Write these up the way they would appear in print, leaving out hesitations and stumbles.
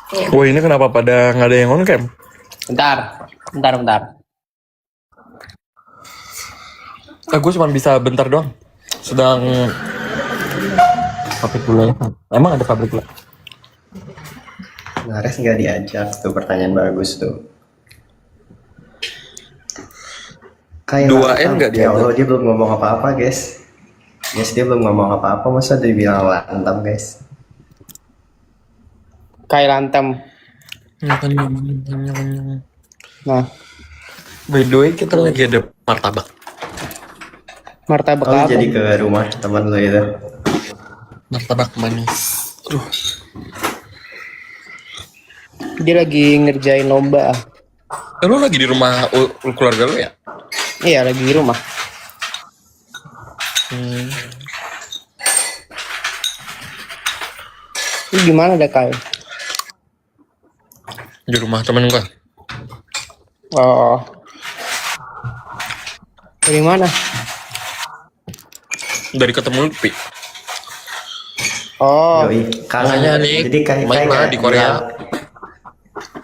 Wah ini kenapa pada nggak ada yang on cam? Bentar. Gue cuma bisa bentar doang. Sedang pabrik gula ya. Emang ada pabrik gula? Nares nggak diajak tuh, pertanyaan bagus tuh. Kayak 2N nggak ya Allah, diajak. dia belum ngomong apa-apa guys. Guys, dia belum ngomong apa-apa, masa dia bilang lantam guys. Kayak lantem. Nah, By the way kita lagi ada martabak. martabak Oh, apa? jadi ke rumah teman lo itu. Martabak manis. Aduh. Dia lagi ngerjain lomba. Lu lagi di rumah keluarga lu ya? Iya, lagi di rumah. Ini gimana dah Kai? Di rumah temen gua. Oh. Dari mana? Dari ketemu Lutfi. Oh. Yoi, Makanya nih, Jadi kayak main lah di Korea.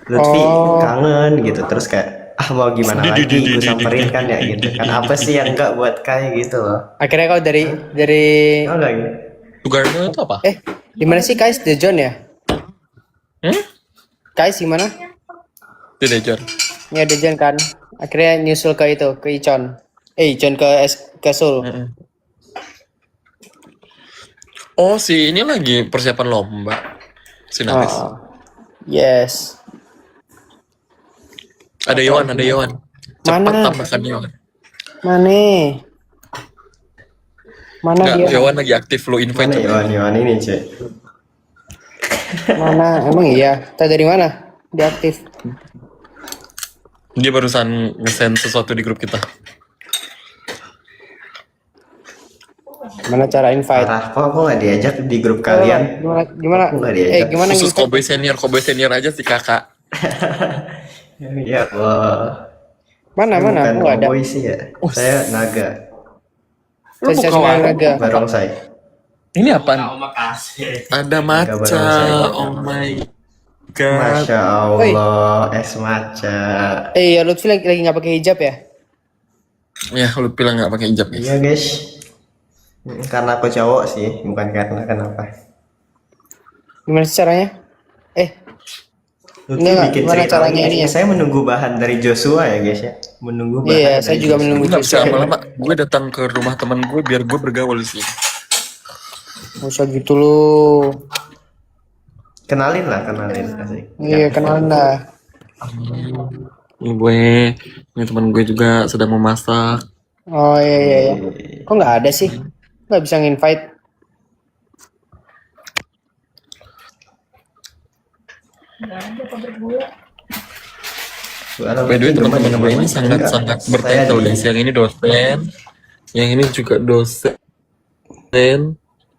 Lutfi Oh. kangen gitu, terus kayak mau gimana lagi, gue samperin kan ya gitu kan, apa sih yang enggak buat kayak gitu loh. Akhirnya kau dari Oh enggak gitu. Sugarnya itu apa? di mana sih Kais? The John ya? Kais gimana? Tidak jar. Ya The John kan. Akhirnya nyusul ke itu, ke Icon. Icon ke Seoul. Oh si ini lagi persiapan lomba. Si Naris. Oh. Yes. Ada Yohan. Cepat Mana? tambahkan Yohan. Mana? Mana Enggak, dia? Yohan lagi aktif, lo invite Mana coba. Yohan ini cuy. Mana? Emang iya? Tahu dari mana? Dia aktif. Dia barusan nge-send sesuatu di grup kita. Mana cara invite? Parah, kok nggak diajak di grup kalian? Gimana? Aku nggak diajak. Gimana Khusus invite? Koboy senior aja si kakak. Ya Allah. Mana? Saya bukan Aku nggak ada. cowboy sih ya. Saya naga. Lu buka Sensasi warung? naga. Barongsai. Ini apaan? Ada maca. barongsai. Oh my god. Masya Allah, es maca. Ya Lutfi lagi nggak pakai hijab ya? Ya lu bilang nggak pakai hijab guys. Iya guys. Karena aku cowok sih, bukan karena kenapa. Gimana sih caranya? Lutfi Enggak, bikin gimana cerita caranya lagi. ini ya? Saya menunggu bahan dari Joshua ya guys ya. Menunggu bahan Iya, dari saya juga Joshua. menunggu. Gue nggak bisa lama-lama. Gue datang ke rumah teman gue biar gue bergaul sih. Gak usah gitu lu. Kenalin asik. Iya, kenalan dah. Ini teman gue juga sedang memasak. Oh iya. Kok nggak ada sih? Nggak bisa nginvite. By the way teman-teman gue ini sangat bertitle guys. Yang ini dosen, yang ini juga dosen.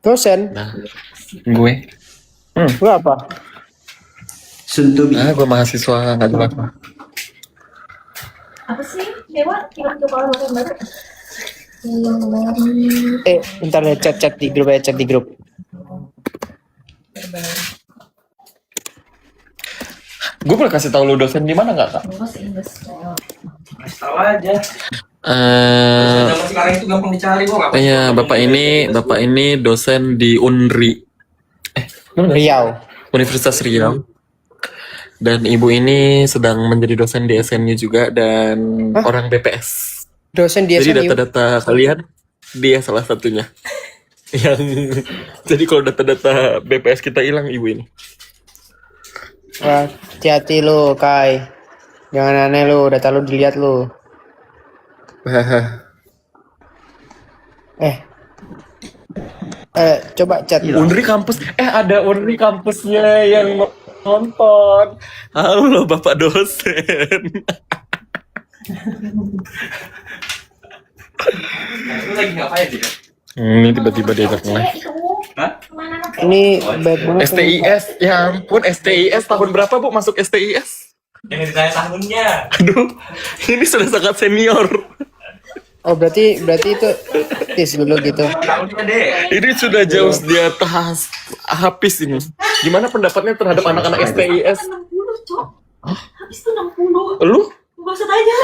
Dosen? Nah, gue. Lu apa? Suntubi. Gue mahasiswa nggak jelas. Apa sih Dewa yang tuh kalau makan baru Bentar ya, chat di grup ya, chat di grup. Gue boleh kasih tahu lu dosen di mana nggak kak? Tahu aja. Zaman sekarang itu gampang dicari kok. Iya, bapak ini dosen di Unri, Riau. Universitas Riau. Dan ibu ini sedang menjadi dosen di SNU juga dan orang BPS. Dosen di Jadi SNU. data-data kalian dia salah satunya. Yang jadi kalau data-data BPS kita hilang ibu ini. Wah, hati-hati lu, Kai. Jangan aneh lu, data lu dilihat lu. Coba chat. Unri kampus, ada Unri kampusnya yang nonton. Halo Bapak dosen. Lu lagi ngapain sih? Ini tiba-tiba dia nge-live. Ini baik banget. STIS, ya ampun STIS tahun berapa Bu masuk STIS? Jangan ditanya tahunnya. Aduh, ini sudah sangat senior. Oh berarti itu tis dulu gitu. Ini sudah jauh di atas habis ini. Gimana pendapatnya terhadap anak-anak STIS? 60, Cok. Habis itu 60. Lu? Gak usah tanya.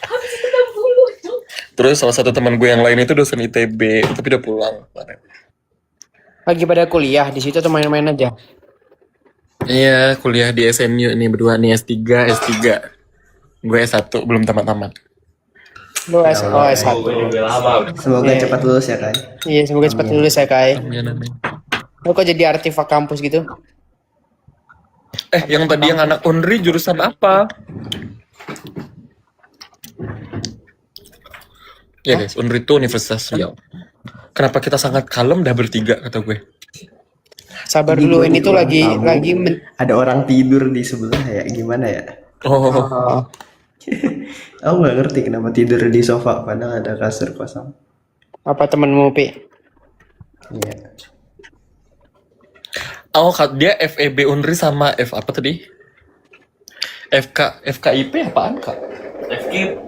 Habis itu 60, Cok. Terus salah satu teman gue yang lain itu dosen ITB, tapi udah pulang kemarin. Lagi pada kuliah di situ atau main-main aja? Iya, kuliah di SNU nih berdua nih S3. Gue S1 belum tamat-tamat. Lu S1. Semoga cepat lulus ya Kai. Iya, semoga cepat lulus ya, Kai. Amin. Lu kok jadi artifak kampus gitu? Yang tadi yang anak Unri jurusan apa? Ya guys, Unri itu Universitas Riau. Kenapa kita sangat kalem dah bertiga kata gue. Sabar Ini dulu, gue ini tuh kurang lagi tahu. Ada orang tidur di sebelah ya, gimana ya? Oh, Aku nggak ngerti kenapa tidur di sofa padahal ada kasur kosong. apa temenmu, Pi? Iya. dia FEB Unri sama F apa tadi? FKIP apaan kak? FK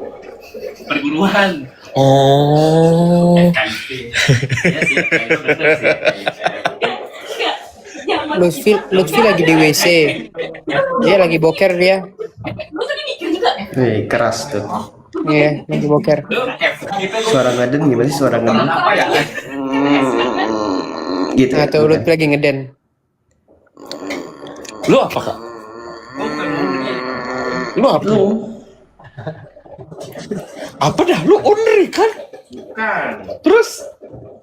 perguruan. Oh, KIP. Ya sih, itu bener sih. Enggak. Jangan. Lutfi lagi di WC. Dia lagi boker dia. Lu tadi mikir juga ya? Wih, keras tuh. Iya, lagi boker. Suara ngeden gimana sih suara ngeden? Apa ya? Gitu. Nah, tuh Lutfi lagi ngeden. lu apa kak? Lu apa? Apa dah? Lu Unri kan? Bukan. Terus?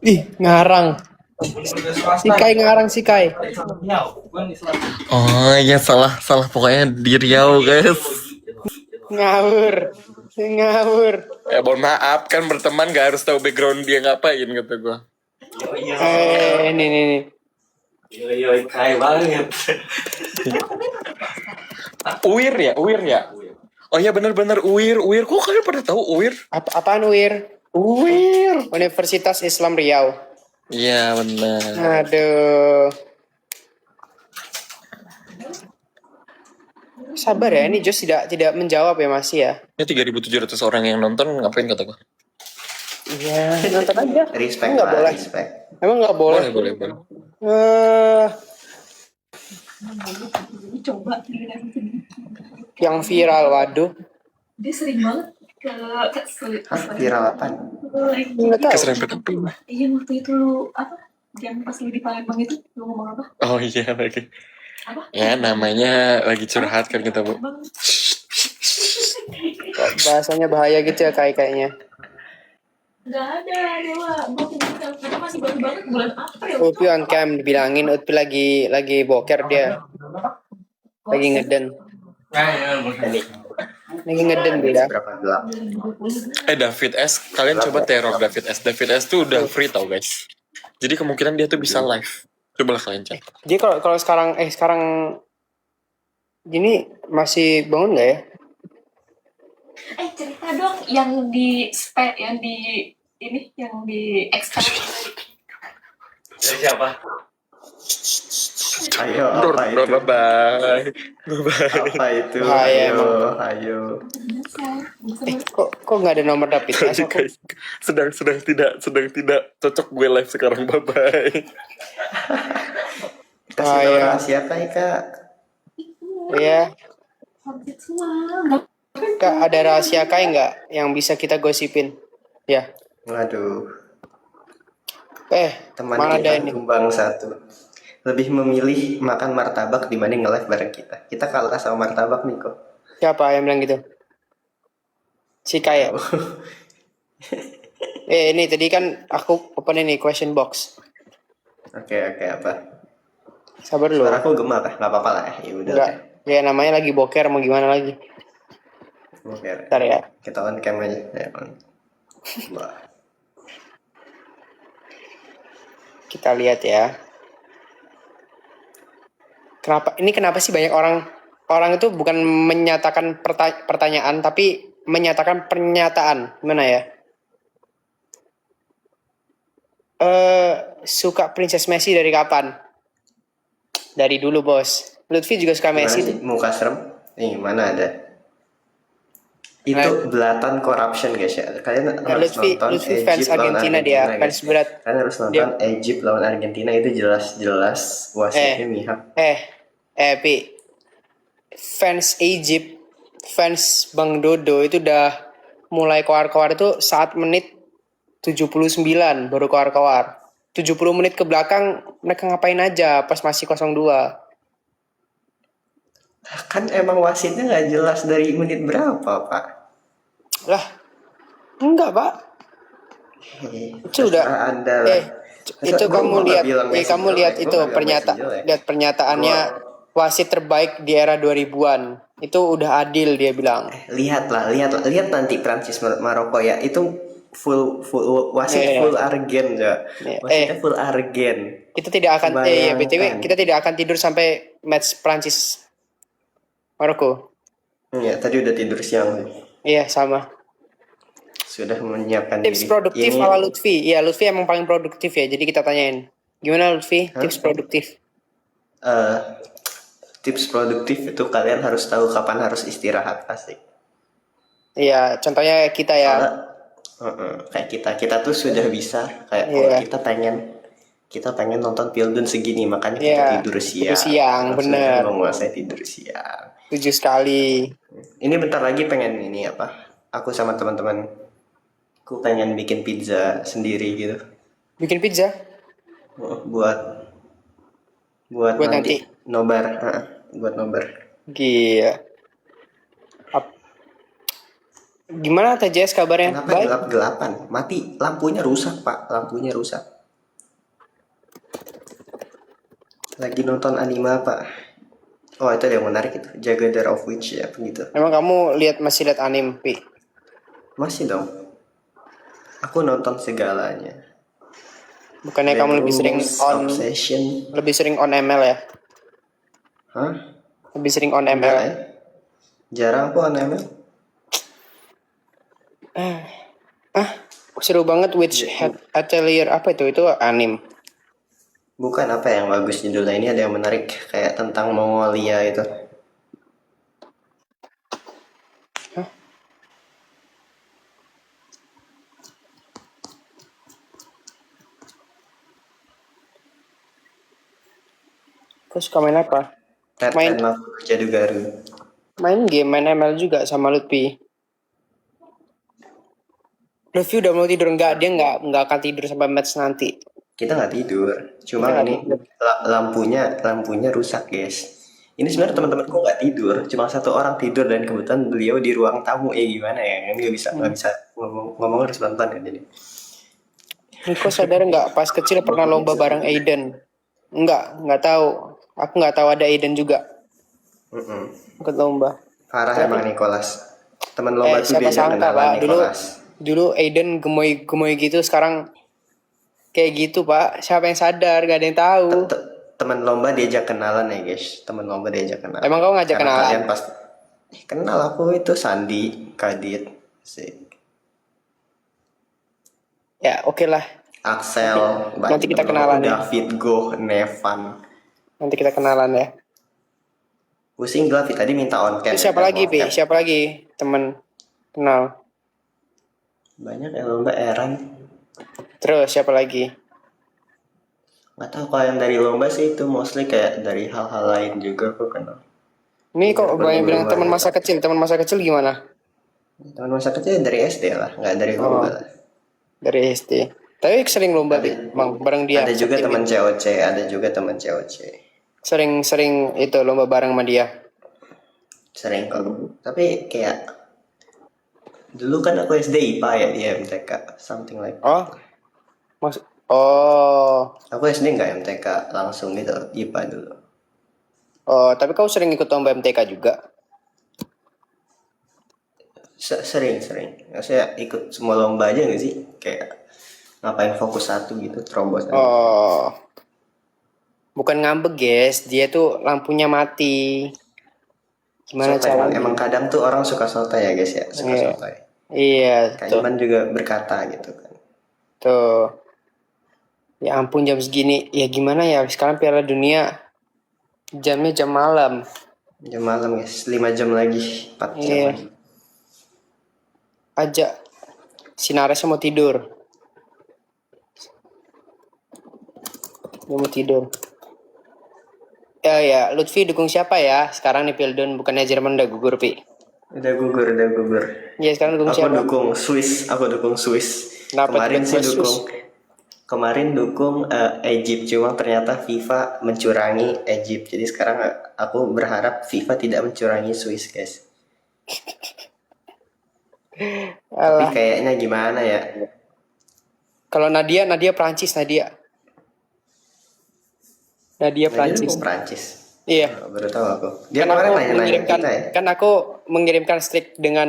Ih, ngarang. Si Kai ngarang si Kai. Oh iya salah pokoknya di Riau guys. Ngawur. Mohon maaf kan berteman gak harus tahu background dia ngapain kata gue. Ini. Yo, kaya banget. Uir ya. Oh iya bener Uir. Kok kalian pada tahu Uir? Apaan Wir? Uir. Universitas Islam Riau. Iya benar. Aduh. Sabar ya, ini Jos tidak menjawab ya masih ya. Ini 3.700 orang yang nonton ngapain kata gue? Iya, nonton aja. Respect Nggak lah, boleh. respect. Emang nggak boleh? Boleh. Coba Yang viral, waduh. dia sering banget ke Hah, viral apa? Nggak tahu. Keserempet apa? Iya waktu itu lu apa? Yang pas lu di Palembang itu lu ngomong apa? Oh iya lagi. Apa? Ya namanya lagi curhat kan kita bu. Bang. Kok bahasanya bahaya gitu ya kayaknya. Nggak ada Dewa. Gua tinggal kita masih baru banget bulan apa ya? Utpi on cam dibilangin Utpi lagi boker dia. Lagi ngeden. Lagi ngeden dia. Berapa gelap? David S. Kalian coba teror David S. David S tuh udah free tau guys. Jadi kemungkinan dia tuh bisa live. Coba lah kalian cek. Jadi kalau sekarang gini masih bangun nggak ya? Cerita dong yang di expert. Siapa? Ayo, apa itu? Bye. Apa itu? Bahaya Ayo. Kok nggak ada nomor David S? Guys, sedang tidak cocok gue live sekarang. Bye. Kasih tahu rahasia Kak. Iya. Update semua. Kak, ada rahasia Kai nggak yang bisa kita gosipin? Ya. Waduh. Teman mana ada kita ini? tumbang satu. Lebih memilih makan martabak dibanding nge-live bareng kita. Kita kalah sama martabak nih kok. Siapa yang bilang gitu? Si Kai ya? Ini tadi kan aku open ini question box. Oke, apa? Sabar dulu. Suara aku gemak kah? Gak apa-apa lah ya. Ya udah. Enggak. Ya namanya lagi boker mau gimana lagi? Oke. Bentar ya. Kita on cam aja. Ya, on. Wah. Kita lihat ya. Kenapa sih banyak orang itu bukan menyatakan pertanyaan tapi menyatakan pernyataan. Gimana ya? Suka Princess Messi dari kapan? Dari dulu, Bos. Lutfi juga suka Gimana Messi. sih? Muka serem? Nih, mana ada? Itu belatan corruption guys ya. Kalian harus nonton Lutfi fans Egypt lawan Argentina dia, Argentina fans guys. berat. Kalian harus nonton Egypt lawan Argentina, itu jelas-jelas wasitnya mihak. Pi, fans Egypt, fans Bang Dodo itu udah mulai keluar-keluar itu saat menit 79 baru keluar-keluar. 70 menit ke belakang mereka ngapain aja pas masih 0-2. Kan emang wasitnya nggak jelas dari menit berapa pak. Lah, enggak pak. Itu udah. Terserah anda lah. Itu Gua kamu nggak lihat, bilang Messi kamu jelek, lihat gua itu nggak bilang Messi jelek. lihat pernyataannya wasit terbaik di era 2000-an. Itu udah adil dia bilang. Lihat nanti Prancis Maroko ya, itu full wasit full Argen ya. Wasitnya full Argen. Kita tidak akan BTW kita tidak akan tidur sampai match Prancis Maroko. Iya, tadi udah tidur siang sih. Iya, sama. Sudah menyiapkan Tips diri. produktif ala Lutfi. Iya, Lutfi emang paling produktif ya. Jadi kita tanyain. Gimana Lutfi? Tips produktif. Tips produktif itu kalian harus tahu kapan harus istirahat pasti. Iya, contohnya kita ya. Kayak kita tuh sudah bisa kayak kalau kita pengen nonton Pildun segini, makanya kita tidur siang. Bener. Menguasai tidur siang. 7 sekali. Ini bentar lagi pengen ini apa? Aku sama teman-teman aku pengen bikin pizza sendiri gitu. Bikin pizza? Buat nanti nobar. Buat nobar. Gila. Gimana TJS kabarnya? Kenapa Baik. gelap-gelapan? Mati, lampunya rusak pak, lampunya rusak. Lagi nonton anime apa? Oh itu yang menarik itu, Jagadar of Witch ya begitu. Emang kamu masih lihat anime, Pi? Masih dong. Aku nonton segalanya. Bukannya kamu lebih sering on ML ya? Hah? Lebih sering on ML. Jarang aku on ML. Seru banget Witch Atelier apa itu? Itu anime. Bukan apa yang bagus judulnya, ini ada yang menarik kayak tentang Mongolia itu. Kau suka main apa? Main Jadugaru. Main game, main ML juga sama Lutfi. Lutfi udah mau tidur enggak? Dia enggak akan tidur sampai match nanti. Kita nggak tidur, cuma ini lampunya rusak guys. Ini sebenarnya teman-temanku nggak tidur, cuma satu orang tidur dan kebetulan beliau di ruang tamu. Gimana ya, kan nggak bisa ngomong harus pelan kan jadi. Niko sadar nggak pas kecil pernah lomba bareng Aiden? Nggak tahu. Aku nggak tahu ada Aiden juga. Ikut lomba. Parah emang Nicholas. Teman lomba tuh dia sangka, Pak. Nicholas. Dulu Aiden gemoy gitu, sekarang kayak gitu Pak. Siapa yang sadar? Gak ada yang tahu. Teman lomba diajak kenalan ya guys. Teman lomba diajak kenalan. Emang kamu ngajak kenalan? Kalian pasti kenal aku itu Sandi, Kadit, Ya oke lah. Axel, Nanti kita kenalan ya. David, Go, Nevan. Nanti kita kenalan ya. Pusing Glavi tadi minta on cam. Siapa lagi Pi? Siapa lagi temen kenal? Banyak yang lomba Eran. Terus siapa lagi? Nggak tahu kalau yang dari lomba sih itu mostly kayak dari hal-hal lain juga aku kenal. Ini kok banyak bilang teman masa kecil. Teman masa kecil gimana? Teman masa kecil dari SD lah, nggak dari lomba lah. Dari SD. Tapi sering lomba Bang bareng dia. Ada juga teman COC, Sering itu lomba bareng sama dia. Sering kok. Tapi kayak dulu kan aku SD IPA ya, dia MTK something like that. Aku SD nggak MTK langsung gitu, IPA dulu. Tapi kau sering ikut lomba MTK juga? Sering. Saya ikut semua lomba aja nggak sih? Kayak ngapain fokus satu gitu, terobos aja. Bukan ngambek guys, dia tuh lampunya mati. Gimana caranya? Emang kadang tuh orang suka sotoy ya guys ya, sotoy. Iya. Kak Iman juga berkata gitu kan. Tuh. Ya ampun jam segini. Ya gimana ya, sekarang Piala Dunia jamnya jam malam. Jam malam guys, 5 jam lagi, 4 jam lagi. ajak si Naresnya mau tidur. Dia mau tidur. Ya, Lutfi dukung siapa ya? Sekarang nih Pildun, bukannya Jerman udah gugur, Pi. Udah gugur, udah gugur. Ya, sekarang dukung Aku siapa? dukung Swiss, aku dukung Swiss. Kenapa Kemarin sih tiba-tiba dukung, Swiss? kemarin dukung Egypt, cuma ternyata FIFA mencurangi Egypt. Jadi sekarang aku berharap FIFA tidak mencurangi Swiss, guys. Tapi Alah. kayaknya gimana ya? Kalau Nadia Prancis, Nadia Nah, dia Prancis. dukung Prancis. Iya. Baru tahu aku. Dia Kan kemarin aku nanya-nanya mengirimkan kita ya. kan aku mengirimkan streak dengan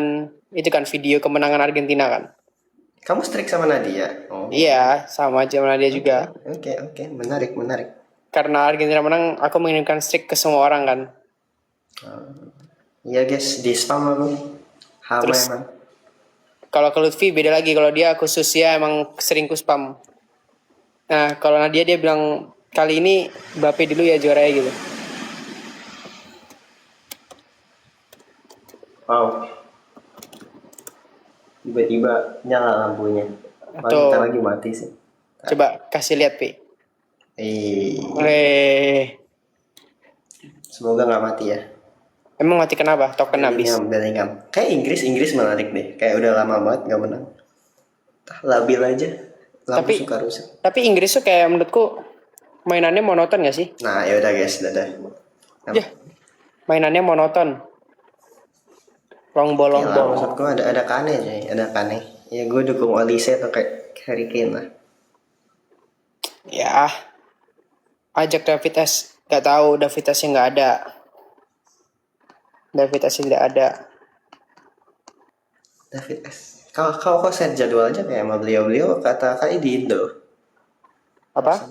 itu kan video kemenangan Argentina kan. Kamu strict sama Nadia? Oh. Iya, sama aja sama Nadia juga. Oke, menarik. Karena Argentina menang, aku mengirimkan streak ke semua orang kan. Iya guys, di spam aku. Hama Terus emang. kalau ke Lutfi beda lagi. Kalau dia khusus ya emang sering ku spam. Nah, kalau Nadia dia bilang kali ini Mbappe dulu ya juaranya gitu. Wow. Tiba-tiba nyala lampunya. Atau Kita lagi mati sih. coba kasih lihat, Pi. Semoga nggak mati ya. Emang mati kenapa? Token habis. Bellingham. Kayak Inggris menarik deh. Kayak udah lama banget nggak menang. Labil aja. Lampu Tapi- suka rusak. Tapi Inggris tuh kayak menurutku mainannya monoton gak sih? Nah, ya udah guys, dadah. Ya, mainannya monoton. Long ball. Ya lah, maksudku ada Kane coy, ada Kane. Ya gue dukung Olise atau kayak Harry Kane lah. Ya, ajak David S. Gak tahu David S-nya nggak ada. David S tidak ada. David S. Kau set jadwal aja kayak sama beliau kata kayak di Indo. Apa?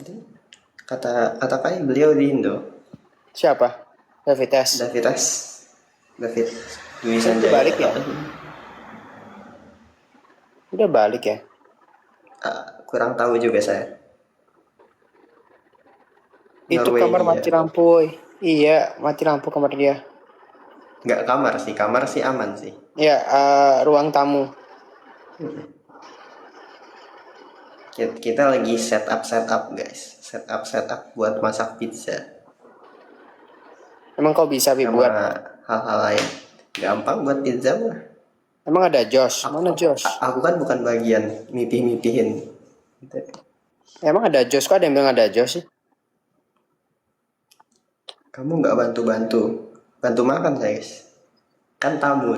Kata kayak beliau di Indo. Siapa? David S. David Dwi Udah Sanjaya. balik ya? Udah balik ya? Kurang tahu juga saya. Itu Norway, kamar iya. mati lampu. Iya, mati lampu kamar dia. Nggak kamar sih aman sih. Ya, ruang tamu. Kita lagi setup guys. Setup buat masak pizza. Emang kau bisa Bi, Sama buat? hal-hal lain. Gampang buat pizza mah. Emang ada Josh? Mana Josh? Aku kan bukan bagian mipih-mipihin. Gitu. Emang ada Josh? Kok ada yang bilang ada Josh sih? Kamu nggak bantu makan guys. Kan tamu.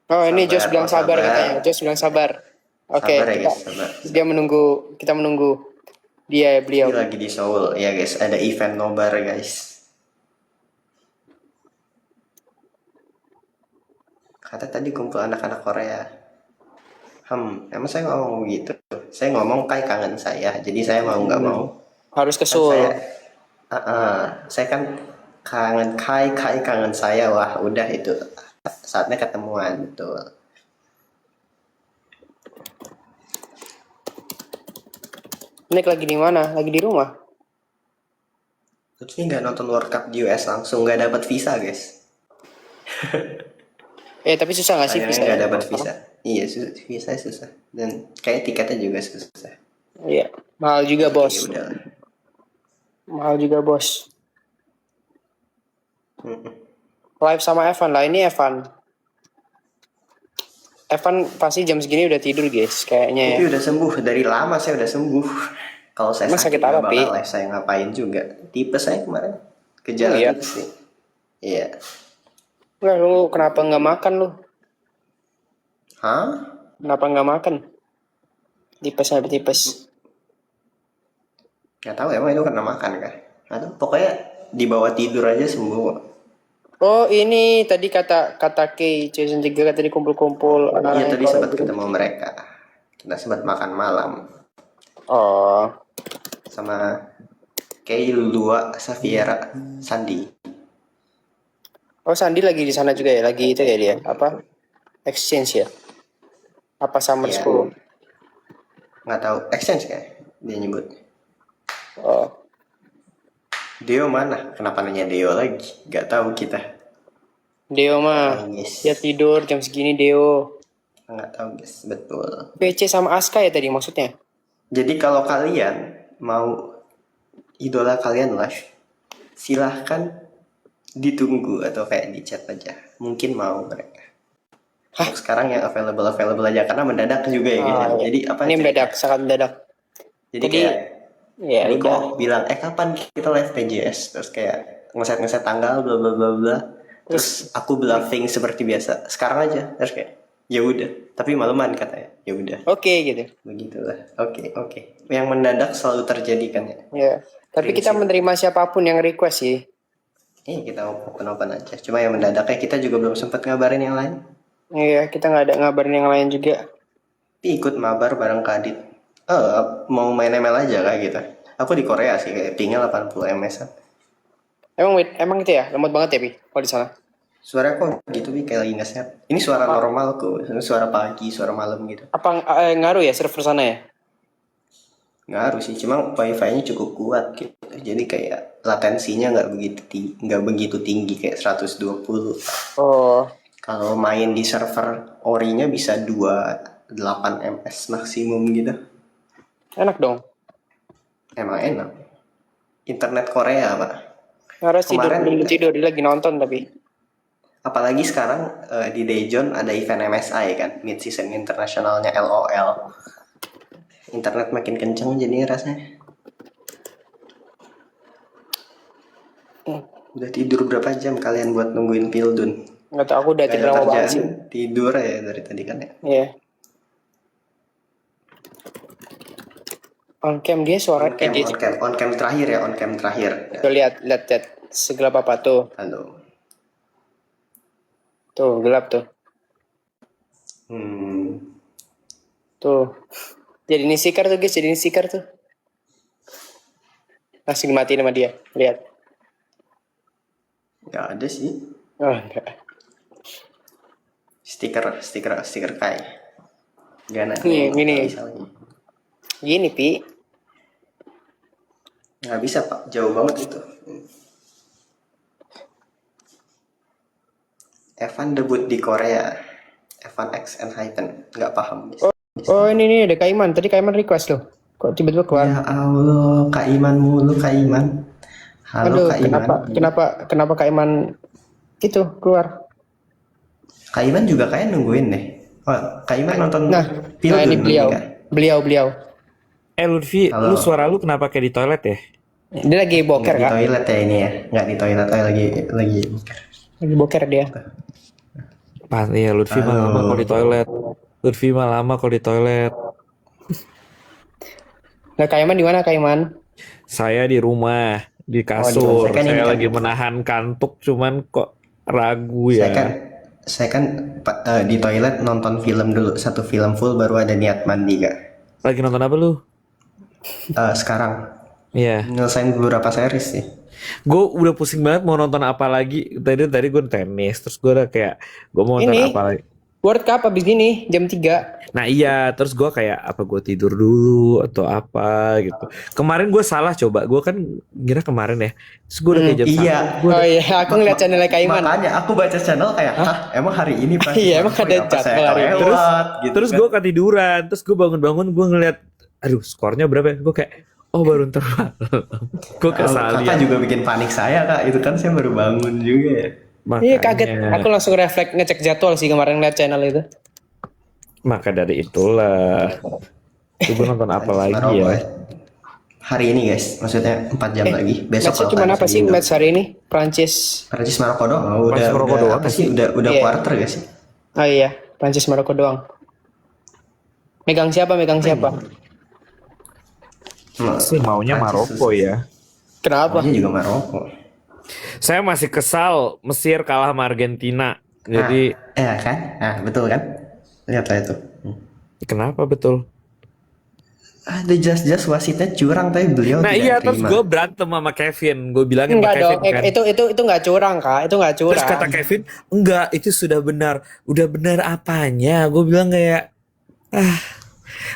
Oh, ini Sabar, Josh bilang sabar sabar. katanya. Josh bilang sabar. Oke, Sabar ya guys, sabar. kita menunggu beliau. Ini lagi di Seoul ya guys, ada event nobar guys. Kata tadi kumpul anak-anak Korea. Emang saya ngomong gitu? Saya ngomong Kai kangen saya, jadi saya mau nggak mau. Harus ke Kan Seoul. saya kan kangen Kai kangen saya, wah udah itu saatnya ketemuan betul. Nick lagi di mana? Lagi di rumah. Lutfi nggak nonton World Cup di US langsung, nggak dapat visa guys. Tapi susah nggak sih Sayangnya visa? nggak dapat visa. Iya, visa susah. Dan kayak tiketnya juga susah. Iya, mahal juga bos. Ya udah. Mahal juga bos. Live sama Evan lah, ini Evan. Evan pasti jam segini udah tidur guys, kayaknya ya. Tapi udah sembuh dari lama, saya udah sembuh. Kalau saya Emang sakit nggak apa, bakal Pi? live, saya ngapain juga. Tipes saya kemarin. Gejala Iya. tipes sih. Iya. Nggak, lu kenapa nggak makan lu? Hah? Kenapa nggak makan? Tipes. Nggak tahu emang itu karena makan kah? Atau pokoknya dibawa tidur aja sembuh. Oh ini tadi kata Kay Jason juga tadi kumpul-kumpul. Iya tadi sempat ketemu mereka. Kita sempat makan malam Oh, sama Kay, Lua, Safiera, Sandi. oh Sandi lagi di sana juga ya, lagi itu ya dia apa? Exchange ya? Apa summer Iya. school? Nggak tahu exchange kayak dia nyebut. Oh, Deo mana? Kenapa nanya Deo lagi? Nggak tahu kita. Deo mah. Tahu, guys. Dia tidur jam segini Deo. Nggak tahu guys, betul. PC sama Aska ya tadi maksudnya? Jadi kalau kalian mau idola kalian live, silahkan ditunggu atau kayak di chat aja. Mungkin mau mereka. Hah? Untuk sekarang yang available aja karena mendadak juga ya guys. Ah, iya. Jadi apa? Ini mendadak, sangat mendadak. Jadi Jadi, kayak ya udah. Niko bilang, kapan kita live PJS? Terus kayak ngeset tanggal bla bla bla bla. Terus aku bluffing seperti biasa. Sekarang aja. Terus kayak ya udah. Tapi malaman katanya. Ya udah. Oke gitu. Begitulah. Oke. Yang mendadak selalu terjadi kan ya. Ya. Tapi kita menerima siapapun yang request sih. Kita open aja. Cuma yang mendadaknya kita juga belum sempat ngabarin yang lain. Iya, kita nggak ada ngabarin yang lain juga. Tapi ikut mabar bareng Kadit. Mau main ML aja kayak gitu. Aku di Korea sih kayak pingnya 80 ms. Emang itu ya, lemot banget ya Pi, kalau di sana. Suara kok gitu Bi kayak lagi nggak sehat. Ini suara normal kok. Suara pagi, suara malam gitu. Apa ngaruh ya server sana ya? Ngaruh sih, cuma wifi-nya cukup kuat gitu. Jadi kayak latensinya nggak begitu tinggi kayak 120. Oh, Kalau main di server ori-nya bisa 28 ms maksimum gitu. enak dong. Emang enak. Internet Korea, Pak. Harus Kemarin- tidur, dia lagi nonton tapi. Apalagi sekarang di Daejeon ada event MSI kan, mid season internasionalnya LOL. Internet makin kenceng jadinya rasanya. Udah tidur berapa jam kalian buat nungguin Pildun? Nggak tahu, aku udah Gak tidur ada lama banget kerjaan, sih. tidur ya dari tadi kan ya. Iya. On cam dia suara On cam terakhir ya, on cam terakhir. Ya. Tuh lihat segelap apa tuh? Halo. Tuh gelap tuh. Tuh. Jadi ini sikar tuh guys, jadi ini sikar tuh. Langsung dimatiin sama dia. Lihat. Gak ada sih. Oh, enggak. Stiker kai. Gana. Nih, gini. Gini, Pi. Nggak bisa Pak, jauh banget itu. Evan debut di Korea. Evan X Enhypen, nggak paham. Oh, ini ada Kaiman. Tadi Kaiman request loh. Kok tiba-tiba keluar? Ya Allah, Kak Iman mulu, Kak Iman. Halo Aduh, Kak Iman. kenapa Kaiman itu keluar? Kak Iman juga kayak nungguin deh. Oh, Kak Iman nonton Nah Pildun ini nih, Kak. beliau. Lutfi, Halo. lu suara lu kenapa kayak di toilet ya? Dia lagi boker Nggak di kak? toilet ya ini ya, nggak di toilet, lagi. Lagi boker dia. Pas iya, Lutfi mah lama kalau di toilet. Lutfi mah lama kalau di toilet. Nah Kaiman di mana Kaiman? Saya di rumah, di kasur. kan ini Saya kan- lagi menahan kantuk, cuman kok ragu Saya ya. kan di toilet nonton film dulu, satu film full baru ada niat mandi Kak. Lagi nonton apa lu? Sekarang Iya. nyelesain beberapa series sih. Gue udah pusing banget mau nonton apa lagi. Tadi gue tenis, terus gue udah kayak gue mau nonton Ini. apa lagi. World Cup abis ini jam 3. Nah iya, terus gue kayak apa gue tidur dulu atau apa gitu. Kemarin gue salah coba, gue kan ngira kemarin ya. Terus gue udah kayak jam Iya. 1. Oh iya, aku ngeliat channelnya Kaiman. Makanya aku baca channel kayak, emang hari ini pas? Iya, emang ada jadwal hari ini. Terus gue ketiduran, terus gue bangun-bangun gue ngeliat, aduh skornya berapa ya? Gue kayak, oh baru ntar malam. Gue kesal Kakak ya. juga bikin panik saya Kak, itu kan saya baru bangun juga ya. Iya kaget. Aku langsung refleks ngecek jadwal sih kemarin ngeliat channel itu. Maka dari itulah. Gue nonton apa lagi Maroko ya? Hari ini guys, maksudnya 4 jam lagi. Besok Matchnya cuma apa sih match hari ini? Prancis. Prancis Maroko doang. Oh, Prancis Maroko udah doang apa sih? Udah Iya. quarter gak sih? Oh iya, Prancis Maroko doang. Megang siapa? Sih maunya Maroko ya. Kenapa? Maunya juga Maroko. Saya masih kesal Mesir kalah sama Argentina. Jadi Ya kan? Nah, betul kan? Lihat aja tuh. kenapa betul? Ada jelas-jelas wasitnya curang tapi beliau Nah tidak iya, terus terima. gue berantem sama Kevin. Gue bilangin sama Enggak Kevin dong. kan. Itu nggak curang kak. Itu nggak curang. Terus kata Kevin, enggak itu sudah benar. Udah benar apanya? Gue bilang kayak,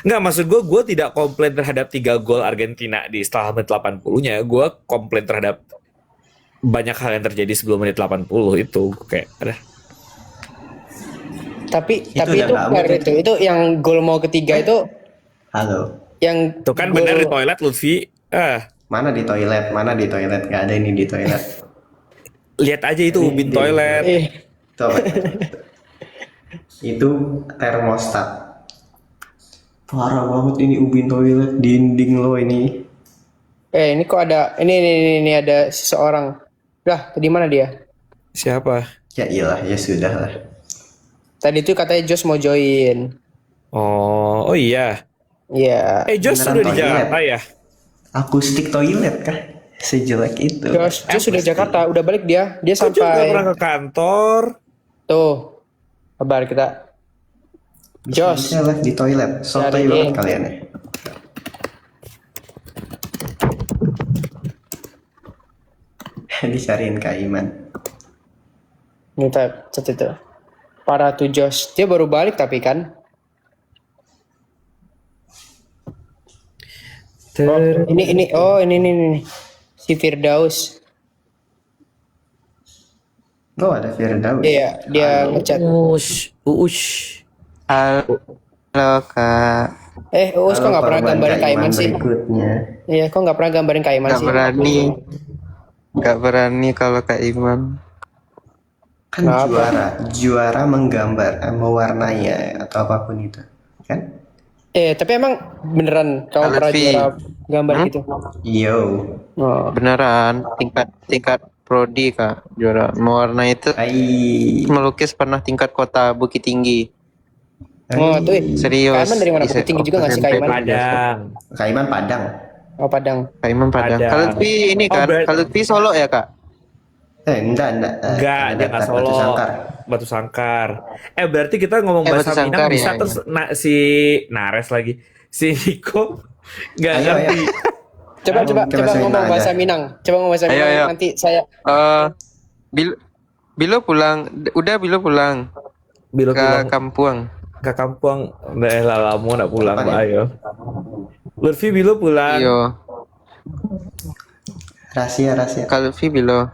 enggak maksud gue tidak komplain terhadap 3 gol Argentina di setelah menit 80-nya. Gue komplain terhadap banyak hal yang terjadi sebelum menit 80 itu kayak ada. Tapi Itu tapi udah itu nggak fair mungkin. itu yang gol mau ketiga itu Halo. yang Tuh kan gol- bener di toilet Lutfi. Mana di toilet? Mana di toilet? Gak ada ini di toilet. Lihat aja itu ubin Di- toilet. Itu apa? Itu termostat. Parah banget ini ubin toilet, dinding lo ini. ini kok ada ini ada seseorang. Lah, tadi mana dia? Siapa? Ya iyalah, ya sudah lah. Tadi tuh katanya Jos mau join. Oh iya. Iya. Jos Beneran sudah di toilet. Jakarta ya? Akustik toilet kah? Sejelek itu. Jos sudah Jakarta, udah balik dia. Dia Kok juga sampai pernah ke kantor? tuh. Kabar kita. Jos. Bisa lah di toilet. Sotoy Cari banget ini. kalian ya. Dicariin Kak Iman. Nih chat itu. Para tuh Jos. Dia baru balik tapi kan. Ini. Si Firdaus. Oh ada Firdaus. Iya, dia ngechat. Uus. Halo Kak, Uus kok nggak pernah Halo, gambarin Kak Kak Iman sih? berikutnya. Iya, kok nggak pernah gambarin Kak Iman nggak sih? berani kalau Kak Iman. Kan Kenapa? juara menggambar, mewarnai ya, atau apapun itu. Kan? Tapi emang beneran kamu Halo, pernah Vi. juara gambar gitu? Yo. Oh. Beneran, tingkat prodi Kak, juara. Mewarnai itu Ai. melukis pernah tingkat kota Bukit Tinggi. Tuh. Serius. Kak Iman dari mana? Bisa- Bukit Tinggi juga nggak sih Kak Iman? Padang. Kak Iman Padang. Oh, Padang. Kak Iman Padang. Ada. Kalau Lutfi ini Oh, kan, berarti- kalau Lutfi Solo ya Kak? Enggak. Enggak, Ada dia nggak daftar Solo. Batu Sangkar. Batu Sangkar. Berarti kita ngomong Batu bahasa Minang Sangkar, bisa ya, terus si Nares lagi. Si Niko nggak Ayo, ngerti. Coba Kita bahasa ngomong Minang bahasa aja. Minang. Coba ngomong bahasa Ayo, Minang ayo. nanti saya. Bilo pulang, udah Bilo pulang Bilo ke pulang kampung. ke kampung. Udah lama nggak pulang, Kapan Pak. ya? Ayo. Lutfi Bilo pulang. Iyo, Rahasia. kalau Lutfi Bilo.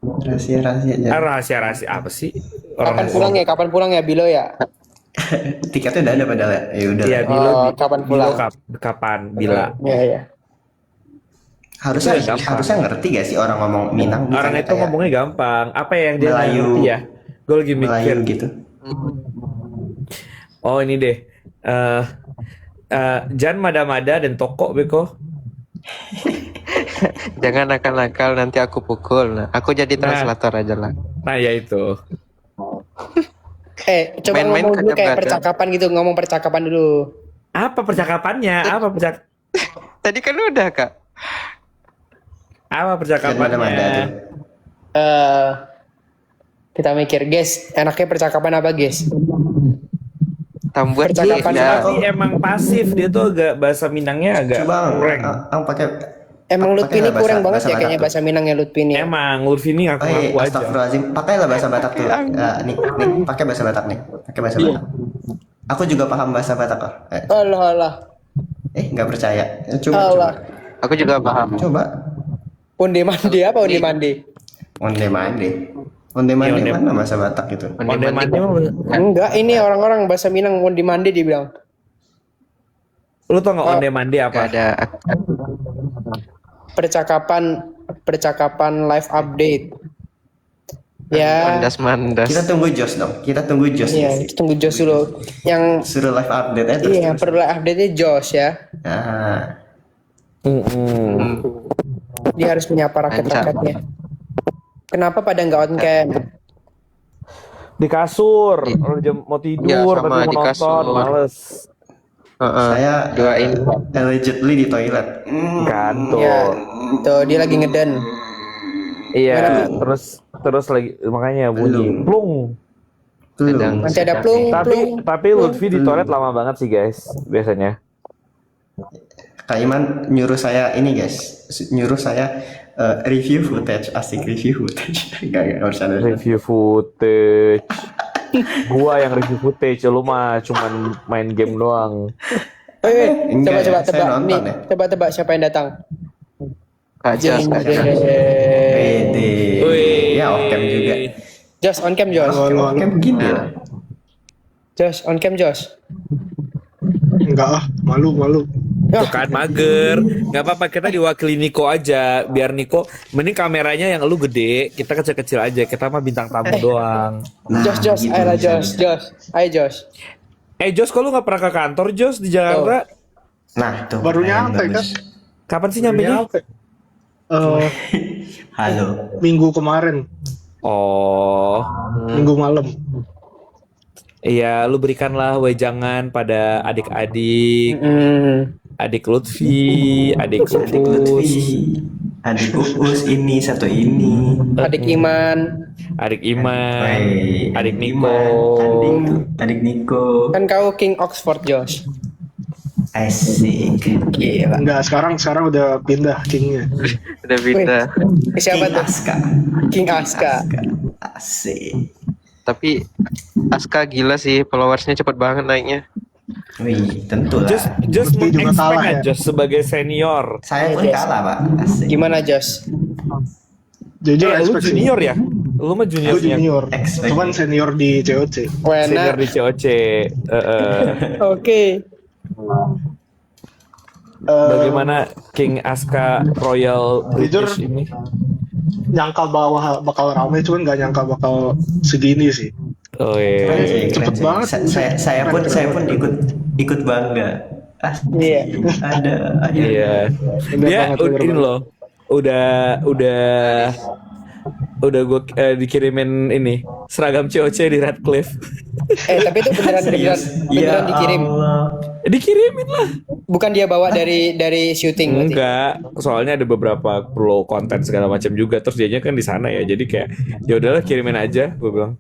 Rahasia aja. Rahasia apa sih? Kapan pulang ya Bilo ya? Tiketnya udah ada padahal ya. Ya udah. Iya, lah. Bilo. Kapan Bilo pulang? kapan? Bila. Iya. Harusnya Itu gampang. harusnya ngerti gak sih orang ngomong Minang? Orang bukannya itu kayak ngomongnya gampang. Apa yang dia nggak Melayu. ngerti ya? Gue lagi mikir. Melayu gitu. Oh ini deh. Jan Mada-Mada dan Toko Beko. Jangan nakal-nakal nanti aku pukul. Nah, aku jadi translator aja lah. Nah ya itu. Coba Main-main ngomong dulu kagak kayak berada. percakapan gitu, ngomong percakapan dulu. Apa percakapannya? Tadi kan udah Kak. Apa Kan percakapannya? mana tuh. Kita mikir, guys, enaknya percakapan apa, guys? Tambuat Percakapan ya. Tapi emang pasif, dia tuh agak bahasa Minangnya agak Coba kurang. ang pakai. Emang Lutfi ini pakai kurang bahasa- banget ya bahasa kayaknya Batak bahasa Minangnya Lutfi ini. Emang Lutfi ini tuh. ngaku-ngaku aja. Astagfirullahaladzim. Pakailah bahasa Batak tuh. Nih, pakai bahasa Batak nih. Pakai bahasa Batak. Aku juga paham bahasa Batak kok. Allah. Nggak percaya. Coba. Allah. Aku juga paham. Coba. Undi mandi apa undi mandi? Onde mande. Onde mande Onde- mana bahasa Batak itu? Onde-mande mah- Enggak, ini orang-orang bahasa Minang undi mandi dibilang. Lu tau nggak onde-mande Gak apa? ada. Percakapan live update. Ya. Mandas. Kita tunggu Jos dong. Kita tunggu Jos. Iya, kita tunggu Jos dulu. Yang Suruh live update aja terus. iya, yang perlu live update-nya Jos ya. Ah. Dia harus menyapa rakyat-rakyatnya. Kenapa pada nggak on cam? Di kasur, orang jam mau tidur, Ya, sama tapi mau di nonton, kasur. males. Saya doain. allegedly di toilet. Kantor. Ya, tuh dia lagi ngeden. Iya, terus lagi makanya bunyi plung. Belum. Nanti ada plung. Tapi Lutfi di toilet lama banget sih guys, biasanya. Kak Iman nyuruh saya ini guys, nyuruh saya review footage, asik review footage. Gak harus ada. Review footage. Gua yang review footage, lu mah cuman main game doang. Enggak Coba ya, saya tebak nonton nih. ya. Coba tebak siapa yang datang. Kak Jos. Iya, Wede. Wih. Ya off cam juga. Josh on cam Josh. Off cam gini ya. Josh on cam Josh. Enggak ah, malu. Tuh kan mager. Gak apa-apa, kita diwakili Niko aja. Biar Niko, mending kameranya yang lu gede, kita kecil-kecil aja. Kita mah bintang tamu doang. Nah, Josh, gitu ayolah bisa, Josh, bisa. Josh. Ayo Josh. Josh, kok lu gak pernah ke kantor, Josh, di Jakarta? Nah, tuh. Baru pertanyaan nyampe, bagus. Kapan sih nyampenya? Halo. Minggu kemarin, Oh, minggu malam. iya, lu berikanlah wejangan pada adik-adik, adik Lutfi, adik Adik Lutfi, Supus, adik Uus ini satu ini. Adik Iman. adik Iman, Wey, adik Iman, Niko. adik Niko. Kan kau King Oxford Josh. Asik. Gila. Enggak, sekarang udah pindah kingnya. Udah pindah. Ke siapa King tuh? Aska. King Aska. Asik. Tapi Aska gila sih, followersnya cepet banget naiknya. Wih, tentu lah. Just Lutfi juga meng-expect kalah ya. aja sebagai senior. Saya pun kalah, Pak. Asik. Gimana Josh? Jujur Lu expect sih. junior ya? Lu mah Gue juniornya. junior, Expect. cuman senior di COC. Senior Wena. di COC. Oke. Bagaimana King Aska Royal British Jujur, ini? Nyangka bakal ramai, cuman nggak nyangka bakal segini sih. Oh Keren iya. sih, keren Cepet sih. banget. Saya pun ikut bangga. Asik. Iya. Ada. Iya. Bener Dia banget, bener ini banget. loh. Udah gue dikirimin ini seragam COC di Radcliffe. Tapi itu beneran Ya dikirim. Allah. Dikirimin lah. Bukan dia bawa dari syuting berarti. Enggak, soalnya ada beberapa pro konten segala macam juga. Terus dianya kan di sana ya. Jadi kayak ya udahlah kirimin aja, gue bilang.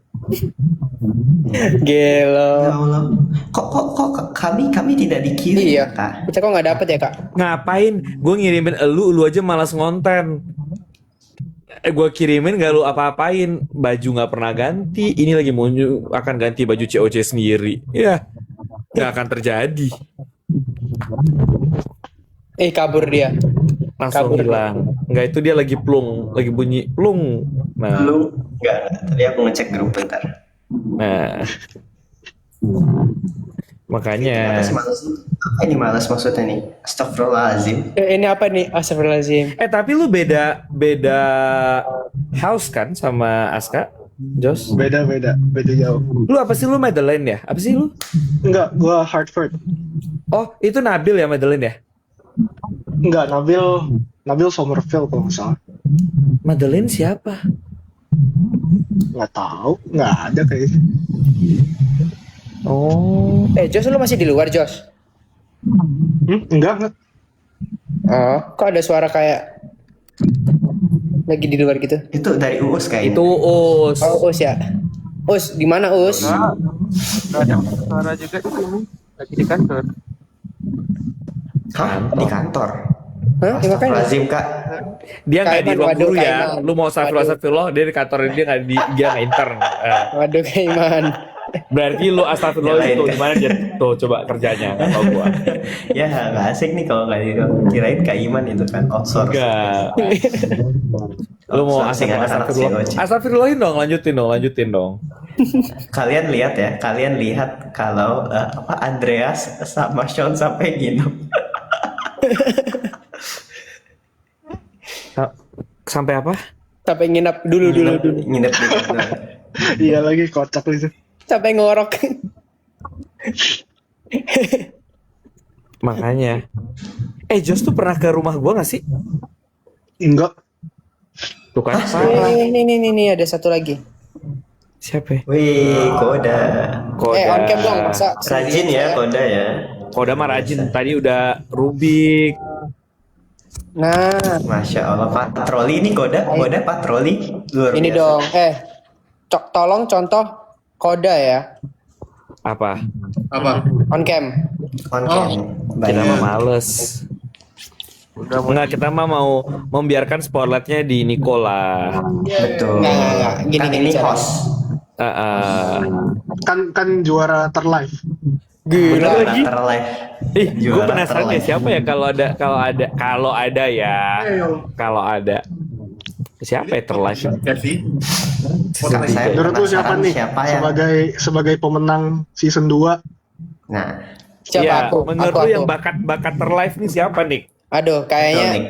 Gelo. Ya Allah. Kok kami tidak dikirim, Iya. Kak? Kita kok nggak dapet ya kak? Ngapain? Gue ngirimin lu aja malas ngonten. Gue kirimin gak lu apa-apain. Baju gak pernah ganti. Ini lagi mau akan ganti baju COC sendiri. Ya, gak akan terjadi. Kabur dia. Langsung Kabur. hilang. Enggak, itu dia lagi plung. Lagi bunyi plung. Nah, Lu enggak. Tadi aku ngecek grup bentar. nah. Makanya. Apa ini malas maksudnya nih? Astagfirullahaladzim. Ini apa nih? Astagfirullahaladzim. Tapi lu beda house kan sama Aska, Jos? Beda jauh. Lu apa sih, lu Madeleine ya? Apa sih lu? Enggak, gua Hartford. Oh, itu Nabil ya Madeleine ya? Enggak, Nabil Somerville kalau nggak salah. Madeleine siapa? Nggak tahu, nggak ada kayaknya. Oh, Josh lu masih di luar Josh? Enggak. Oh, kok ada suara kayak lagi di luar gitu? Itu dari Uus kayaknya. itu Us. Oh, Us ya. Us, di mana Us? Gak ada suara juga di sini. Lagi di kantor. Hah? Di kantor. Hah? Ya, makanya. Astagfirullahaladzim, Kak. Dia nggak di Kaiman, ruang waduh, guru ya. Kaiman. Lu mau astagfirullah, dia di kantor dia nggak intern. Waduh, Kaiman. Berarti lu astagfirullah Ya, itu lain. gimana aja? Tuh coba kerjanya, nggak tau gua. Ya nggak asik nih kalau nggak gitu. Kirain Kak Iman itu kan outsource. Enggak. Lu mau Outsourcing anak-anak astagfirullah? COC. Astagfirullahin dong, lanjutin dong. Kalian lihat kalau Andreas sama Sean sampai gitu. Sampai apa? Sampai nginap dulu. Nginep di kantor. Iya lagi kocak itu. Sampai ngorok. Makanya. Jos tuh pernah ke rumah gua gak sih? Enggak. Tuh kan parah. Ini ada satu lagi. Siapa ya? Wih, Koda. Koda. On cam dong, masa Rajin ya Koda ya. Koda mah rajin. Tadi udah Rubik. Nah, Masya Allah, patroli ini Koda patroli luar ini biasa. dong. Tolong contoh Koda ya. Apa? On cam. On cam. Kita Baik. mah males. Enggak, kita mah mau membiarkan spotlightnya di Nikola. Betul. Nggak. Gini, Kan gini ini cara. host. Kan juara terlive. Bener Gila. lagi. Terlive. Ih, gue Juara penasaran ya terlive. siapa ya kalau ada ya. Kalau ada. Siapa ya terlive? Ya sih. Season Saya 3. Menurut lu siapa penasaran nih siapa yang sebagai pemenang season 2? nah Siapa Iya, aku? menurut aku, lu yang bakat terlive nih siapa nih? Aduh, betul, Nick.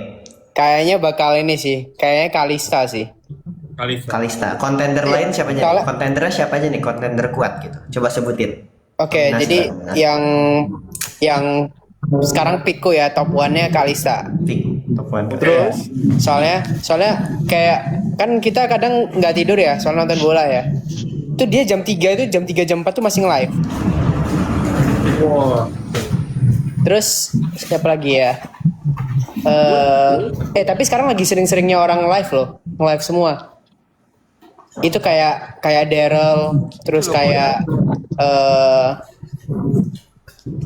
kayaknya bakal ini sih. Kayaknya Kalista sih. Kalista. Kontender lain siapa aja? Soalnya- Kontendernya siapa aja nih? Kontender kuat gitu. Coba sebutin. Oke, Nominasi jadi lah, nominasi. yang sekarang pickku ya top 1-nya Kalista. Pick top one. Terus Soalnya kayak kan kita kadang nggak tidur ya soal nonton bola ya. Itu dia jam 3 jam 4 tuh masih nge-live. Terus siapa lagi ya? Tapi sekarang lagi sering-seringnya orang live loh, nge-live semua. Itu kayak Daryl, terus kayak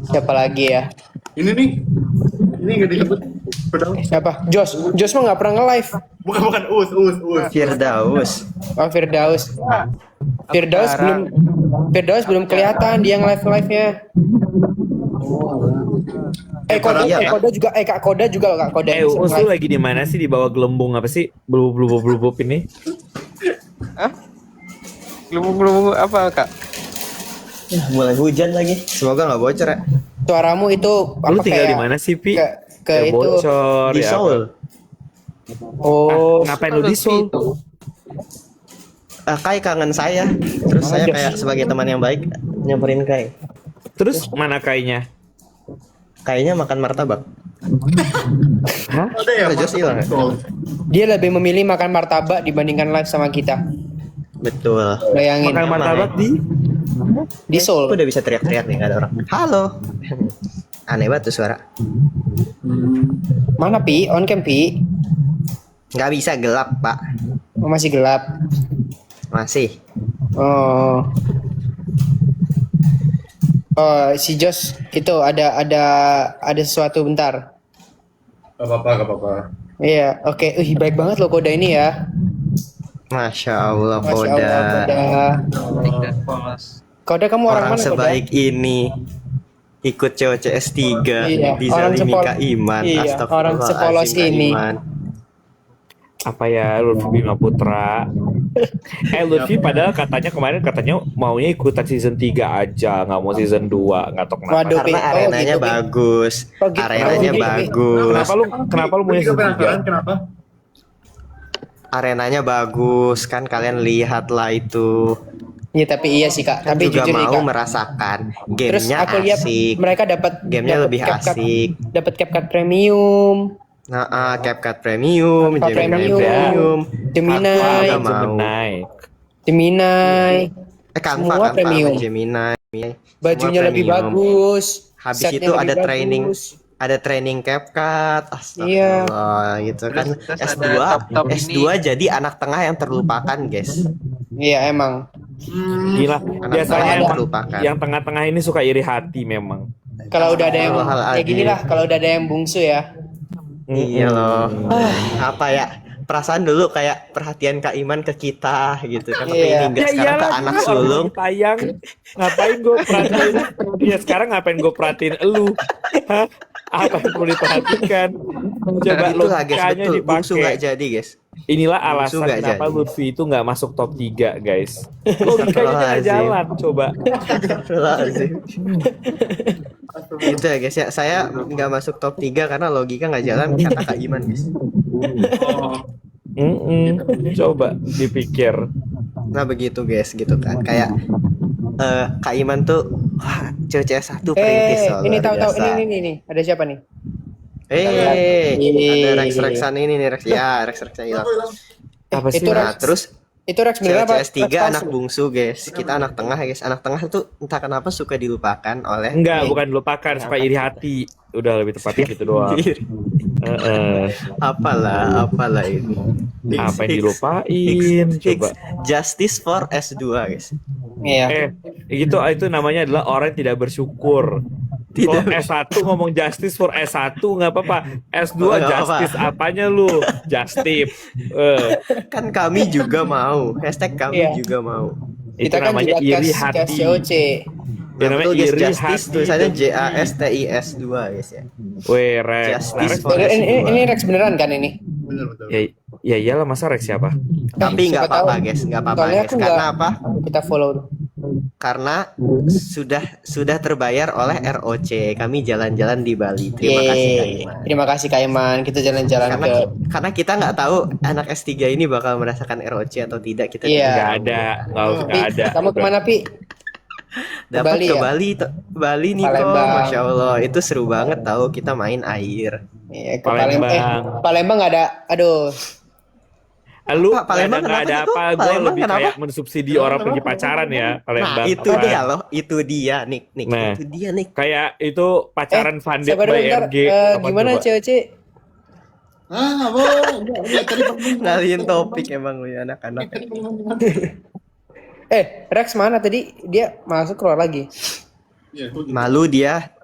siapa lagi ya? Ini nih. Ini nggak disebut. Padahal Siapa? Josh mah nggak pernah nge-live. bukan Us. Firdaus. Oh, Firdaus belum kelihatan dia nge-live-nya. Kak Koda juga loh, Kak Koda. Us lu lagi di mana sih, di bawah gelembung apa sih? Blub ini. Gelembung apa kak? Mulai hujan lagi. Semoga nggak bocor ya. Suaramu itu Lu tinggal di mana sih, Pi? ke Kayak itu. bocor Di ya. Seoul. Oh, Ngapain lu di Seoul? Kai kangen saya. Terus saya kayak sebagai teman yang baik nyamperin Kai. Terus mana kayaknya? Kayaknya makan martabak. Hah? Ada ya? Jos hilang. dia lebih memilih makan martabak dibandingkan live sama kita. Betul. Bayangin. Makan martabak Di Aku Seoul. udah bisa teriak-teriak nih, nggak ada orang. Halo. Aneh banget tuh suara. Mana Pi? On cam Pi? Nggak bisa gelap, Pak. Oh, masih gelap. Masih. Oh. Oh, si Josh itu ada sesuatu bentar. Gak apa-apa. Iya, oke. Baik banget loh Koda ini ya. Masya Allah, Masya Koda. Allah, Koda kamu orang Orang mana sebaik ini ikut COCS 3 Iya, dizalimi orang Kak Iman. iya, Astagfirullahaladzim, orang sepolos Kak ini. Iman. Apa ya, Lutfi Bima Putra. Lutfi padahal katanya maunya ikutan season 3 aja, nggak mau season 2, nggak tahu kenapa. Waduh, Karena oh, arenanya gitu, Pi. bagus. Oh, gitu. Arenanya Oh, gitu, Pi. bagus. Kenapa lu maunya Juga season 3? penasaran kenapa? Arenanya bagus kan, kalian lihat lah itu. Iya, tapi iya sih Kak. Kan Tapi juga jujur nih mau Kak. merasakan Terus gamenya aku lihat asik. mereka dapat Lebih asik. Dapat CapCut premium. Nah, CapCut premium, Apa Gemini premium? premium, Gemini. Canva udah mau. Gemini. Canva Semua premium. Gemini. Bajunya Semua lebih premium. bagus. Habis setnya itu lebih ada training, bagus. ada training CapCut. Iya. Astagfirullah, gitu kan. Terus S2, ada top-top S2 jadi anak tengah yang terlupakan, guys. Iya emang. Gila, Anak biasanya tengah yang emang terlupakan. yang tengah-tengah ini suka iri hati memang. Kalau udah ada yang Astagfirullahaladzim. kayak gini lah. Kalau udah ada yang bungsu ya. Iya loh. Apa ya? Perasaan dulu kayak perhatian Kak Iman ke kita gitu kan. Tapi Iya. ini enggak, sekarang ke anak sulung. Tayang, ngapain gue perhatiin? Ya sekarang ngapain gue perhatiin elu? Hah? Apa yang perlu diperhatikan? Coba Itulah guys, logikanya betul. Bungsu nggak dipakai. jadi guys. Inilah Bungsu alasan nggak kenapa jadi. Lutfi itu nggak masuk top 3 guys. Logikanya nggak jalan, coba. Astagfirullahaladzim. Itu ya guys ya. Saya nggak masuk top 3 karena logika nggak jalan kata Kak Iman guys. Coba dipikir. Nah begitu guys gitu kan. Kayak Kak Iman tuh wah, COCS 1 perintis loh, Ini luar tahu-tahu biasa. ini. Ada siapa nih? Ada Rex-Rexan ini nih Rex. Ya, Rex-Rexan hilang. Apa sih? Itu Nah, Rex. terus Itu Rex beneran apa? COCS 3 Rex palsu? anak bungsu guys. Kita anak tengah guys. Anak tengah tuh entah kenapa suka dilupakan oleh Enggak, bukan lupakan, suka iri hati. Udah lebih tepatnya gitu doang. apalah ini. Apa yang dilupain? Coba. Justice for S2 guys. Iya. Itu namanya adalah orang yang tidak bersyukur. Kalau S1 ngomong justice for S1 nggak apa-apa. S2 Nggak justice apa-apa. apanya lu? Justif. Kan kami juga mau. Hashtag kami Iya. juga mau. Itu Kita kan namanya juga iri tes hati. COC. Ya, namanya betul, guys, iri Justice hati. tulisannya JASTIS 2 guys ya. Weh, Rex. Justice Rex. for S2. Ini Rex beneran kan ini? Bener. Ya, Ya iyalah, masa Rex siapa? Tapi nggak siapa tahu. apa-apa guys, nggak apa-apa Soalnya guys. aku Karena nggak- apa? Kita follow. Karena sudah terbayar oleh ROC. Kami jalan-jalan di Bali. Terima kasih Kak Yeay. Iman. Terima kasih Kak Iman. Kita jalan-jalan Karena ke. karena kita nggak tahu anak S3 ini bakal merasakan ROC atau tidak. Kita Iya. Nggak ada, nggak ada. Kamu kemana Pi? dapat Bali ke ya? Bali nih kok. Palembang. Masya Allah, itu seru banget tahu kita main air. Iya, ke Palembang. Palembang. Palembang nggak ada. Aduh. Lu Pak, Palembang nggak ada kenapa sih, apa, kok? gue Palembang lebih kenapa? kayak mensubsidi orang pergi pacaran ya, Palembang. Nah, itu apa. dia loh, itu dia Nick, Nah. itu dia Nick. Kayak itu pacaran funded Sabar by dulu bentar. RG. Apa Gimana coba? cewek-cewek? Ah, enggak, tadi Ngalihin topik emang lu ya, anak-anak. Rex mana tadi? Dia masuk keluar lagi. Iya, gua gitu. Malu dia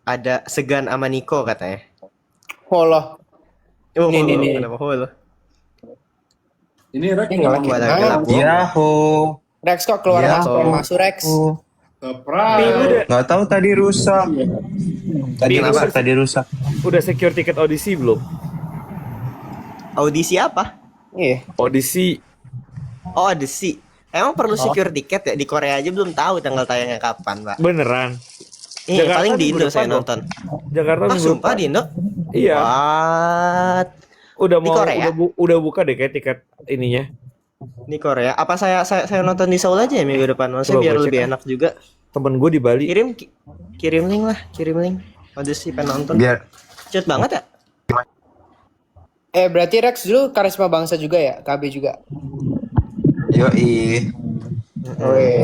ada segan sama Niko katanya. Holoh. Oh, Nih. kenapa holo? Ini Rek Ini ngomong lagi. Gua Ah, gelap. Yahoo. Rex kok keluar Ya, masuk oh. masuk Rex. surprise. Nggak tahu tadi rusak. Tadi Kenapa? rusak, tadi rusak. Udah secure tiket audisi belum? Audisi apa? Iya. Audisi Oh, audisi. Emang perlu secure tiket ya? Di Korea aja belum tahu tanggal tayangnya kapan, Pak. beneran. Iya, Jakarta paling di minggu Indo depan saya loh. nonton. Jakarta Ah, minggu sumpah depan. di Indo? Iya. What? Udah Di mau Korea? udah buka deh kayak tiket ininya. Di Korea. Apa saya nonton di Seoul aja ya minggu depan? Maksudnya Coba biar gua lebih cek. enak juga. Temen gue di Bali. Kirim link lah, kirim link. Audisi pengen nonton. Biar Cepet banget ya? Berarti Rex dulu karisma bangsa juga ya? KB juga. yoi.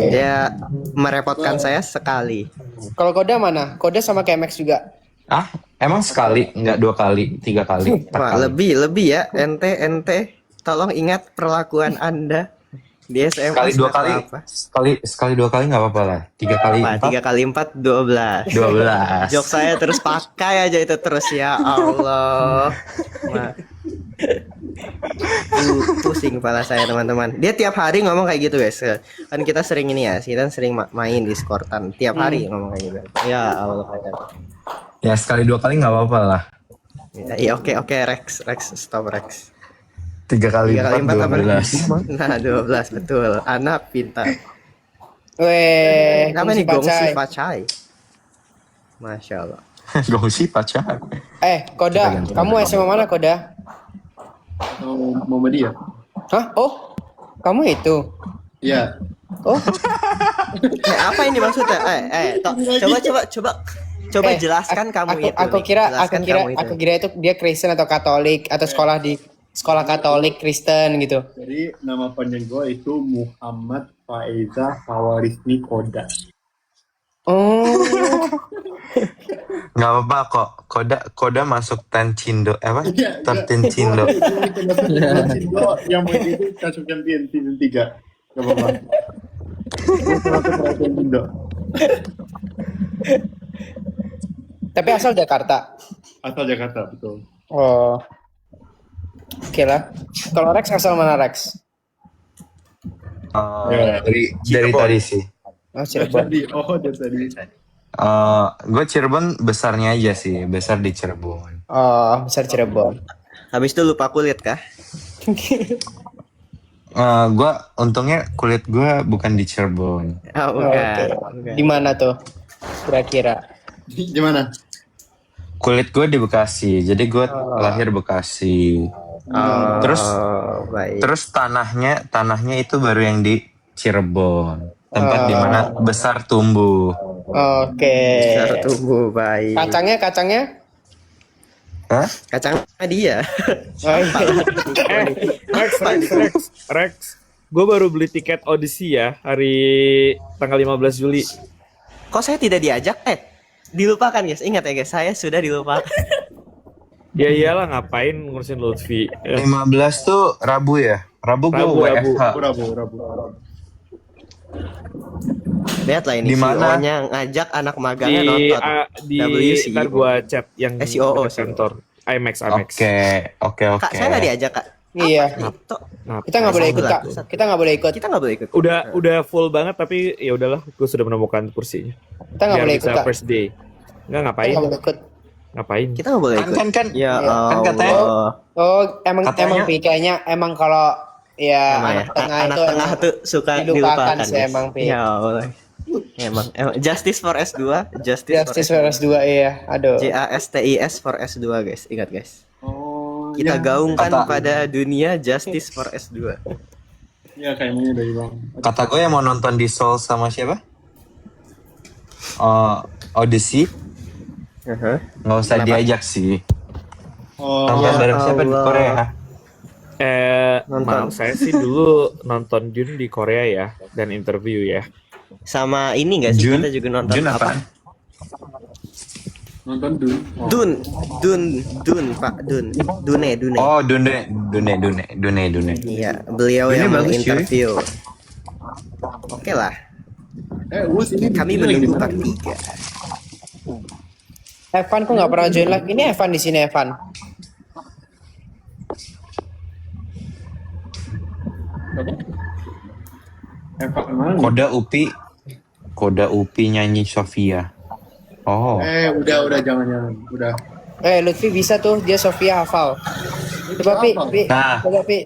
Dia merepotkan saya sekali. Kalau Koda mana? Koda sama KMX juga. Ah, emang sekali, nggak 2 kali, 3 kali, 4 Wah, kali. lebih ya. Ente. Tolong ingat perlakuan Anda di SMA. Sekali 2 kali, Apa? sekali 2 kali nggak apa-apa lah. 3 kali Apa? 4, 3 kali 4, 12. 12. Jok saya terus pakai aja itu terus ya Allah. Nah. Pusing kepala saya teman-teman. Dia tiap hari ngomong kayak gitu guys. Kan kita sering ini ya, kita sering main Discordan. Tiap hari ngomong kayak gitu. Ya Allah. Ya sekali 2 kali nggak apa-apa lah. Ya oke Rex stop Rex. 3 kali 3 kali 4, 4 apa? 12. Nah 12 betul. Anak pintar. Weh, Apa kongsi nih gongsi pacai. pacai? Masya Allah. Gongsi pacar. Koda, kamu SMA mana Koda? Muhammadiyah. Hah? Oh, kamu itu. Iya. Oh, Apa ini maksudnya? Coba jelaskan kamu itu. Aku Nick. kira Jelaskan kamu itu. aku kira itu dia Kristen atau Katolik atau sekolah di sekolah Katolik Kristen gitu. Jadi nama panjang gue itu Muhammad Faiza Hawarisni Koda. Oh, Nggak apa-apa kok. Koda masuk Cindo. Iya, Tertin Cindo. Cindo yang main itu kasus champion season 3. Gak apa-apa. Gue selalu perhatian Cindo. tapi asal Jakarta. Asal Jakarta, betul. Oh. Oke lah. Kalau Rex asal mana Rex? Dari tadi sih. Oh, Cirebon. Dari tadi. Gue Cirebon besarnya aja sih. Besar di Cirebon. Oh, besar Cirebon. Habis itu lupa kulit kah? Gue untungnya kulit gue bukan di Cirebon. Oh, Oh, bukan. oke. Di mana tuh? Kira-kira. Di mana? Kulit gue di Bekasi. Jadi gue lahir Bekasi. Oh, Terus baik. Terus tanahnya itu baru yang di Cirebon. Tempat di mana besar tumbuh. Oke. Besar tumbuh baik. Kacangnya? Hah? Kacang dia. Oh, iya. Rex. Gue baru beli tiket audisi ya hari tanggal 15 Juli. Kok saya tidak diajak? Dilupakan guys. Ingat ya guys, saya sudah dilupakan. Ya iyalah, ngapain ngurusin Lutfi. 15 tuh Rabu ya? Rabu gue Rabu. WFH. Rabu. Lihat lah ini Di mana? CEO-nya ngajak anak magangnya Di nonton. di WC. ntar gue chat yang SEO. dekat kantor IMAX. Oke. Kak, saya nggak diajak kak. Iya. Itu Kita nggak boleh ikut, Kak. Kita nggak boleh ikut. kita nggak boleh ikut. Udah full banget, tapi ya udahlah, gue sudah menemukan kursinya. Kita nggak Biar boleh ikut, bisa Kak. first day. Nggak Kita ngapain? nggak boleh ikut. Ngapain? Kita nggak boleh ikut. Kan Ya kan katanya Allah. Oh, emang Katanya- Pi kayaknya emang kalau ya Emang ya, anak tengah anak itu tengah emang tuh suka dilupakan dilupakan sih guys. emang, Pi. Ya Allah. Emang justice for S2, Justice for S2 iya. Aduh. JASTIS for S2 guys. Ingat guys. Oh, Kita ya, gaungkan Kata- pada dunia justice for S2. ya kayaknya dari bang. kata gue yang mau nonton di Seoul sama siapa? Odyssey nggak usah Kenapa? diajak sih. Oh, Nonton Ya bareng siapa di Allah. Korea? Nonton. Maaf, saya sih dulu nonton Dune di Korea ya, dan interview ya. Sama ini nggak sih Jun? kita juga nonton Jun apa? apaan? nonton dulu. Oh. Dun, Pak Dun. Dune. Oh, Dune. Iya, beliau Ini yang bagus, cuy. menginterview. Oke lah, Wus ini kami ini lagi menunggu bener. part 3. Evan kok nggak pernah join live? Ini Evan di sini Evan. Pak mana? nih? Koda Upi nyanyi Sofia. Oh, Udah jangan udah. Lutfi bisa tuh, dia Sofia hafal. Coba Pi, Nah. coba Pi.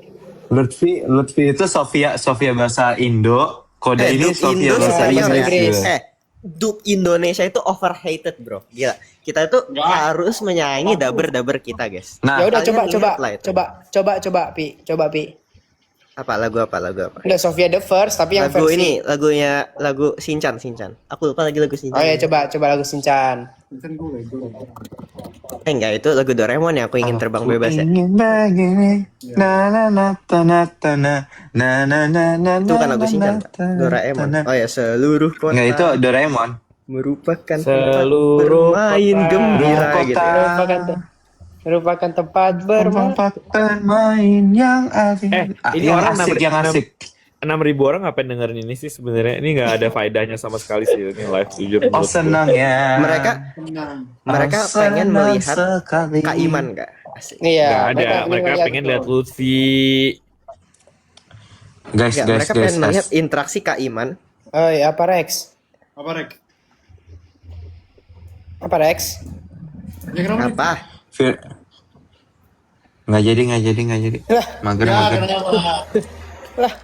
Lutfi itu Sofia bahasa Indo. Koda ini Dub Sofia Indo bahasa senior Inggris. ya. Dub Indonesia itu overhated bro. Gila. Kita itu harus menyayangi daber kita guys. Nah, Ya udah kalian coba ingat lah itu. Pi, coba Pi. Lagu apa? Udah Sofia the first tapi yang Lagu versi. ini, lagu Shinchan. Aku lupa lagi lagu Shinchan. Oh ya coba lagu Shinchan. Kan gue. Enggak, itu lagu Doraemon ya, aku ingin terbang bebas ya. ingin begini. Na na na ta na ta na na na na na. Itu kan lagu Shinchan, Pak. Doraemon. Oh ya, seluruh kota Enggak, itu Doraemon. merupakan Seluruh tempat bermain kota. gembira Kota. gitu. Merupakan tempat bermain. Tempat bermain yang asik. Ini yang orang asik, yang asik. 6.000 orang ngapain dengerin ini sih sebenarnya? Ini nggak ada faedahnya sama sekali sih ini live jujur. Oh, menurut gue. senang ya. Mereka Oh, pengen senang melihat sekali. Kak Iman enggak? Asik. Iya. Nggak ada, mereka pengen lihat Lutfi. Guys, Enggak, mereka pengen melihat interaksi Kak Iman. Oh iya, apa Rex? Apa Rek? Apa Rex? Ya kenapa? nih? Apa? Nggak jadi. Mager. Ya kenapa?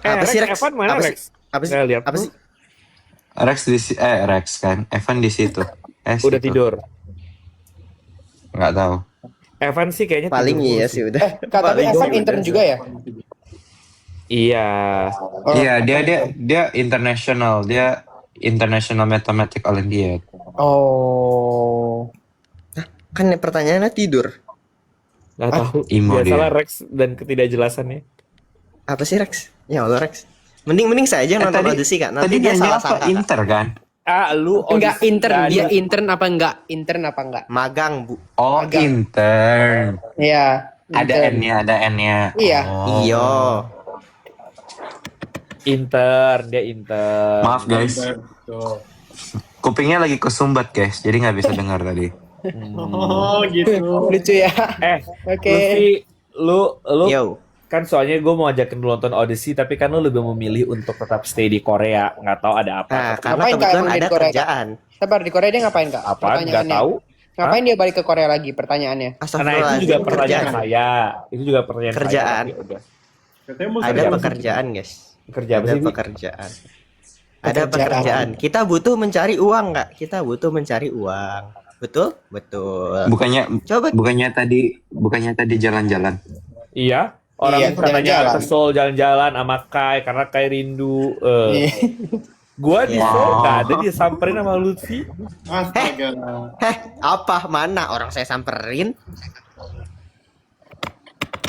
Apa sih, Rex? Evan mana Apa sih? Rex? Apa sih? Nggak lihat. Apa sih? Rex kan. Evan di situ. Udah situ. tidur. Nggak tahu. Evan sih kayaknya Paling tidur iya dulu sih udah. Kak, tapi Paling Evan sih intern udah. juga ya? Iya. Iya, dia international. Dia International Mathematics Olympiad. Oh. Kan pertanyaannya tidur. Nggak tahu. imo Biasalah dia. Rex dan ketidakjelasannya. Apa sih Rex? Ya Allah Rex. Mending saya aja nonton Odyssey Kak. Nanti tadi dia nyanyi salah apa? sangka. Kak. Inter kan? Lu Enggak Odyssey intern, nggak dia ada. intern apa enggak? Intern apa enggak? Magang, Bu. Oh, Agak. intern. Iya. Ada intern. N-nya. Iya. Oh. Iyo. Dia intern. Maaf guys, Tuh. kupingnya lagi kesumbat guys, jadi nggak bisa dengar tadi. Oh gitu. Lucu ya. Oke. Lutfi, lu Yo. kan soalnya gue mau ajakin lu nonton Odyssey, tapi kan lu lebih memilih untuk tetap stay di Korea. Nggak tahu ada apa. Nah, karena Ngapain, Kak, kebetulan emang di ada Korea, Kak? kerjaan. Sabar, di Korea dia ngapain Kak? Apa? Nggak Pertanyaannya. tahu. Ngapain dia balik ke Korea lagi? Pertanyaannya. Nah itu Astagfirullahaladzim, juga pertanyaan kerjaan. saya. Itu juga pertanyaan Kerjaan. saya. Udah. Katanya mau Ada kerja. pekerjaan, guys. Kerja apa Ada sih? Bi? pekerjaan. Ada pekerjaan. Kita butuh mencari uang, Kak. Kita butuh mencari uang. Betul? Betul. Bukannya tadi jalan-jalan. Iya. Orang Iya, katanya jalan-jalan. ke Seoul jalan-jalan sama Kai karena Kai rindu. Iya. Gua di Wow. Seoul nggak ada, dia samperin sama Lutfi. Astaga. Apa? Mana orang saya samperin?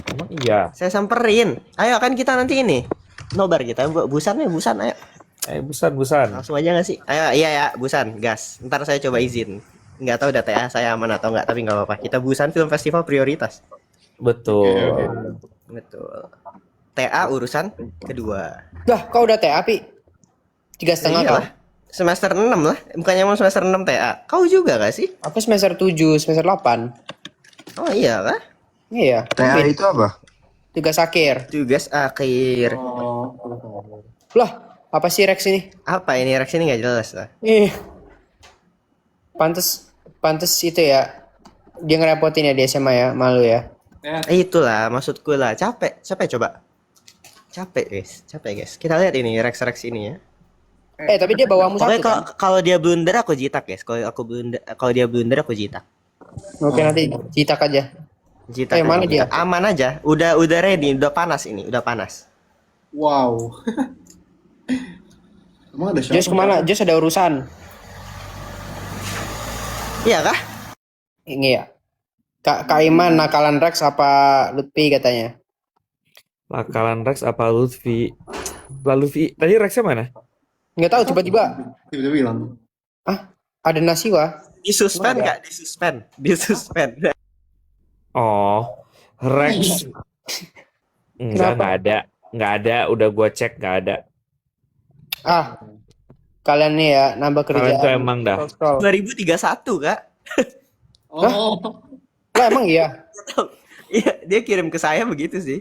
Emang iya. Saya samperin. Ayo kan kita nanti ini. Nobar kita. Busan, ayo. Busan. Langsung aja gak sih? Ayo, iya ya, Busan, gas. Ntar saya coba izin. Nggak tahu data saya aman atau nggak, tapi nggak apa-apa. Kita Busan Film Festival prioritas. Betul. Betul. TA urusan kedua. Lah, kau udah TA, Pi? 3,5 Iyalah. kau? Semester 6 lah. Bukannya mau semester 6 TA. Kau juga gak sih? Aku semester 7, semester 8. Oh iya kah? Iya. TA itu apa? Tugas akhir. Tugas akhir. Oh. Lah, apa sih Rex ini? Apa ini? Reaksi ini nggak jelas lah. Ih. Pantes itu ya. Dia ngerepotin ya di SMA ya, malu ya. Itulah maksudku lah, capek coba. Capek guys. Kita lihat ini Rex ini ya. Tapi dia bawamu Pokoknya satu kan? kalau dia blunder aku jitak guys. Kalau dia blunder aku jitak. Oke, nanti citak aja. Jitak. Mana dia? Aman aja. Udah ready, udah panas ini, udah panas. Wow. Emang ada siapa? Jos kemana? Jos ada urusan. Iya kah? Ini ya. Kak Iman nakalan Rex apa Lutfi katanya? Nakalan Rex apa Lutfi? Lalu tadi Rexnya mana? Nggak tahu tiba-tiba Tiba-tiba bilang. ada Nasiwa. Disuspend Mana nggak? Disuspend. Oh, Rex. Nggak ada. Udah gua cek nggak ada. Kalian nih ya nambah Kalian kerjaan. tuh emang dah. Scroll. 2031 kak. Oh. Lah emang iya. Iya, dia kirim ke saya begitu sih.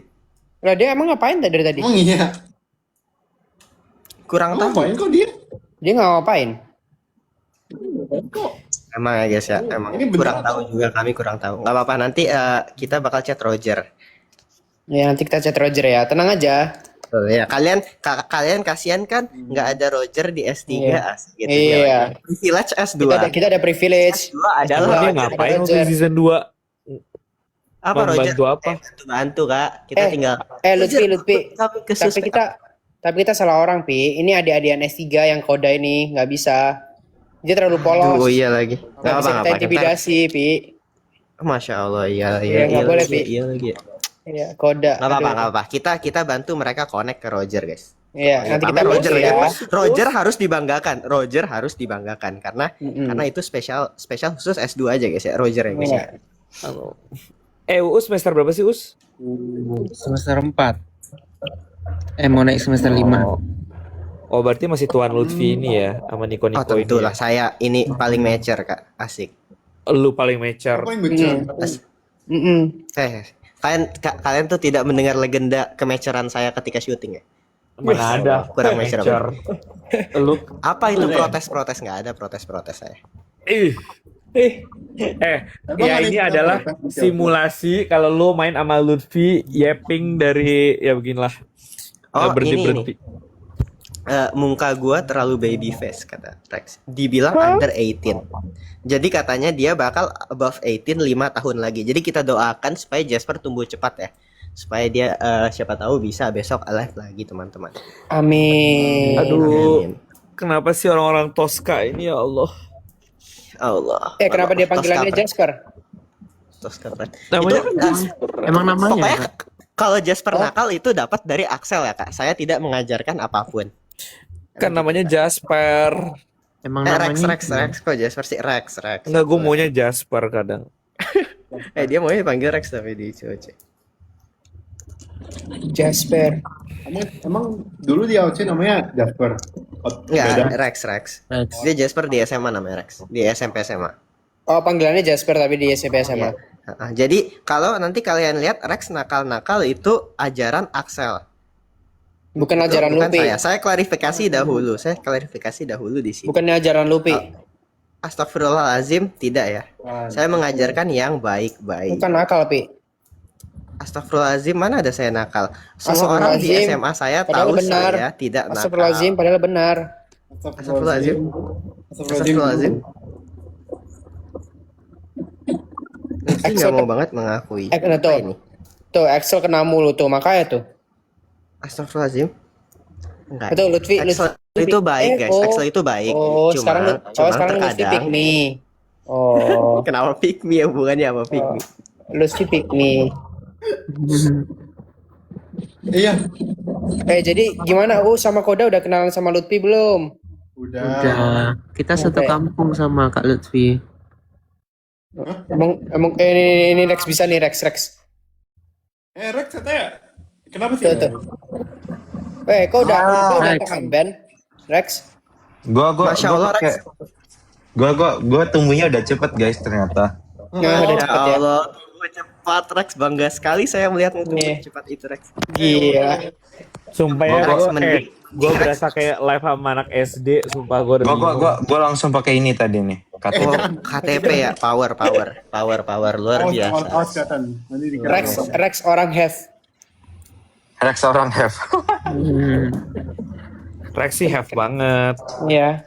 Lah dia emang ngapain dari tadi? Emang iya. Kurang tahu. Ngapain kok dia? Dia nggak ngapain. Kok? Emang ya guys ya, emang Ini bener kurang atau- tahu juga, kami kurang tahu. Nggak apa-apa, nanti kita bakal chat Roger. Ya nanti kita chat Roger ya. Tenang aja. Oh, ya kalian kasihan kan nggak ada Roger di S3 Iya. asik gitu. Iya. Privilege S2. Kita ada privilege. S2 adalah Dia ngapain waktu Roger. di season 2? apa Roger? Bantu apa? Bantu kak. Kita Eh, tinggal Lutfi. kami ke Tapi suspend. kita salah orang, Pi. Ini adik-adikan S3 yang koda ini nggak bisa. Dia terlalu polos. Oh iya lagi. Nggak bisa kita intimidasi, Pi. Masya Allah, iya nggak boleh, lagi, Pi. iya lagi. Iya, koda. Nggak apa-apa, Aduh. nggak apa. Kita bantu mereka connect ke Roger guys. Iya, nanti kita Tapi bantu ya. Roger harus dibanggakan. Roger harus dibanggakan karena Mm-mm. karena itu spesial khusus S2 aja guys ya, Roger ya guys ya. Iya. Us semester berapa sih Us? Semester 4. Mau naik semester 5. Oh berarti masih Tuan Lutfi ini ya sama Niko Oh ini tentu lah, ya. saya ini paling mature kak, asik. Lu paling mature. Apa yang betul? Kalian tuh tidak mendengar legenda kemaceran saya ketika syuting ya? Mana ada? Kurang mature. Lu Apa itu protes? Nggak ada protes saya. Emang Ya, ada ini yang adalah protes? simulasi kalau lu main sama Lutfi yapping dari ya beginilah. Oh, Berhenti. Muka gua terlalu baby face kata Rex. Dibilang under 18. Jadi katanya dia bakal above 18 5 tahun lagi. Jadi kita doakan supaya Jasper tumbuh cepat ya. Supaya dia siapa tahu bisa besok alive lagi teman-teman. Amin. Aduh. Amin. Kenapa sih orang-orang Tosca ini ya Allah? Allah. Kenapa dia panggilannya Jasper? Tosca. Namanya Itu, kan Emang namanya? pokoknya Kak? kalau Jasper nakal itu dapat dari Axel ya kak. Saya tidak mengajarkan apapun. kan namanya Jasper. Emang Rex namanya? kok Jasper sih Rex. Enggak, gue maunya Jasper kadang. Dia maunya panggil Rex tapi di COC. Jasper. Emang dulu di AOC namanya Jasper. Enggak, Rex. Dia Jasper di SMA namanya Rex. Di SMP SMA. Oh, panggilannya Jasper tapi di SMP SMA. Jadi kalau nanti kalian lihat Rex nakal-nakal itu ajaran Axel. Bukan Itu ajaran bukan Lupi. Saya klarifikasi dahulu. Di sini. Bukannya ajaran Lupi. Astagfirullahalazim, tidak ya. Saya mengajarkan yang baik-baik. Bukan nakal, Pi. Astagfirullahalazim, mana ada saya nakal? Semua orang di Astagfirullahalazim. SMA saya Padahal tahu benar. saya tidak nakal. Astagfirullahaladzim, padahal benar. Astagfirullahalazim. Astagfirullahalazim. Lutfi nggak mau banget mengakui. Nah, Apa ini? Tuh, Axel kena mulu tuh, makanya tuh. Astagfirullahalazim. Enggak. Itu Lutfi Axel itu baik guys. Axel itu baik. Oh, Cuma sekarang Lutfi pick me. Oh, kenapa pick me ya, hubungannya apa pick me? Lutfi pick me. Iya. Jadi gimana sama Koda udah kenalan sama Lutfi belum? Udah. Kita satu kampung sama Kak Lutfi. Emang ini Rex bisa nih Rex. Rex katanya. Kenapa sih? Tuh. Kau udah tahan Ben? Rex? Masya Allah Rex. Gua tumbuhnya udah cepet guys ternyata. Udah Ya cepet ya. Allah, tumbuh cepat Rex, bangga sekali saya melihatmu tumbuh Nih. cepat itu Rex. Gila. Sumpah ya, Rex gua- mending Gue berasa kayak live sama anak SD, sumpah gue udah bingung. Gua langsung pakai ini tadi nih. KTP. Oh, KTP ya, power luar biasa. Awas kelihatan. Nanti di Rex orang have. Rex orang have. Rexy have banget. Iya.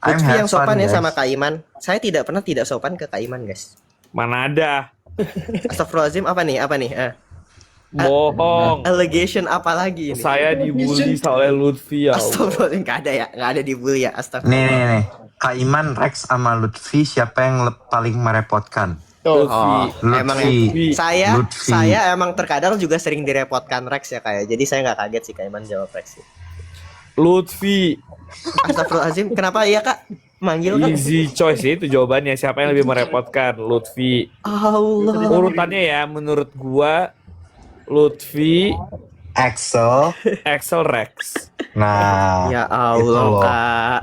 I'm Lutfi yang have fun, sopan ya guys. sama Kak Iman. Saya tidak pernah tidak sopan ke Kak Iman, guys. Mana ada? Astagfirullahaladzim, apa nih? Bohong. Allegation apa lagi ini? Saya dibully oleh Lutfi ya. Allah. Astagfirullahaladzim, nggak ada dibully ya. Astagfirullah. Nih. Kak Iman, Rex sama Lutfi siapa yang paling merepotkan? Tuh. Oh, emang ya. Lutfi. Lutfi. Saya emang terkadang juga sering direpotkan Rex ya kayak. Jadi saya nggak kaget sih Kak Iman jawab Rex. Lutfi. Astagfirullahaladzim, kenapa ya Kak? Manggil Kak? Easy choice itu jawabannya. Siapa yang lebih merepotkan? Lutfi. Allah. Urutannya ya menurut gua Lutfi, Axel. Rex. Nah, Ya itu Allah loh. Kak.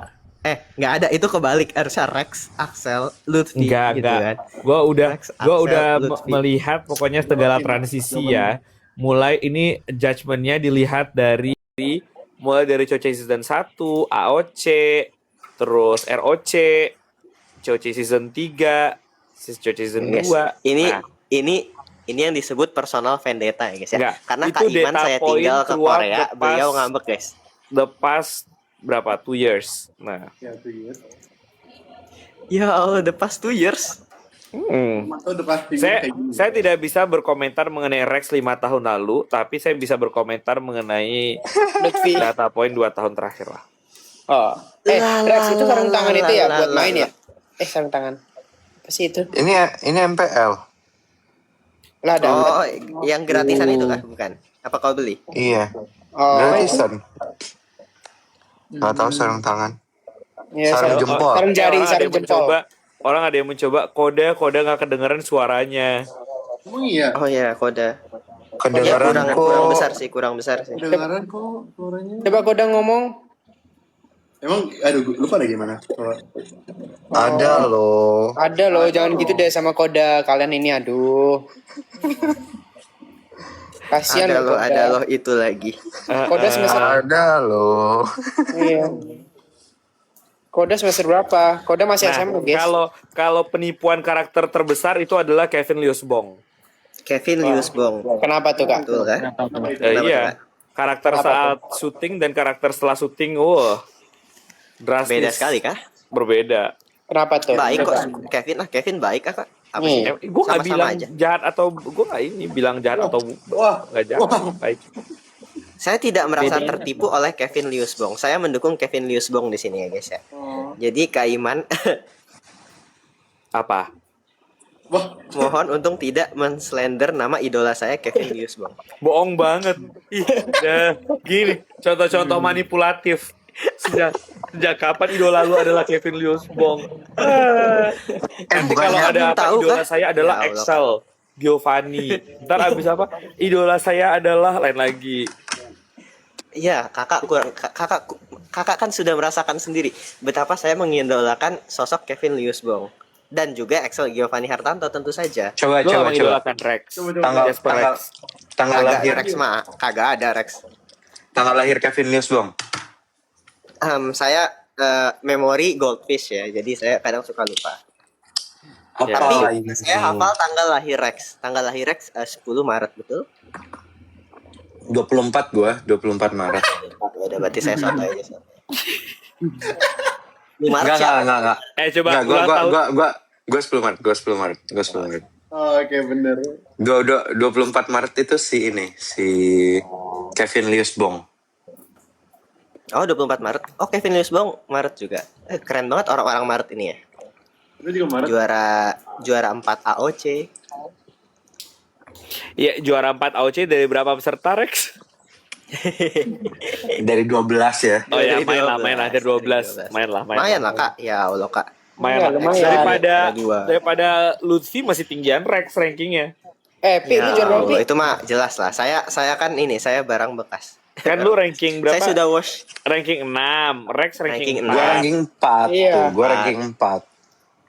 Nggak ada, itu kebalik. Harusnya Rex, Axel, Lutfi Enggak. gitu kan. Gua udah Rex, Axel, Lutfi. melihat pokoknya segala transisi ya. Mulai ini judgementnya dilihat mulai dari COC season 1, AOC, terus ROC, COC season 3, COC season 2. Guys, Nah, ini yang disebut personal vendetta ya guys ya. Enggak, Karena itu Kak Iman data saya point tinggal ke keluar Korea, the beliau past- ngambek guys. the past berapa? 2 years. Nah, Ya, 2 years. Ya Allah, the past 2 years. Oh, udah pasti saya kayak gini. saya tidak bisa berkomentar mengenai Rex 5 tahun lalu, tapi saya bisa berkomentar mengenai Lutfi. data point 2 tahun terakhir lah. Oh. Lah, Rex itu sarung tangan itu ya lah, buat lah, main lah. ya? Sarung tangan. Apa sih itu? Ini MPL. Lah ada. Oh, yang gratisan itu kah? Bukan. Apa kau beli? Iya. Oh. Gratisan. Gak tahu sarung tangan. Iya, Sarung jempol. Sarung jari, Orang ada sarung yang jempol. mencoba, orang ada yang mencoba kode nggak kedengeran suaranya. Emang iya. Oh ya, kode. Ya, Kedengeran kurang kok. besar sih. Kedengaran kok suaranya. Coba kodang ngomong. Emang, aduh, lupa deh gimana. Kalau- Ada loh. Ada loh, jangan gitu deh sama Koda. Kalian ini aduh. Kasihan Ada loh loh, Koda. ada loh itu lagi. Koda semester Ada loh. iya. Koda semester berapa? Koda masih SMA, guys. Kalau penipuan karakter terbesar itu adalah Kevin Liusbong. Kevin Liusbong. Kenapa tuh, Kak? Betul kan? Iya. Karakter Apa saat syuting dan karakter setelah syuting, drastis. Beda sekali kah? Berbeda. Kenapa tuh? Baik kok Kevin baik kak. Apa sih? Gue nggak Sama-sama bilang aja. jahat atau gue nggak ini bilang jahat atau nggak jahat. Baik. Saya tidak merasa tertipu oleh Kevin Liusbong. Saya mendukung Kevin Liusbong di sini ya guys ya. Jadi Kak Iman Apa? Wah, mohon untung tidak menslender nama idola saya Kevin Liusbong. Bohong banget. Ih, gini, contoh-contoh manipulatif. Sejak kapan idola lu adalah Kevin Liusbong? Nanti kalau bukannya ada aku apa tahu, idola kah? saya adalah Ya Allah. Excel, Giovanni. Ntar abis apa? Idola saya adalah lain lagi. Iya, kakak kan sudah merasakan sendiri betapa saya mengidolakan sosok Kevin Liusbong dan juga Axel Giovanni Hartanto tentu saja. Coba. Lu gak mengidolakan Rex. Tanggal Jasper tanggal Rex. tanggal Kagak lahir Rex mah, kagak ada Rex. tanggal lahir Kevin Liusbong. Saya memori goldfish ya, jadi saya kadang suka lupa. Ya. Tapi saya hafal tanggal lahir Rex. Tanggal lahir Rex 10 Maret betul? 24 gua, 24 Maret. Udah berarti saya soto aja. Soto. 10 Maret siapa? Enggak. Coba Enggak, ulang tahun. gua 10 Maret, gua 10 Maret. oh, oke bener. 24 Maret itu si Kevin Liusbong. Oh 24 Maret. Oh Kevin Liusbong Maret juga. Keren banget orang-orang Maret ini ya. Itu juga Maret. Juara 4 AOC. Ya, juara 4 AOC dari berapa peserta Rex? Dari 12 ya. Oh ya, Dari main lah dari 12. 12. Main lah. Lumayan lah kak. Ya Allah kak. Main Ya, lah. lumayan. Daripada Lutfi masih tinggian Rex rankingnya. Pi, lu Ya juara berapa, Allah, Pi? itu mah jelas lah. Saya kan ini, saya barang bekas. Kan lu ranking berapa? Saya sudah wash. Ranking 6, Rex ranking Ranking 4. Gua ranking 4 Iya. tuh. Gua ranking 4.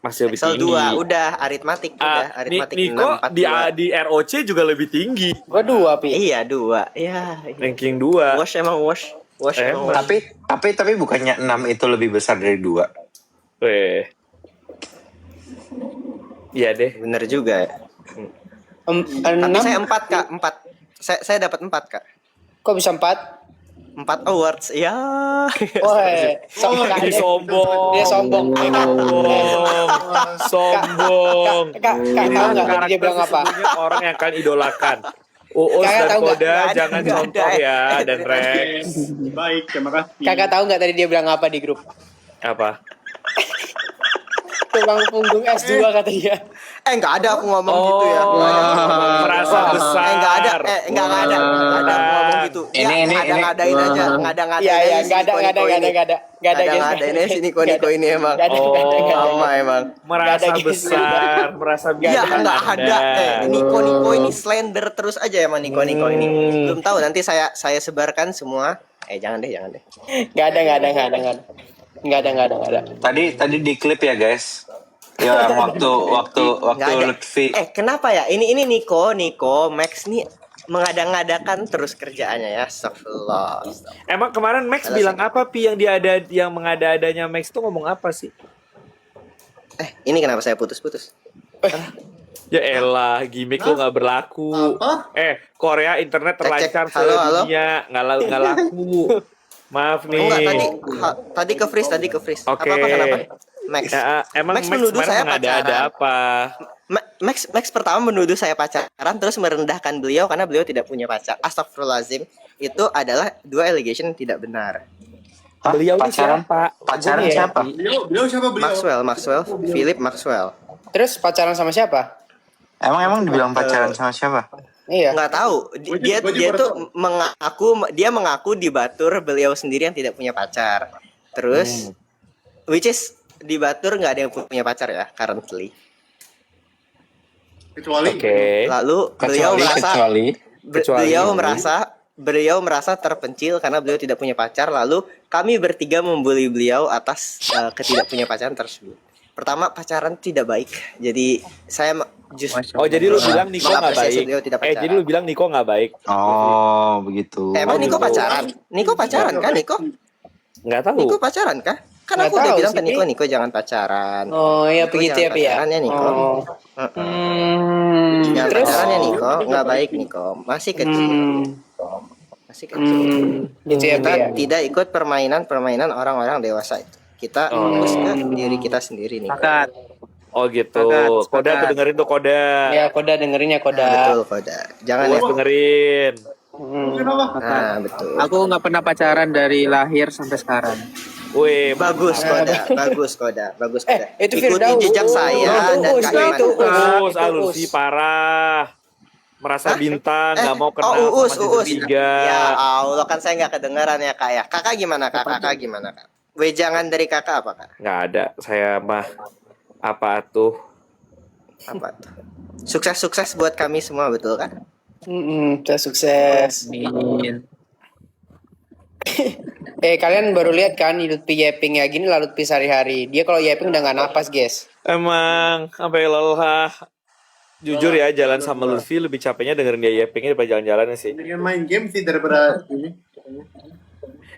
Masih lebih Excel tinggi. 2 udah aritmatik udah aritmatik Niko 6 4 di ROC juga lebih tinggi. Gua 2, Pi. Iya 2. Ya. Ranking 2. Wash emang wash. Wash emang wash. Tapi bukannya 6 itu lebih besar dari 2? Weh. Iya deh. Bener juga ya. Tapi 6? saya 4 Kak, 4. Saya dapat 4 Kak. Kok bisa 4? 4 awards. Ya. Woi, Ini sombong. Dia sombong. Sombong. Kak tahu nggak tadi dia bilang apa? Sesungguhnya orang yang kalian idolakan. Uus Kakak dan tahu nggak? Koda jangan Nggak contoh ada. ya, dan Rex. Baik, terima kasih. Kakak tahu nggak tadi dia bilang apa di grup? Apa? Tulang punggung S2 kata dia. Enggak ada aku ngomong gitu ya. Merasa besar. Enggak ada. Enggak ada. Enggak ada aku ngomong gitu. Ini. Ngadain aja. Ngadain. Iya, nggak ada guys. Ngadain aja si Niko ini emang. Nggak ada. Lama emang. Merasa Nggak ada, guys. besar, merasa Iya, biasa. enggak ada. Niko ini slender terus aja emang Niko ini. Belum tahu nanti saya sebarkan semua. Jangan deh. Nggak ada. Tadi di klip ya guys. Yang waktu Nggak ada. Lutfi. Kenapa ya? Ini Niko, Max nih mengada-ngadakan terus kerjaannya ya. Astagfirullah. Emang kemarin Max bilang apa Pi yang mengada-adanya Max tuh ngomong apa sih? Ini kenapa saya putus-putus? Ya elah, gimmick lu nggak berlaku. Korea internet terlancar Halo. sedunia, nggak laku. Maaf nih. Enggak, tadi ke freeze. Oke. Apa kenapa? Max. Ya, emang Max menuduh saya ada pacaran. apa? Max pertama menuduh saya pacaran terus merendahkan beliau karena beliau tidak punya pacar. Astagfirullahaladzim. Itu adalah 2 allegation yang tidak benar. Beliau ini Pacaran? siapa? Pacaran Gua nih, siapa? Beliau siapa beliau? Maxwell, Philip Maxwell. Terus pacaran sama siapa? Emang dibilang pacaran sama siapa? Iya. Nggak tahu. Dia tuh mengaku di Batur beliau sendiri yang tidak punya pacar. Terus which is di Batur nggak ada yang punya pacar ya currently. Kecuali. Oke. Lalu beliau merasa terpencil karena beliau tidak punya pacar. Lalu kami bertiga membuli beliau atas ketidakpunya pacaran tersebut. Pertama, pacaran tidak baik. Jadi saya Oh, jadi lu bilang Niko nggak mengapresiasi baik. beliau tidak pacaran. Jadi lu bilang Niko nggak baik. Oh, begitu. Emang Niko pacaran? Niko pacaran kan Niko? Nggak tahu. Niko pacaran kah? Kan Nggak aku udah tahu bilang sih, ke Niko jangan pacaran. Oh iya Niko begitu ya jangan Pi ya. pacaran ya Niko. Jangan Terus? pacaran ya Niko, nggak baik Niko. Masih kecil. Gitu ya Pi Kita ya. tidak ikut permainan orang-orang dewasa itu. Kita fokus ke diri kita sendiri nih. Oh gitu. Koda tuh dengerin tuh Koda. Ya Koda dengerinnya Koda. Betul, Koda. Jangan ya. Uus dengerin. Nah, betul. Aku nggak pernah pacaran dari lahir sampai sekarang. Wih, Bagus Koda. Itu Ikuti Firdaus. jejak saya dan Uus, Kak Iman. itu Uus, Alursi parah. Merasa bintang, nggak mau kenal Uus. sama tiga. Ya Allah, kan saya nggak kedengaran ya Kak ya. Kakak gimana Kak? Wejangan dari Kakak apa Kak? Nggak ada. Saya mah apa tuh? Apa tuh? Sukses buat kami semua, betul kan? Kita sukses. Amin. Kalian baru lihat kan Lutfi Yeping ya gini lah Lutfi sehari-hari. Dia kalau Yeping udah nggak napas guys. Emang sampai lelah. Jujur ya, jalan sama Lutfi lebih capeknya dengerin dia yappingnya daripada jalan-jalannya sih. Dengan main game sih daripada ini.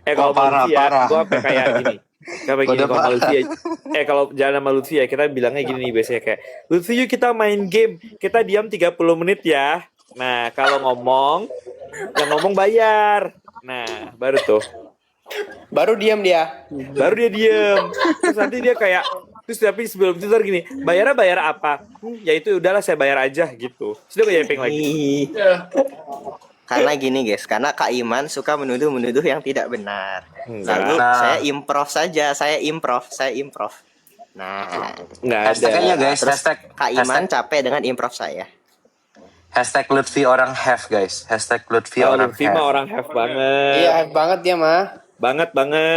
Kalau parah, Lutfi ya, parah. gue kayak gini. Kayak gini Udah kalau sama parah. Lutfi ya. Kalau jalan sama Lutfi ya, kita bilangnya gini nih biasanya kayak, Lutfi yuk kita main game. Kita diam 30 menit ya. Nah, kalau ngomong, yang ngomong bayar. Nah, baru tuh. Baru diam dia. Baru dia diem. Terus nanti dia kayak, terus tapi sebelum itu ntar gini, bayar apa? Ya itu udahlah saya bayar aja gitu. Sudah gue yapping lagi. Karena gini guys, karena Kak Iman suka menuduh yang tidak benar. Enggak. Lalu Nah. saya improv saja, saya improv. Nah, Nggak Hashtagnya ada. guys, hashtag Kak Iman capek dengan improv saya. hashtag Lutfi orang have guys. Hashtag Lutfi Kalau orang Lutfi mah have. orang have banget. Iya banget dia mah. Banget.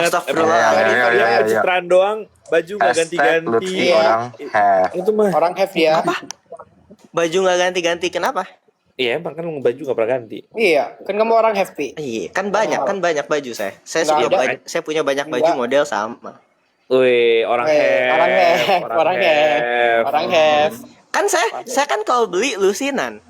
Astagfirullah. Dia pencitraan doang, baju nggak Hashtag ganti-ganti. Lutfi orang have. Itu mah. Orang have dia. Baju nggak ganti-ganti, kenapa? Iya, emang kan baju nggak pernah ganti. Iya, kan kamu orang happy. Iya, kan banyak baju saya. Saya Nggak punya ada. saya punya banyak baju Nggak. model sama. Wih, orang have. Orang have. Kan saya kan kalau beli lusinan.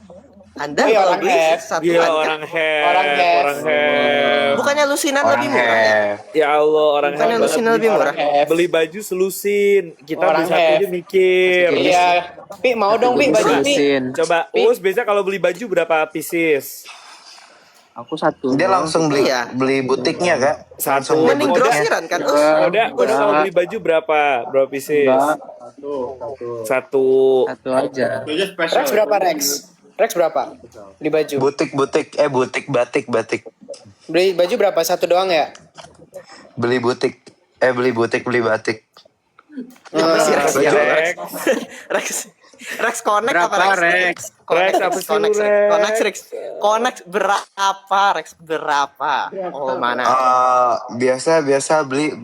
Anda Iya, kalau orang beli have. satu Gila aja. orang have. Orang have. Orang have. Bukan Bukannya lusinan Orang lebih murah ya? have. Ya Allah, orang Bukannya hebat lusinan banget. lebih murah? Beli baju selusin. Kita Orang beli satu aja have. mikir. Iya. Pi mau dong Pi baju Pi. Lusin. Coba, Us biasa kalau beli baju berapa pieces? Aku satu. Dia langsung beli Iya. beli butiknya kak. Satu. Langsung beli Mending butiknya. grosiran kan? Udah kalau beli baju berapa? Berapa pieces? Satu. Satu. Satu aja. Itu aja spesial. Rex berapa Rex? Rex berapa? Beli baju. Butik batik. Beli baju berapa? Satu doang ya? Beli butik beli batik. Apa sih Rex? Ya, Rex. Rex. Rex connect Berapa, apa Rex? Rex? Rex, apa sih lu, Rex? Connect berapa Rex? Berapa? Oh mana? Biasa beli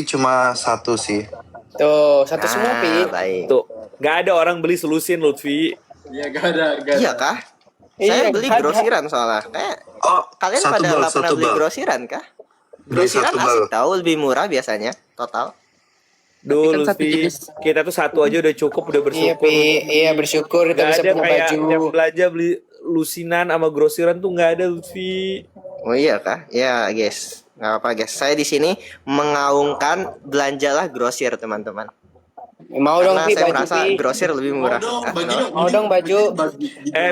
cuma satu sih. Tuh, satu semua Pi. Baik. Tuh, nggak ada orang beli selusin Lutfi. Iya, gak ada. Iya kah? Iya, Saya beli ada. grosiran soalnya. Kayak kalian Satu pada bal, nggak pernah satu beli bal. grosiran kah? Beli Grosiran satu bal. asik tahu lebih murah biasanya total. Dulu kan satu Lutfi, jenis. kita tuh satu aja udah cukup, udah Iya bersyukur. Pi, iya bersyukur kita Gak bisa ada punya kayak baju. yang belanja beli lusinan sama grosiran tuh nggak ada Lutfi. Oh iya kah? Ya guys, nggak apa guys. Saya di sini mengaungkan belanjalah grosir teman-teman. Mau dong Karena Pi saya baju merasa Pi. grosir lebih murah. Ah, Mau dong baju.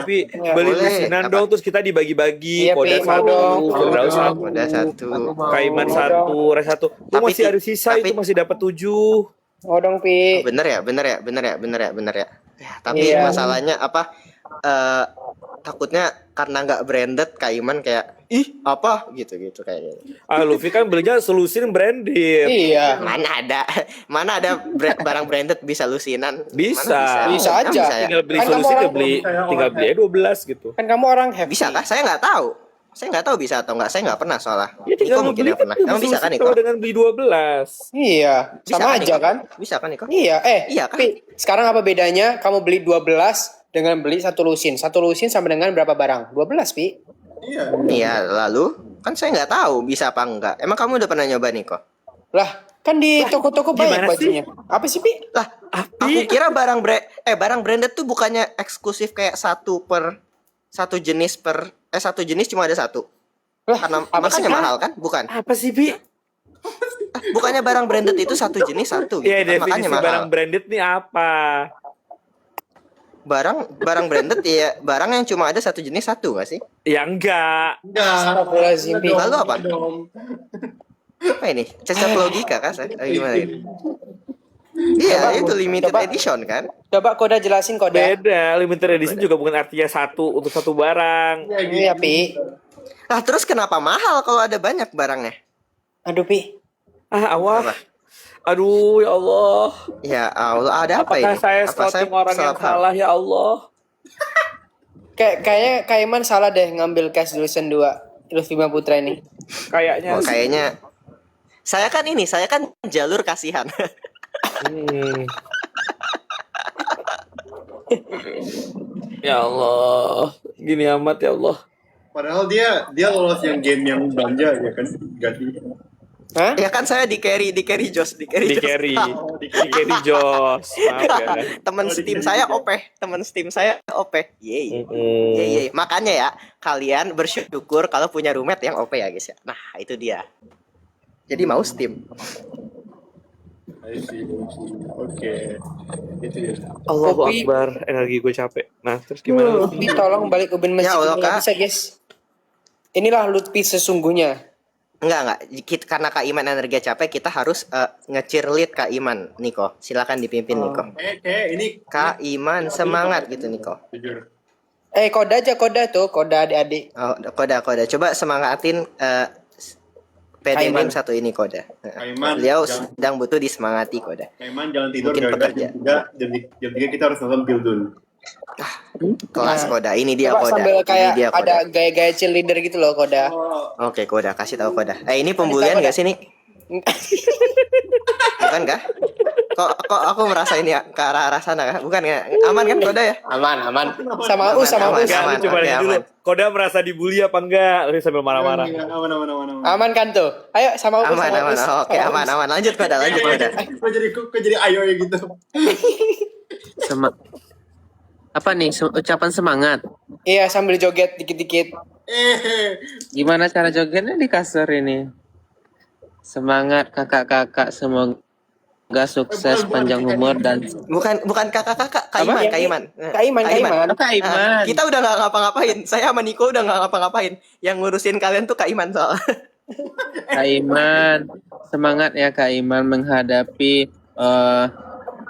Pi, Ya, beli boleh. lusinan Apa? dong, terus kita dibagi-bagi. Iya, Koda Pi, mau satu, dong. Firdaus satu, Udah satu. Kaiman satu, Rex satu. Tuh Tapi masih ada sisa, tapi- itu masih dapat 7. Mau dong Pi. Bener ya. Ya, tapi Iya. masalahnya apa? Takutnya karena nggak branded Kaiman kayak apa gitu kayak gitu. Ah, Lutfi kan belinya selusin branded. Iya. Mana ada barang branded bisa lusinan? Bisa. Mana Bisa Kan aja. bisa ya? Tinggal beli Kan kamu selusin, orang- tinggal beli aja 12 gitu. Kan kamu orang happy. Bisa kah? Saya nggak tahu. Saya nggak tahu bisa atau nggak. Saya nggak pernah soalnya. Ya tinggal Niko mungkin beli yang pernah. Emang bisa kan Niko? Kalau dengan beli 12. Iya, Bisa sama aja Niko? kan? Bisa kan Niko? Iya, Iya kan? Pi, sekarang apa bedanya kamu beli 12 dengan beli satu lusin? Satu lusin sama dengan berapa barang? 12, Pi. Iya, lalu kan saya nggak tahu bisa apa enggak. Emang kamu udah pernah nyoba Niko? Lah, kan di toko-toko banyak gimana sih? bajunya. Apa sih, Pi? Lah, aku kira barang branded tuh bukannya eksklusif kayak satu jenis cuma ada satu. Lah, Karena apa sih, makanya Kak? mahal kan? Bukan. Apa sih, Pi? Bukannya barang branded itu satu jenis satu gitu. Iya, Kan makanya definisi mahal. barang branded nih apa? Barang branded ya barang yang cuma ada satu jenis satu gak sih? Ya enggak. Astagfirullahaladzim, Pi. Lalu apa? Apa ini? Cacat logika kan? Gimana ini? Iya, itu limited coba. edition kan? Coba Koda jelasin Koda. Beda, limited edition juga bukan artinya satu untuk satu barang. Iya, Pi. Nah, terus kenapa mahal kalau ada banyak barangnya? Aduh, Pi. Ah, awal. Apa? Aduh, ya Allah. Ya Allah, ada apa Apakah ini? saya Apa scouting orang yang salah paham? salah, ya Allah? Kayaknya Kaiman salah deh ngambil cash Lusen 2 Lutfi Putra ini. Kayaknya Oh, sih. kayaknya saya kan jalur kasihan. Hmm. Ya Allah, gini amat ya Allah. Padahal dia lolos yang game yang belanja ya kan ganti. Hah? Ya kan saya di carry Jos. Di carry Jos. Maaf ya. Temen Steam saya OP. Yeay. Mm-mm. Yeay. Makanya ya, kalian bersyukur kalau punya roommate yang OP ya guys ya. Nah, itu dia. Jadi mau Steam. I see. Oke. Itu ya. Allahu Kopi. Akbar, energi gue capek. Nah, terus gimana? Lutfi tolong balik ubin masjid. Ya Allah, Nggak Kak. bisa, guys. Inilah Lutfi sesungguhnya. Enggak. Karena Kak Iman energi capek, kita harus nge-cheerlead Kak Iman, Niko. Silakan dipimpin, Niko. Ini Kak Iman semangat gitu, Niko. jujur. Koda aja Koda tuh, Koda adik-adik. Oh, koda. Coba semangatin PD Kaiman. Meme satu ini koda. Kaiman, Beliau jangan- sedang butuh disemangati koda. Kaiman jangan tidur Mungkin gara-gara pekerja. jam 3 kita harus nonton Bildul. Kelas koda. Ini dia Coba koda. sambil Ini kayak dia koda. ada gaya-gaya cheerleader gitu loh Koda. Oke, koda. Kasih tahu koda. Ini pembulian Koda. nggak sih, Nik? Bukan kah? Kok aku merasa ini ya ke arah sana kah? Bukan ya? Aman kan koda ya? Aman. Sama Us, sama Aman, Us. Enggak, aman, lu coba oke, nanya dulu. aman. Koda merasa dibully apa enggak? Terus sambil marah-marah. Aman. Aman kan tuh? Ayo sama Us, Aman. sama Us. Oke, Sama Us. aman. Lanjut koda. Kok jadi ayo ya gitu. Apa nih ucapan semangat? Iya, sambil joget dikit-dikit. Gimana cara jogetnya di kasur ini? Semangat kakak-kakak, semoga sukses, panjang umur dan Bukan kakak-kakak, Kaiman, Apa? Kaiman. Kaiman. Oh, Kak Iman. Kita udah nggak ngapa-ngapain. Saya sama Niko udah nggak ngapa-ngapain. Yang ngurusin kalian tuh Kaiman soal. Kak Iman, semangat ya Kak Iman menghadapi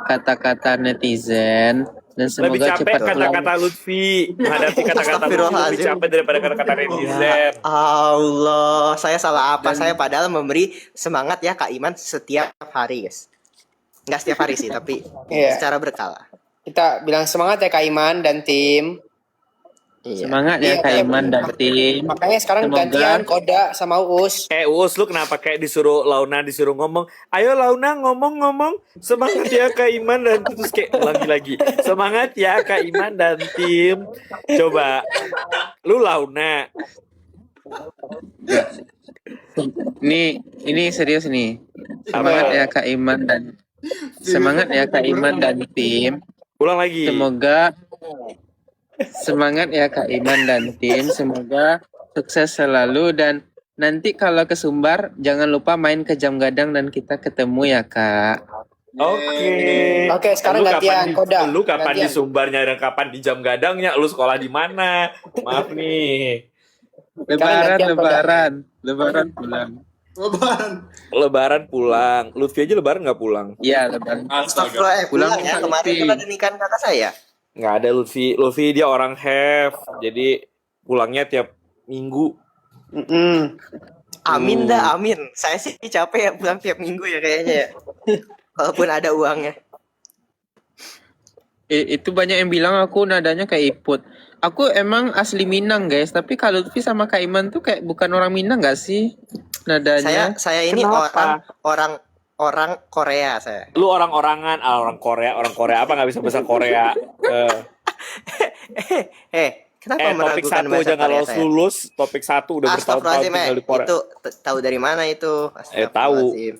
kata-kata netizen dan Lebih semoga capek cepat pulang. kata-kata Lutfi menghadapi kata-kata Lutfi lebih Astagfirullahaladzim. capek daripada kata-kata netizen. Allah, saya salah apa? Saya padahal memberi semangat ya Kak Iman setiap hari, guys. Nggak setiap hari sih, tapi Iya. secara berkala. Kita bilang semangat ya Kak Iman dan tim. Iya. Semangat ya Iya, Kak Iman dan tim. Makanya sekarang Semoga- gantian Koda sama Uus. Uus, lu kenapa kayak disuruh Launa disuruh ngomong, ayo Launa ngomong semangat ya Kak Iman, dan terus kayak lagi semangat ya Kak Iman dan tim. Coba lu Launa. Ini serius nih. Semangat ya Kak Iman dan tim. Ulang lagi. Semangat ya Kak Iman dan tim. Semoga sukses selalu dan nanti kalau ke Sumbar jangan lupa main ke Jam Gadang dan kita ketemu ya Kak. Oke, sekarang Lu gantian Koda. Lu kapan di Gantian. Sumbarnya dan kapan di Jam Gadangnya? Lu sekolah di mana? Maaf nih. Lebaran pulang. Lebaran pulang. Lutfi aja Lebaran nggak pulang. Iya, Lebaran. Astagfirullah, Pulang pulang ya. Kak Kemarin Lutfi. kan ada nikahan kakak saya. Nggak ada Lutfi. Lutfi dia orang have. Jadi pulangnya tiap minggu. Amin dah, amin. Saya sih capek ya pulang tiap minggu ya kayaknya ya. Walaupun ada uangnya. Itu banyak yang bilang aku nadanya kayak Iput. Aku emang asli Minang guys, tapi kalau Lutfi sama Kak Iman tuh kayak bukan orang Minang gak sih nadanya? Saya ini Kenapa? orang Korea saya. Lu orang-orangan, orang Korea apa nggak bisa bahasa Korea? Kenapa Topik meragukan satu bahasa jangan Korea lolos saya? lulus. Topik satu udah bertahun-tahun Astagfirullahaladzim, tinggal di Korea. itu tahu dari mana itu? Tahu. Astagfirullahaladzim.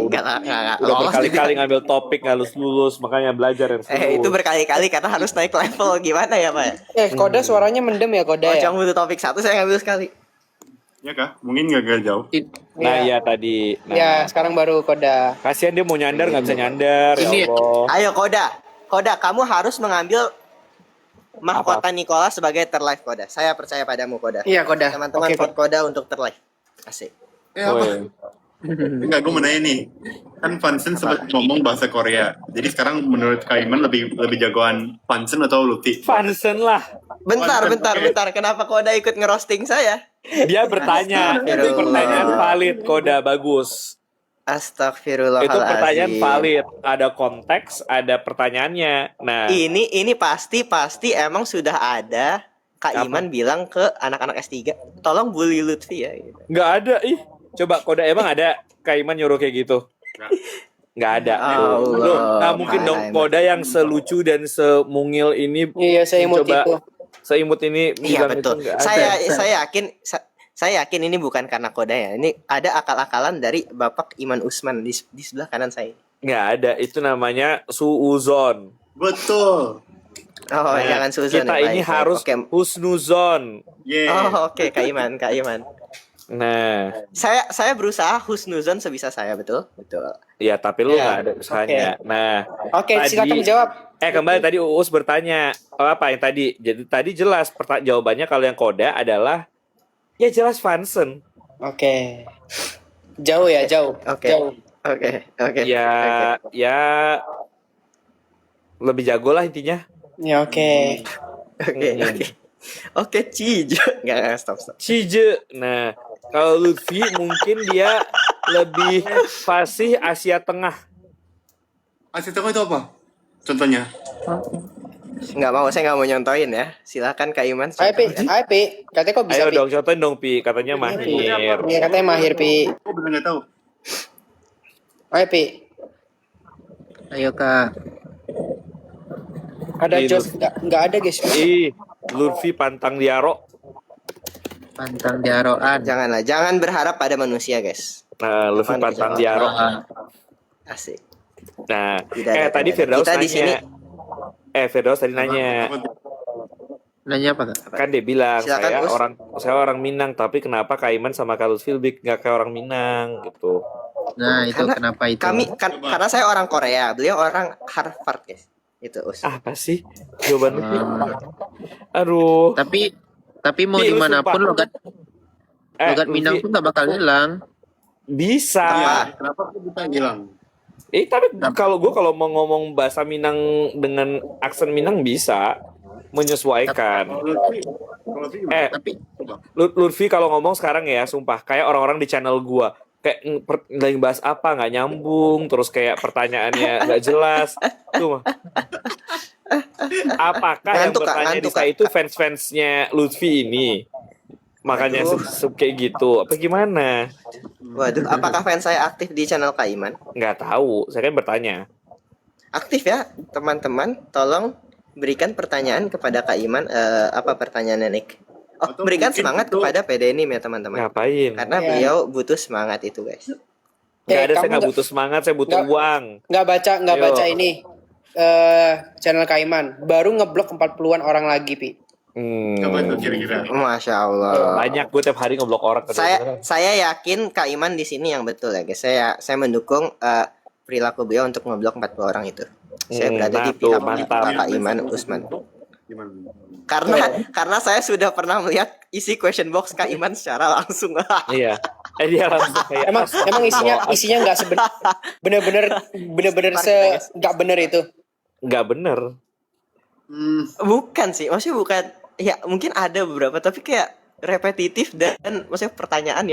Enggak Udah lolos berkali-kali juga. ngambil topik nggak lulus, makanya belajar yang serius. Itu berkali-kali karena harus naik level gimana ya Pak? Koda suaranya mendem ya Koda ya. Macam butuh topik satu saya ngambil sekali. Ya kah? Mungkin gagal jauh. Nah iya tadi. Nah, Ya, sekarang baru Koda. kasihan dia mau nyandar nggak bisa nyandar. Ya Ini- Allah. Ayo Koda, kamu harus mengambil mahkota Nikola sebagai terlive Koda. Saya percaya padamu Koda. Iya, Koda. Teman-teman Oke, vote Koda untuk terlive. Asik. Woi. Enggak, gue mau nanya nih. Kan Fansen sempat ngomong bahasa Korea. Jadi sekarang menurut Kaiman lebih jagoan Fansen atau Lutfi? Fansen lah. Bentar. Kenapa Koda ikut ngerosting saya? Dia bertanya. Itu pertanyaan valid. Koda bagus. Astagfirullahaladzim. Itu pertanyaan valid. Ada konteks, ada pertanyaannya. Nah, Ini pasti emang sudah ada Kak Apa? Iman bilang ke anak-anak S3, tolong bully Lutfi ya. Gitu. nggak ada. Ih, coba Koda emang ada Kaiman nyuruh kayak gitu? Nggak ada. Allah, Loh, nggak mungkin dong Kaiman. Koda yang selucu dan semungil ini. Iya, saya imut Coba itu. seimut ini Iya bilang betul. itu nggak ada. Saya yakin ini bukan karena Koda ya. Ini ada akal-akalan dari Bapak Iman Usman di sebelah kanan saya. Nggak ada. Itu namanya suuzon. Betul. Oh, Nah, jangan suzon. kita ya, ini baik. harus Oke. husnuzon. Yeah. Oh, oke Kak Iman. Nah, Saya berusaha husnuzon sebisa saya, betul? Betul. ya tapi lu Ya, nggak ada usahanya. Nah, Oke, tadi- silakan jawab. kembali tadi Uus bertanya apa yang tadi. Jadi tadi jelas jawabannya kalau yang Koda adalah ya jelas Fansen. Oke. Jauh ya, jauh. Oke. Jauh. Oke. Ya lebih jago lah intinya. Ya, oke. Oke, Cijo. Enggak, stop. Cije. Nah, kalau Lutfi mungkin dia lebih fasih Asia Tengah. Asia Tengah itu apa? Contohnya? Saya nggak mau nyontoin ya. Silakan Kak Iman. Ayo, Pi. Katanya kok bisa, Ayo Pi? dong, contohin dong Pi. Katanya mahir. Iya, katanya mahir, Pi. Aku benar nggak tahu. Ayo, Pi. Ayo Kak. Ada Ini Jos? Nggak ada, guys. Ih, Lutfi pantang diaro. Pantang diaroan. Jangan berharap pada manusia, guys. Nah, Lutfi pantang diaro. Asik. Nah, Tidak ada, tadi tidak ada. Firdaus Kita di sini nanya. Firdaus tadi nanya. Apa tuh? Nanya apa Kak? Kan dia bilang Silakan, Us. saya orang Minang, tapi kenapa Kak Iman sama Kak Lutfi lebih nggak kayak orang Minang gitu. Nah, itu Karena kenapa itu? karena saya orang Korea, beliau orang Harvard, guys. Itu Us. Apa sih jawaban Lutfi? Ah, Aduh. tapi mau Pi, lu gimana pun sumpah. logat Minang Lutfi, tuh nggak bakal hilang. bisa. Kenapa kok bisa hilang? Tapi kalau mau ngomong bahasa Minang dengan aksen Minang bisa menyesuaikan. Kalau Lutfi gimana? Tapi Lutfi kalau ngomong sekarang ya, sumpah kayak orang-orang di channel gua kayak lagi bahas apa nggak nyambung, terus kayak pertanyaannya nggak jelas. Tuh mah. Apakah yang Ngantuk, Kak, bertanya di ngantuk, saya Kak. itu fans-fansnya Lutfi ini? Makanya kayak gitu. Apa gimana? Waduh, apakah fans saya aktif di channel Kak Iman? Nggak tahu. Saya kan bertanya. Aktif ya, teman-teman. Tolong berikan pertanyaan kepada Kak Iman. Apa pertanyaannya, Nick? Oh, Atau berikan mungkin semangat itu- kepada PDNIM ya, teman-teman. Ngapain? Karena Iya. beliau butuh semangat itu, guys. Nggak ada. Saya kamu nggak butuh semangat. Saya butuh nggak- uang. nggak Ayo. baca ini channel Kaiman baru ngeblok 40-an orang lagi, Pi. Apa itu kira-kira? Masya Allah. Banyak gue tiap hari ngeblok orang. Saya yakin Kak Iman di sini yang betul ya, guys. Saya mendukung perilaku beliau untuk ngeblok 40 orang itu. Saya berada di nah tuh, pihak mantap. Kak Iman Usman. Gimana? Karena saya sudah pernah melihat isi question box Kak Iman secara langsung. Iya. Dia langsung kayak Emang isinya nggak bener-bener nggak bener itu. nggak bener. Bukan sih, maksudnya bukan. Ya mungkin ada beberapa, tapi kayak repetitif dan maksudnya pertanyaan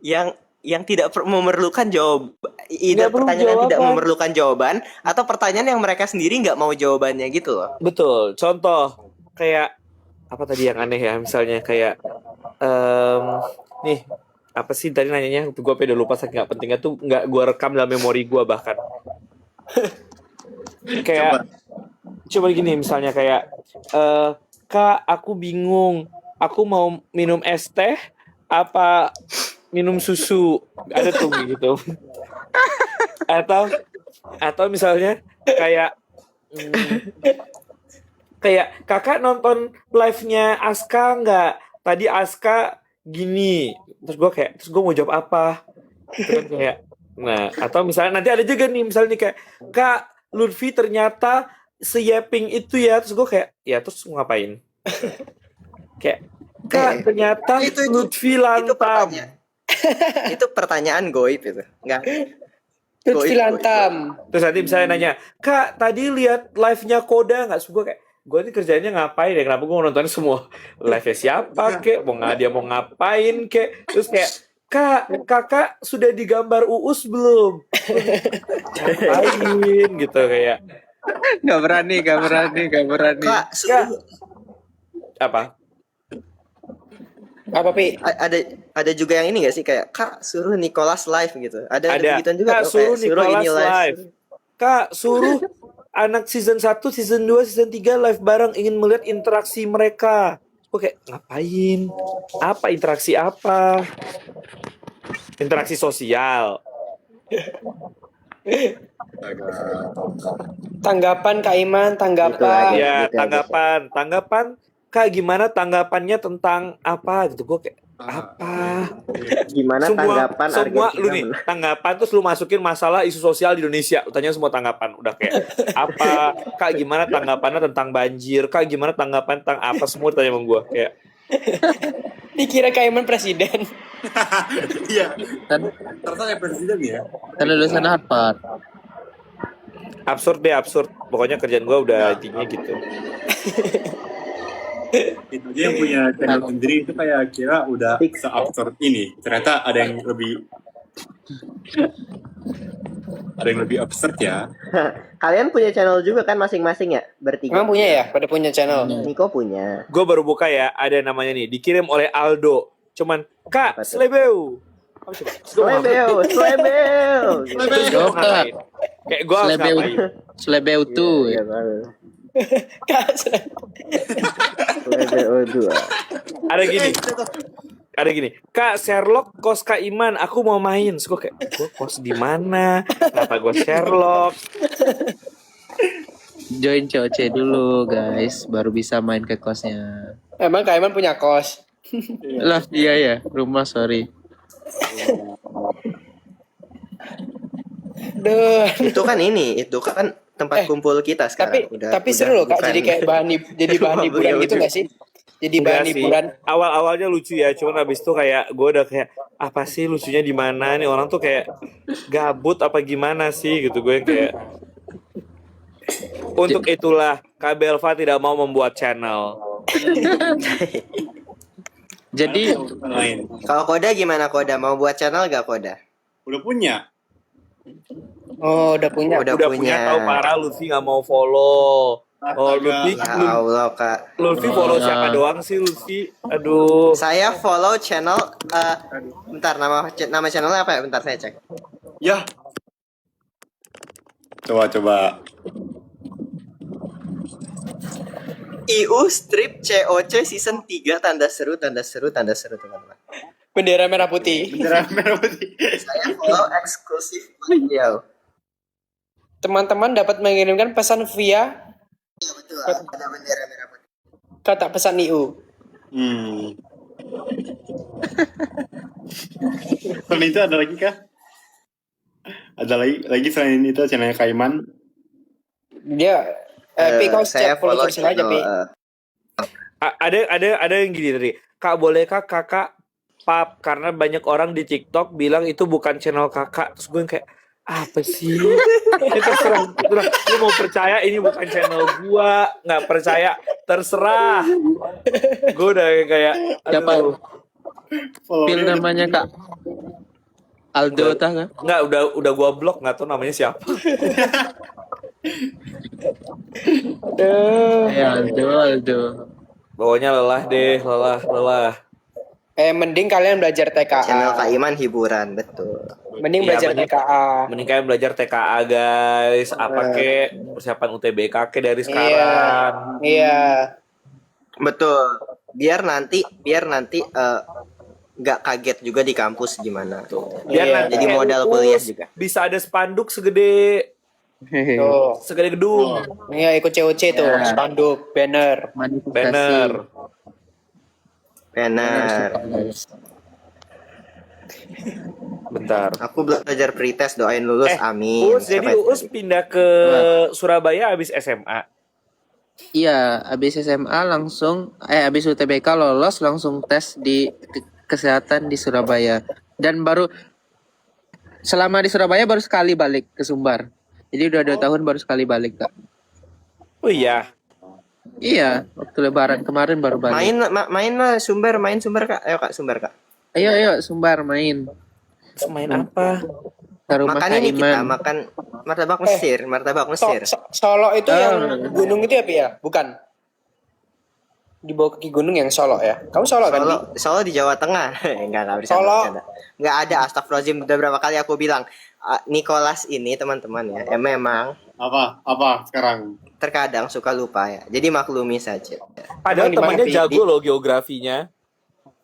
yang tidak memerlukan jawab. Nggak perlu Pertanyaan yang tidak jawaban. memerlukan jawaban atau pertanyaan yang mereka sendiri nggak mau jawabannya gitu loh. Betul. Contoh kayak apa tadi yang aneh ya? Misalnya kayak nih apa sih tadi nanyanya? Gue udah lupa saking nggak pentingnya tuh nggak gue rekam dalam memori gue bahkan. Kayak coba gini misalnya kayak Kak aku bingung, aku mau minum es teh apa minum susu, ada tuh gitu. atau misalnya kayak kayak kakak nonton live-nya Aska nggak? Tadi Aska gini, terus gue mau jawab apa? Gitu kan kayak, nah atau misalnya nanti ada juga nih misalnya nih kayak Kak Lutfi ternyata seyeping itu ya, terus gue kayak ya terus mau ngapain? Kayak Kak ternyata Lutfi lantam. Itu pertanyaan goib itu. Enggak. Lutfi lantam. Terus nanti misalnya nanya, Kak tadi lihat live-nya Koda nggak? Terus gue kayak, gue ini kerjanya ngapain ya? Kenapa gue nonton semua live-nya siapa kek? Dia mau ngapain kek? Terus kayak, kakak sudah digambar Uus belum? Ngapain gitu kayak. Gak berani. Kak, Apa? Apa, Pi? ada juga yang ini gak sih kayak Kak suruh Nicholas live gitu. Ada begituan juga. Kak tuh, suruh kayak, suruh Nicholas ini live. Kak suruh anak season 1, season 2, season 3 live bareng, ingin melihat interaksi mereka. Gue kayak ngapain? Apa interaksi apa? Interaksi sosial. Tanggapan Kak Iman, tanggapan. Ya, tanggapan. Kak gimana tanggapannya tentang apa gitu? Gue kayak apa? Gimana tanggapan semua Argentina lu nih tanggapan terus lu masukin masalah isu sosial di Indonesia, lu tanya semua tanggapan udah kayak apa? Kak gimana tanggapannya tentang banjir? Kak gimana tanggapan tentang apa? Semua tanya sama gue kayak Dikira Kak Iman presiden. Iya. Kan Ternyata kayak presiden ya. lulusan Harvard. absurd. Pokoknya kerjaan gue udah intinya gitu. Itu aja yang punya channel sendiri itu kayak kira udah se-absurd ini. Ternyata ada yang lebih absurd ya. Kalian punya channel juga kan masing-masing ya? Bertiga. Emang punya ya? Pada punya channel. Niko punya. Gue baru buka ya, ada namanya nih, dikirim oleh Aldo. Cuman, Kak, Apa tuh? Slebeu. Slebeu. Terus gue ngapain? Kayak gue harus Slebeu. ngapain? Slebeu tuh. Iya, tahu. Kak, Slebeu 2. Ada gini, Kak Sherlock kos Kak Iman, aku mau main. Terus gue kayak, gue kos di mana? Kenapa gue Sherlock? join COC dulu guys, baru bisa main ke kosnya. Emang Kak Iman punya kos? Lah iya ya, rumah sorry. Duh. Itu kan tempat kumpul kita sekarang. Tapi seru loh Kak, bukan- jadi kayak bahan hiburan gitu gak sih? Jadi bahan Enggak sih. hiburan. Awal-awalnya lucu ya, cuman abis itu kayak gue udah kayak apa sih lucunya di mana nih orang tuh kayak gabut apa gimana sih gitu gue kayak. Untuk itulah Kak Belva tidak mau membuat channel. Jadi Main. Kalau Koda gimana Koda? Mau buat channel gak Koda? Udah punya. Oh, udah punya. Udah Udah punya punya. tahu parah Lutfi nggak mau follow. Oh Lutfi, Ya Allah Kak. Lutfi follow siapa doang sih Lutfi? Aduh. Saya follow channel bentar nama channelnya apa ya? Bentar saya cek. Ya. Coba. IU strip COC season 3 tanda seru teman-teman. Bendera merah putih. Bendera merah putih. Saya follow eksklusif video. Teman-teman dapat mengirimkan pesan via Betul, ada bendera merah putih. kata pesan IU. Selain itu ada lagi kah? Ada lagi selain itu channelnya Kaiman. Dia Pi kau Saya cek follow follow terus aja Pi. Ada yang gini tadi. Kak bolehkah kakak pap karena banyak orang di TikTok bilang itu bukan channel kakak. Terus gue yang kayak apa sih? Ini terserah. Lu mau percaya ini bukan channel gua, nggak percaya terserah. Gue udah kayak siapa? aduh. Pil namanya Kak Aldo tah kan? Nggak, udah gua blok, nggak tahu namanya siapa. Ya Aldo. Pokoknya lelah deh, lelah. Mending kalian belajar Channel Kak TKA. Iman hiburan, betul. Mending Iya, belajar TKA. Mending kalian belajar TKA guys. Apa kek persiapan UTBK kek dari sekarang. Iya. Betul. Biar nanti nggak kaget juga di kampus gimana. Biar Iya. nanti Jadi kayak modal lulus, kuliah juga. bisa ada spanduk segede Tuh. gedung. Iya ikut COC tuh, Ya. spanduk, banner. Manifestasi. Banner. Benar. Bentar. Aku belajar pretest, doain lulus, amin. Uus, jadi Siapa Uus itu? pindah ke Surabaya habis SMA. Iya, habis SMA langsung habis UTBK lolos langsung tes di kesehatan di Surabaya. Dan baru selama di Surabaya baru sekali balik ke Sumbar. Jadi udah 2 tahun baru sekali balik, Kak. Oh iya. Iya, waktu lebaran kemarin baru balik. Main lah Sumber Kak. Ayo Kak Sumber Kak. Ayo Sumbar main. Main apa? Ke rumah Makan Kak ini kita Iman. makan martabak Mesir. Solo itu yang gunung itu ya Pi ya? Bukan. Di bawah kaki gunung yang Solo ya? Kamu Solo kan? Pi? Solo di Jawa Tengah. Enggak bisa. Solo. Enggak ada, astagfirullahaladzim. Udah berapa kali aku bilang Nicholas ini teman-teman ya, memang Apa sekarang? terkadang suka lupa ya. Jadi maklumi saja. Padahal Emang di mana, temannya Pi? jago loh geografinya.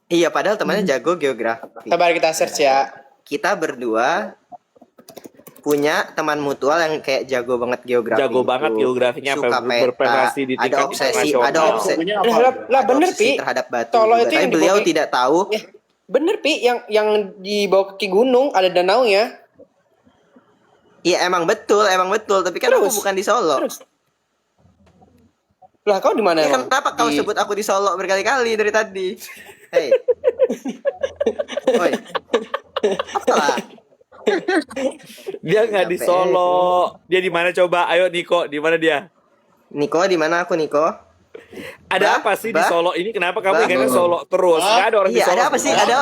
Iya, padahal temannya jago geografi. Sabar kita search ya. Kita berdua punya teman mutual yang kayak jago banget geografi. Jago banget geografinya, Suka berprestasi di ada tingkat obsesi, internasional. ada obsesi. Pokoknya Lah bener obsesi Pi. terhadap batu. Solo juga. itu Tapi yang di beliau bawah- tidak tahu. Bener Pi, yang di bawah kaki gunung ada danau ya. Iya emang betul. Tapi kan Terus? aku bukan di Solo. Terus. Lah kau di mana Ya, emang? kenapa kau sebut aku di Solo berkali-kali dari tadi? Hei. Oi. Apa? Dia nggak di Capek. Solo. Dia di mana coba? Ayo Niko, di mana dia? Niko di mana aku Niko? Ada Bah, apa sih di bah. Solo ini? Kenapa kamu Bah. ingatnya Solo terus? Nggak ada orang di Iya, Solo. ada apa sih? Ada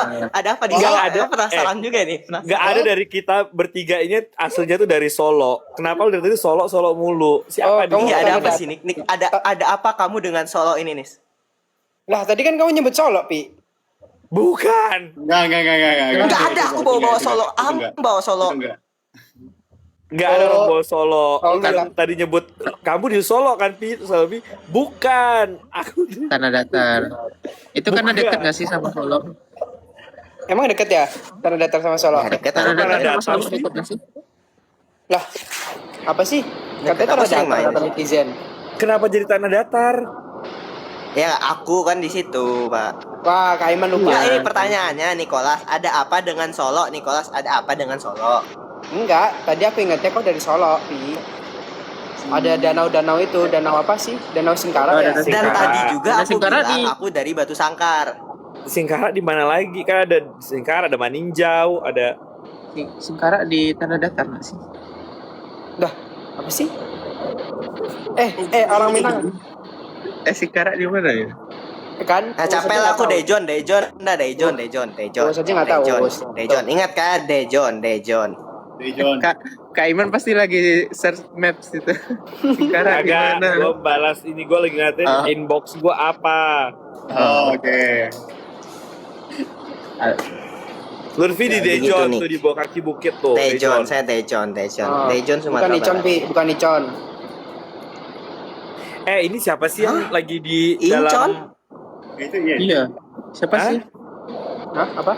apa di Nggak Solo? ada. Aku penasaran juga nih. Penasaran. Nggak ada dari kita bertiga ini aslinya tuh dari Solo. Kenapa lu dari tadi Solo mulu? Siapa Oh, di kamu- Iya, ada kamu apa dat- sih Nik? Ada apa kamu dengan Solo ini Nis? Lah tadi kan kamu nyebut Solo Pi. Bukan. Enggak. Enggak ada aku bawa Solo. Bawa Solo. Enggak. Nggak ada orang bawa Solo. Oh, Lu yang tadi nyebut kamu di Solo kan Pi? Selvi. Bukan. Aku Tanah Datar. Itu kan Bukan. dekat nggak sih sama Solo? Emang deket ya? Tanah datar sama Solo. Ya, deket Tanah aku Datar Datar sama Solo sih. dekat nggak sih? Lah, apa sih? Katanya Aku tanah sering datar main. kata netizen. Kenapa jadi tanah datar? Ya aku kan di situ, Pak. Wah, Kak Iman lupa. Enggak, ini pertanyaannya Nicholas, ada apa dengan Solo? Nicholas, ada apa dengan Solo? Enggak, tadi aku ingatnya kok dari Solo, Pi. Ada danau-danau itu, danau apa sih? Danau Singkarak Oh, ya? Danau Dan Singkarak. tadi juga Ada aku Singkarak bilang di- aku dari Batu Sangkar. Singkarak di mana lagi? Kan ada Singkarak, ada Maninjau, ada Singkarak di tanah datar nggak sih? Dah, apa sih? Orang Minang Singkarak di mana ya? kan? Nah, capek lah aku Dejon. Nah, Dejon. Uus aja nggak tahu, Uus. Dejon. Ingat kan Dejon. Dejon. Kak Iman pasti lagi search maps itu. Singkarak di agak mana? gue balas ini, gue lagi ngatain Ah. inbox gue apa. Oh, oke. Lutfi di Ya, begitu Dejon nih. tuh, di bawah kaki bukit tuh. Dejon, saya Dejon. Oh, Dejon bukan Sumatera Icon, Barat. Pi, bukan Icon. Ini siapa sih yang lagi di Incon? dalam? Itu iya. Iya. Siapa Hah? sih? Hah, apa?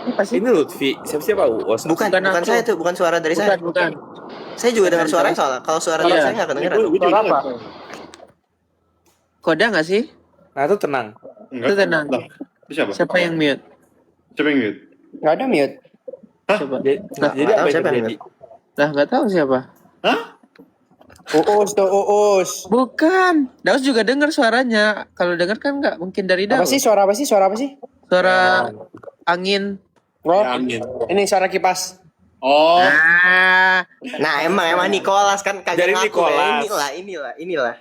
Siapa sih? Ini Lutfi. Siapa Uos? Bukan Bukan aku. saya itu, bukan suara dari saya. Bukan. Saya juga dengar suaranya soalnya. Kalau suara dari Iya. saya nggak kedengeran. Gue juga Suara ingat. apa? Koda nggak sih? Nah, itu tenang. Enggak. Itu tenang. Lah, itu siapa? Siapa yang mute? Siapa yang mute? Nggak ada mute. Coba. Jadi, Nggak jadi tahu apa yang siapa yang terjadi? Lah nggak tahu siapa. Hah? Uus. Bukan. Daus juga dengar suaranya. Kalau dengar kan nggak mungkin dari Apa Daus. sih? Suara apa sih? Suara apa sih? Suara angin. Oh, Ya, angin. ini suara kipas. Oh, Ah, Nah, emang Nicholas kan kagak Dari ngaku. Ya. Nicholas. Inilah.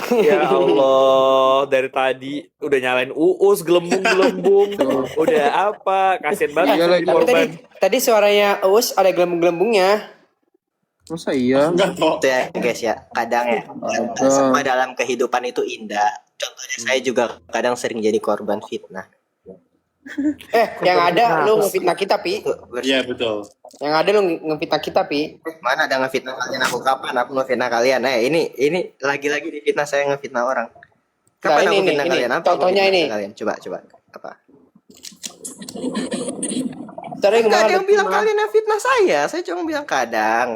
Ya Allah, dari tadi udah nyalain Uus, gelembung-gelembung. Udah apa? Kasian banget Iya jadi lagi. Tapi korban. tadi suaranya Uus ada gelembung-gelembungnya. masa iya? enggak kok. Itu ya guys ya. Kadang ya. Semua dalam kehidupan itu indah. Contohnya saya juga kadang sering jadi korban fitnah. Yang ada lu ngefitnah kita, Pi. Itu Iya, betul. Yang ada lu ngefitnah kita, Pi. Mana ada ngefitnah kalian? Aku kapan aku ngefitnah kalian? Ini lagi-lagi difitnah saya ngefitnah orang. Kapan Nah, aku ini, fitnah ini. kalian? Apa aku Contohnya fitnah ini. Kalian coba apa? Sering Enggak ada banget yang bilang fitnah. kalian yang fitnah saya. Saya cuma bilang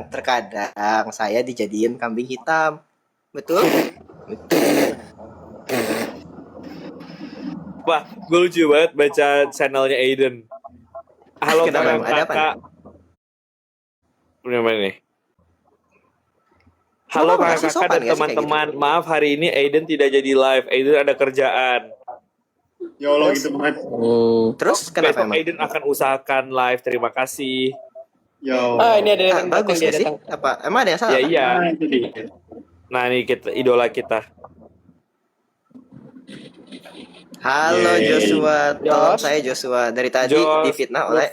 terkadang saya dijadiin kambing hitam. Betul? Wah, gue lucu banget baca channelnya Aiden. Halo Kenapa? Ada apa kakak. Ini mana nih? Halo Kenapa? Masih kakak sopan dan nggak sih kayak teman-teman. Maaf hari ini Aiden tidak jadi live. Aiden ada kerjaan. Ya Allah, gitu banget. Oh. Terus kenapa Besok emang? Aiden akan usahakan live. Terima kasih. Ya Ah, Allah. ini ada yang Bagus dia ya sih? datang. Apa? Emang ada yang salah? Ya iya. Nah, itu dia. Nah ini kita idola kita. Halo Yeay. Joshua, tolong Jos. saya Joshua. Dari tadi Jos, difitnah oleh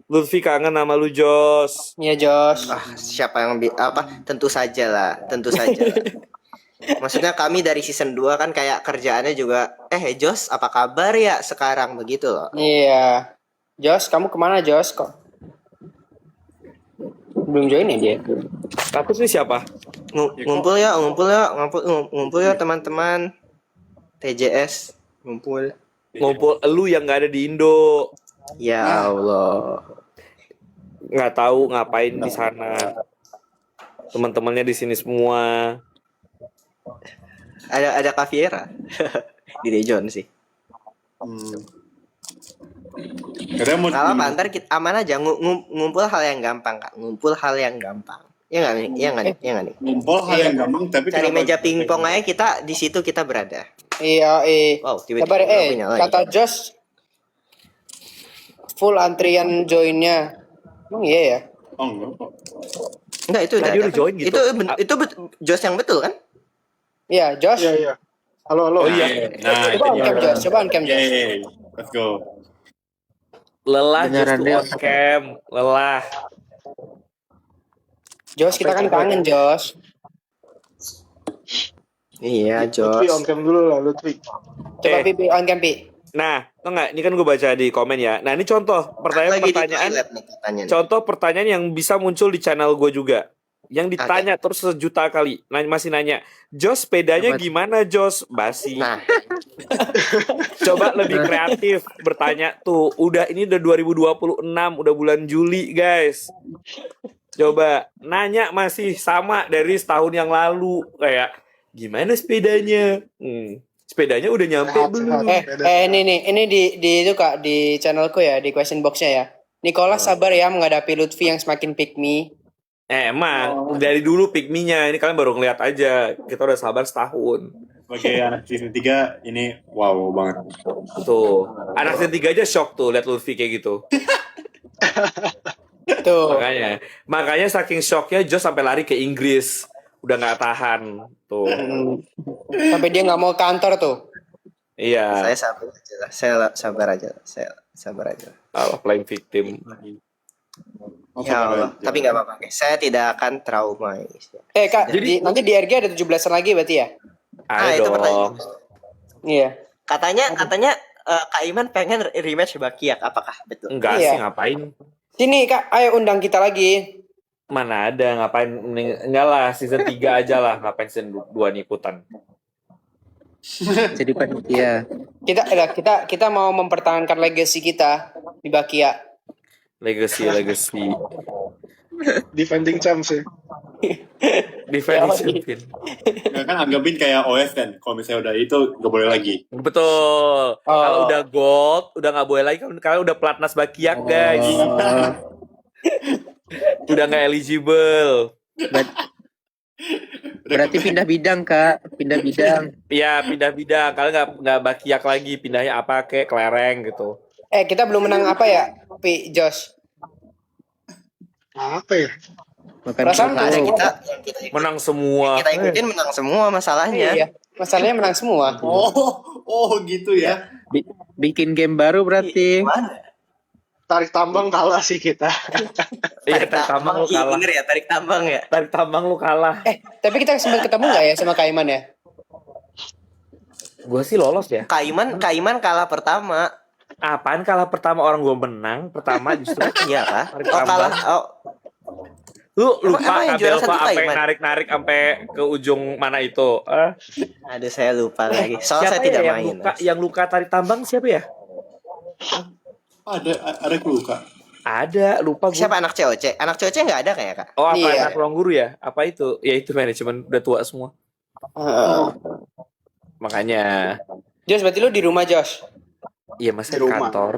Lutfi kangen nama lu Jos. Iya, Jos. siapa yang tentu saja lah, tentu saja. Maksudnya kami dari season 2 kan kayak kerjaannya juga Jos, apa kabar ya sekarang begitu loh. Iya. Jos, kamu kemana, Jos? Kok belum join ya dia? Tapi sih siapa? Ngumpul ya teman-teman. TJS ngumpul. Ngumpul lu yang nggak ada di Indo. Ya Allah. Nggak tahu ngapain di sana. Teman-temannya di sini semua. Ada Caviera di Dejon sih. Kadang mau Kalau apa ntar kita aman aja ngumpul hal yang gampang Kak. Ngumpul hal yang gampang. Ya nggak nih? Ya nggak nih? Ya nggak nih? ngumpul hal yang gampang, tapi Cari kenapa- meja pingpong aja kita di situ kita berada. Iya, Wow, tiba-tiba Sabar, punya lagi. kata Jos full antrian joinnya. Emang iya ya? Oh, enggak kok. Enggak itu udah Tadi ada udah kan? join gitu. Jos yang betul kan? Iya, Jos. Iya. Halo. Oh iya. Nah, Coba on cam, Jos. Coba on cam, Jos. Yeay. Let's go. Lelah Beneran just deh. on cam. Lelah. Jos, kita kan kangen, Jos. Iya, Lutfi on Jos. cam dulu lah, Lutfi. Coba Pi, on cam, Pi. Nah, tau nggak? Ini kan gue baca di komen ya. Nah, ini contoh Lagi di pertanyaan. toilet nih katanya. nih. Contoh pertanyaan yang bisa muncul di channel gue juga. Yang ditanya terus sejuta kali. Masih nanya, Jos sepedanya Apa? gimana Jos? Basi. Nah, Coba lebih kreatif bertanya tuh. Ini udah 2026, udah bulan Juli guys. Coba nanya masih sama dari setahun yang lalu. Kayak gimana sepedanya? Sepedanya udah nyampe Sehat, belum? sehat. Ini di itu Kak, di channelku ya, di question box-nya ya. Nicholas sabar ya menghadapi Lutfi yang semakin pick me. Emang dari dulu pick-me-nya, ini kalian baru ngeliat aja. Kita udah sabar setahun. Sebagai anak season 3 ini wow banget. Tuh, anak season 3 aja shock tuh liat Lutfi kayak gitu. Tuh. Makanya saking shocknya Josh sampai lari ke Inggris. Udah nggak tahan tuh. Sampai dia nggak mau ke kantor tuh. Iya. Saya sabar aja lah. Saya sabar aja. Saya sabar aja. Allah, playing victim. Ya Allah. Tapi nggak apa-apa. Saya tidak akan trauma. Kak, nanti di RG ada 17-an lagi berarti ya? Itu pertanyaan. Iya. Katanya Kak Iman pengen rematch Bakiak. Apakah betul? Enggak Iya. sih, ngapain? Sini Kak, ayo undang kita lagi. Mana ada, ngapain? Enggak lah, season 3 aja lah. Ngapain season 2 ikutan? Jadi panitia. Kita mau mempertahankan legacy kita di Bakia. Legacy. Defending champs sih. Defending champion. Ya kan anggapin kayak OS kan. Kalau misalnya udah itu nggak boleh lagi. Betul. Kalau udah gold, udah nggak boleh lagi. Kalau udah platnas Bakiak, guys. Udah nggak eligible. Berarti pindah bidang, Kak. Pindah bidang. Iya, pindah bidang. Kalian nggak Bakiak lagi, pindahnya apa kayak kelereng gitu. Kita belum menang apa ya, Josh? Apa ya? Perasaan Ada yang kita menang semua. kita ikutin menang semua masalahnya. Iya, masalahnya menang semua. Oh gitu ya. Bikin game baru berarti. Tarik tambang kalah sih kita. Iya, tarik tambang lu kalah. Bener ya, tarik tambang ya. Tarik tambang lu kalah. Tapi kita sempat ketemu nggak ya sama Kak Iman ya? Gue sih lolos ya. Kak Iman kalah pertama. Apaan kalah pertama, orang gue menang pertama justru. Iya kah? Tarik Oh tambang. kalah. Oh. Lu lupa Emang yang juara kabel satu sampai Kaiman? narik-narik sampai ke ujung mana itu? Aduh saya lupa lagi. Soalnya saya Siapa tidak ya main. yang luka tarik tambang siapa ya? Ada luka. Ada, lupa gue. Siapa anak COC? Anak COC nggak ada kayak Kak? Oh, apa Iya. anak ruang guru ya? Apa itu? Ya itu manajemen udah tua semua. Makanya, Josh, berarti lu di rumah, Josh? iya masa Di di rumah. kantor.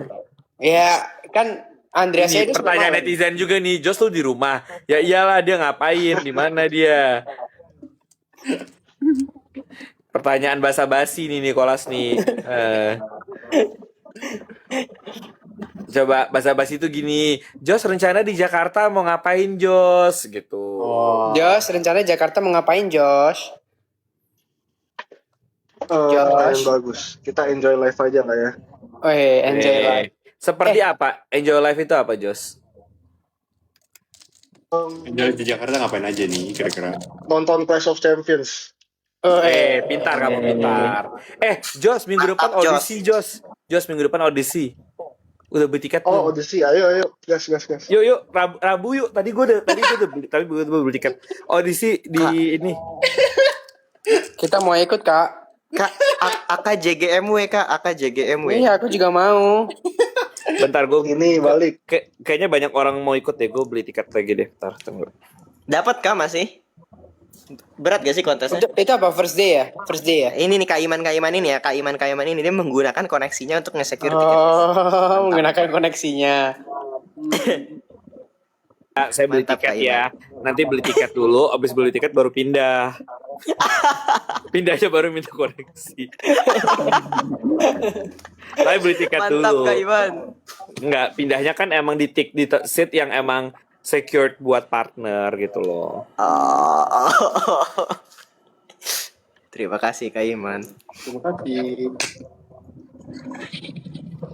Ya, kan Andreas Ini itu pertanyaan netizen juga nih, Jos lu di rumah. Ya iyalah, dia ngapain? Di mana dia? Pertanyaan basa-basi nih Nicholas nih. Coba basa-basi itu gini, Jos rencana di Jakarta mau ngapain Jos gitu. Josh, rencana Jakarta mau ngapain, Josh? Yang bagus. Kita enjoy life aja lah ya. Enjoy life. Seperti apa? Enjoy life itu apa Jos? Enjoy di Jakarta ngapain aja nih kira-kira? Nonton Clash of Champions. Pintar kamu pintar. Jos minggu depan Mantap, Jos. audisi Jos. Jos minggu depan audisi. Udah beli tiket Oh, belum? Odyssey. Ayo. Gas. Yuk, Rabu yuk. Tadi gue udah beli, tapi gue beli tiket. Audisi di ini. Kita mau ikut, Kak. Kak, AKJGMW Kak, AKJGMW. Iya, aku juga mau. Bentar gue Ini balik. kayaknya banyak orang mau ikut deh. Gue beli tiket lagi deh. Bentar, tunggu. Dapat Kak masih? Berat gak sih kontesnya? Itu apa, first day ya? First day ya? Ini nih Kak Iman ini ya, Kak Iman ini dia menggunakan koneksinya untuk nge-secure tiket. Menggunakan koneksinya. Saya beli Mantap, tiket Kak ya. Nanti beli tiket dulu, abis beli tiket baru pindah. Pindahnya baru minta koneksi. Saya beli tiket Mantap dulu. Kak Iman. Enggak, pindahnya kan emang di seat yang emang secured buat partner gitu loh. Terima kasih Kak Iman. Terima kasih.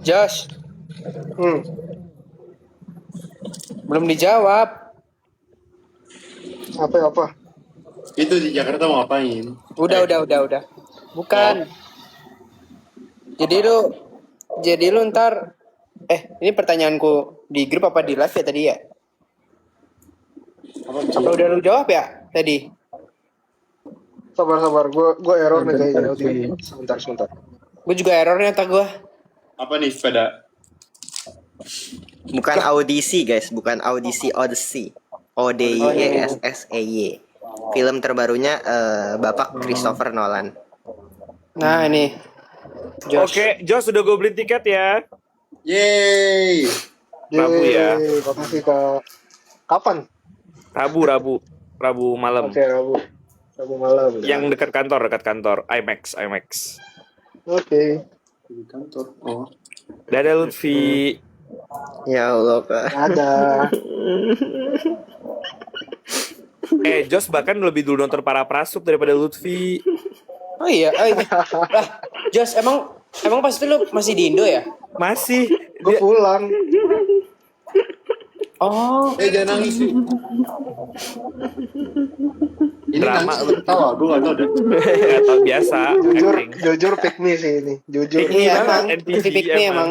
Josh, belum dijawab. Apa? Itu di Jakarta mau ngapain? Udah. Bukan. Jadi lu ntar ini pertanyaanku di grup apa di live ya tadi ya? Apa udah lu jawab ya tadi? Sabar. Gue error nih kayaknya. Oke. Sebentar. Gue juga errornya tak gue. Apa nih sepeda? Bukan audisi guys, bukan audisi Odyssey. ODYSSEY. Film terbarunya Bapak Christopher Nolan. Nah ini Josh. Oke, Jos sudah gue beli tiket ya. Yeay. Rabu ya. Yeay, makasih Kak. Kapan? Rabu malam. Oke, Rabu malam. Yang dekat kantor, IMAX. Oke. Di kantor. Oh. Dadah Lutfi. Ya Allah, Kak. Ada. Jos bahkan lebih dulu nonton Para Prasuk daripada Lutfi. Oh iya, lah, Josh emang pas itu lu masih di Indo ya? Masih. Gue pulang. Oh, Jangan nangis sih. Ini Drama nangis ketawa, gue gak tau deh. Gak tau, biasa. acting. Jujur pick me sih ini. Jujur. iya emang. MTV Luffy pick me emang.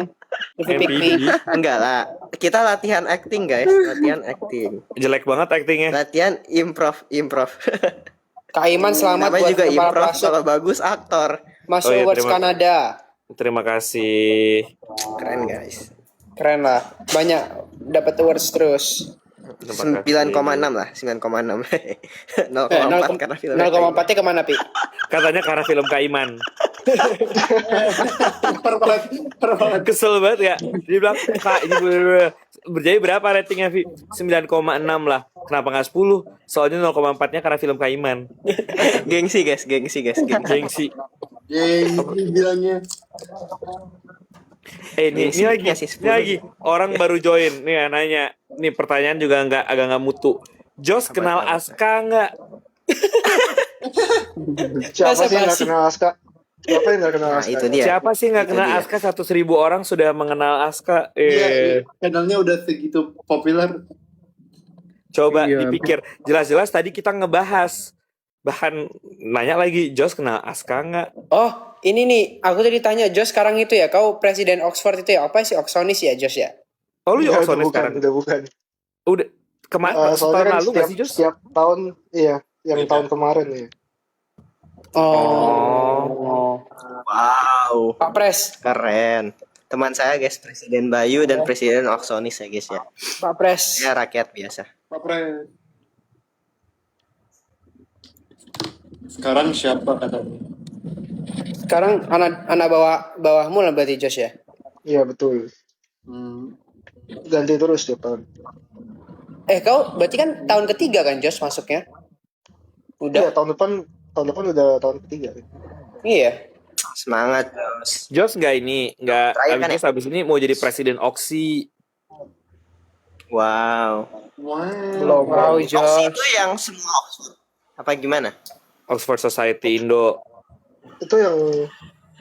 Luffy pick me. Enggak lah. Kita latihan acting, guys. Latihan acting. Jelek banget actingnya. Latihan improv. Kak Iman selamat Namanya buat juga Para improv. Prasuk. Kalau bagus aktor. Masuk Oh iya, Awards Kanada. Terima kasih. Keren, guys. Keren lah. Banyak dapat awards terus. 9,6 lah, 9,6. 0,4 karena film. 0,4-nya kemana, Pi? Katanya karena film Kaiman. Parah. Kesel banget ya. Dia bilang, Kak ini berjaya berapa ratingnya, Vi? 9,6 lah. Kenapa nggak 10? Soalnya 0,4-nya karena film Kaiman. Gengsi, guys. Gengsi. Yeay, bilangnya. Ini lagi orang baru join nih nanya. Nih pertanyaan juga agak nggak mutu. Jos kenal Aska nggak? Siapa sih nggak kenal Aska? Siapa yang nggak kenal Nah, Aska? itu dia. Siapa sih nggak Itu kenal dia. Aska? 100.000 orang sudah mengenal Aska. Iya, channelnya udah segitu populer. Coba Iya. dipikir. Jelas-jelas tadi kita ngebahas. Bahkan nanya lagi, Jos kenal Aska nggak? Oh, ini nih, aku tadi tanya Josh sekarang itu ya, kau presiden Oxford itu ya, apa sih Oxonis ya Josh ya? Oh lu Iya, juga udah Oxonis bukan, sekarang? udah bukan. Udah kemarin Soalnya tahun kan lalu nggak sih Jos? setiap tahun, iya, yang tahun kemarin ya. Oh, Wow, Pak Pres, keren. Teman saya, guys, Presiden Bayu dan Presiden Oxonis ya, guys ya. Pak Pres. Ya rakyat biasa. Pak Pres. Sekarang siapa katanya? Sekarang anak bawahmu lah berarti Josh ya? Iya betul. Ganti terus tiap tahun. Kau berarti kan tahun ketiga kan Josh masuknya? Iya, Udah? tahun depan udah tahun ketiga. Iya. Semangat, Jos. Jos nggak Terakhir kan habis ini mau jadi presiden Oxy. Wow. Belum. Wow, Oxy Josh. itu yang semua Oxford. Apa gimana? Oxford Society Indo. Itu yang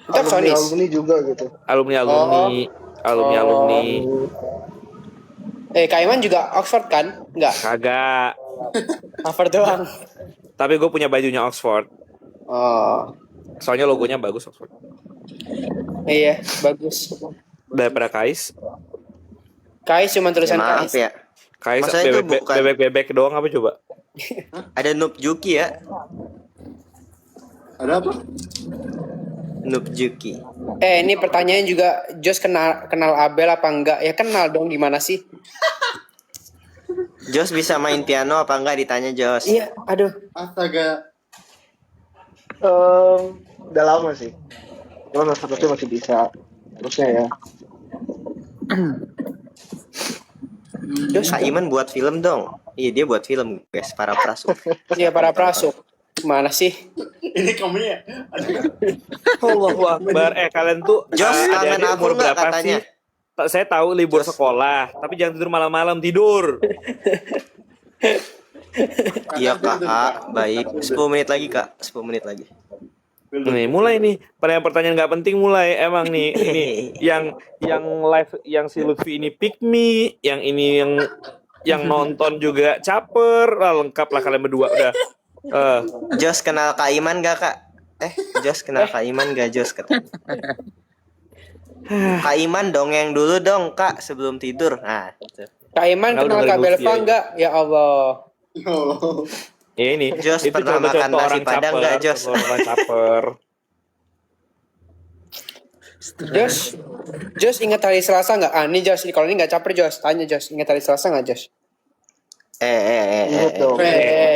Itu Oxonis. alumni juga gitu. Alumni. Kak Iman juga Oxford kan? Enggak, Kagak. Harvard doang. Tapi gue punya bajunya Oxford. Oh, Soalnya logonya bagus Oxford. iya, bagus. Daripada Kais. Kais cuma tulisan Maaf Kais. ya. Kais Maksudnya itu bukan- bebek doang apa coba? Ada Noob Juki ya. Ada apa? Noob Juki. Ini pertanyaan juga Josh kenal Abel apa enggak? Ya kenal dong, gimana sih? Jos bisa main piano apa enggak ditanya Jos. Iya, aduh. Astaga. Udah lama sih. Cuman harusnya masih bisa. Terusnya ya. Josh, Kak Iman buat film dong. Iya dia buat film guys, Para Prasuk. iya Para Prasuk. Mana sih? Ini kamu ya? Allahu Akbar. Kalian tuh Jos kangen adik-adik aku umur nggak berapa katanya? sih? Saya tahu libur sekolah, tapi jangan tidur malam-malam tidur. Iya kak, baik. 10 menit lagi kak, 10 menit lagi. Nih mulai nih pertanyaan nggak penting mulai emang nih ini yang live yang si Lutfi ini pick me, yang ini yang nonton juga caper, lengkap lah kalian berdua udah. Jos kenal Kak Iman gak kak? Jos kenal Kak Iman gak Jos katanya? Kak Iman dongeng dulu dong kak sebelum tidur. Nah itu. Kak Iman Kenal kenal dari Kak Lutfi Belva aja. enggak? Ya Allah. Ya ini Jos itu pernah contoh-contoh makan nasi orang Padang caper, nggak, Jos? contoh orang caper. Josh ingat hari Selasa nggak? Ini Josh, kalau ini nggak caper Josh, tanya Josh, ingat hari Selasa nggak Josh? Ingat dong.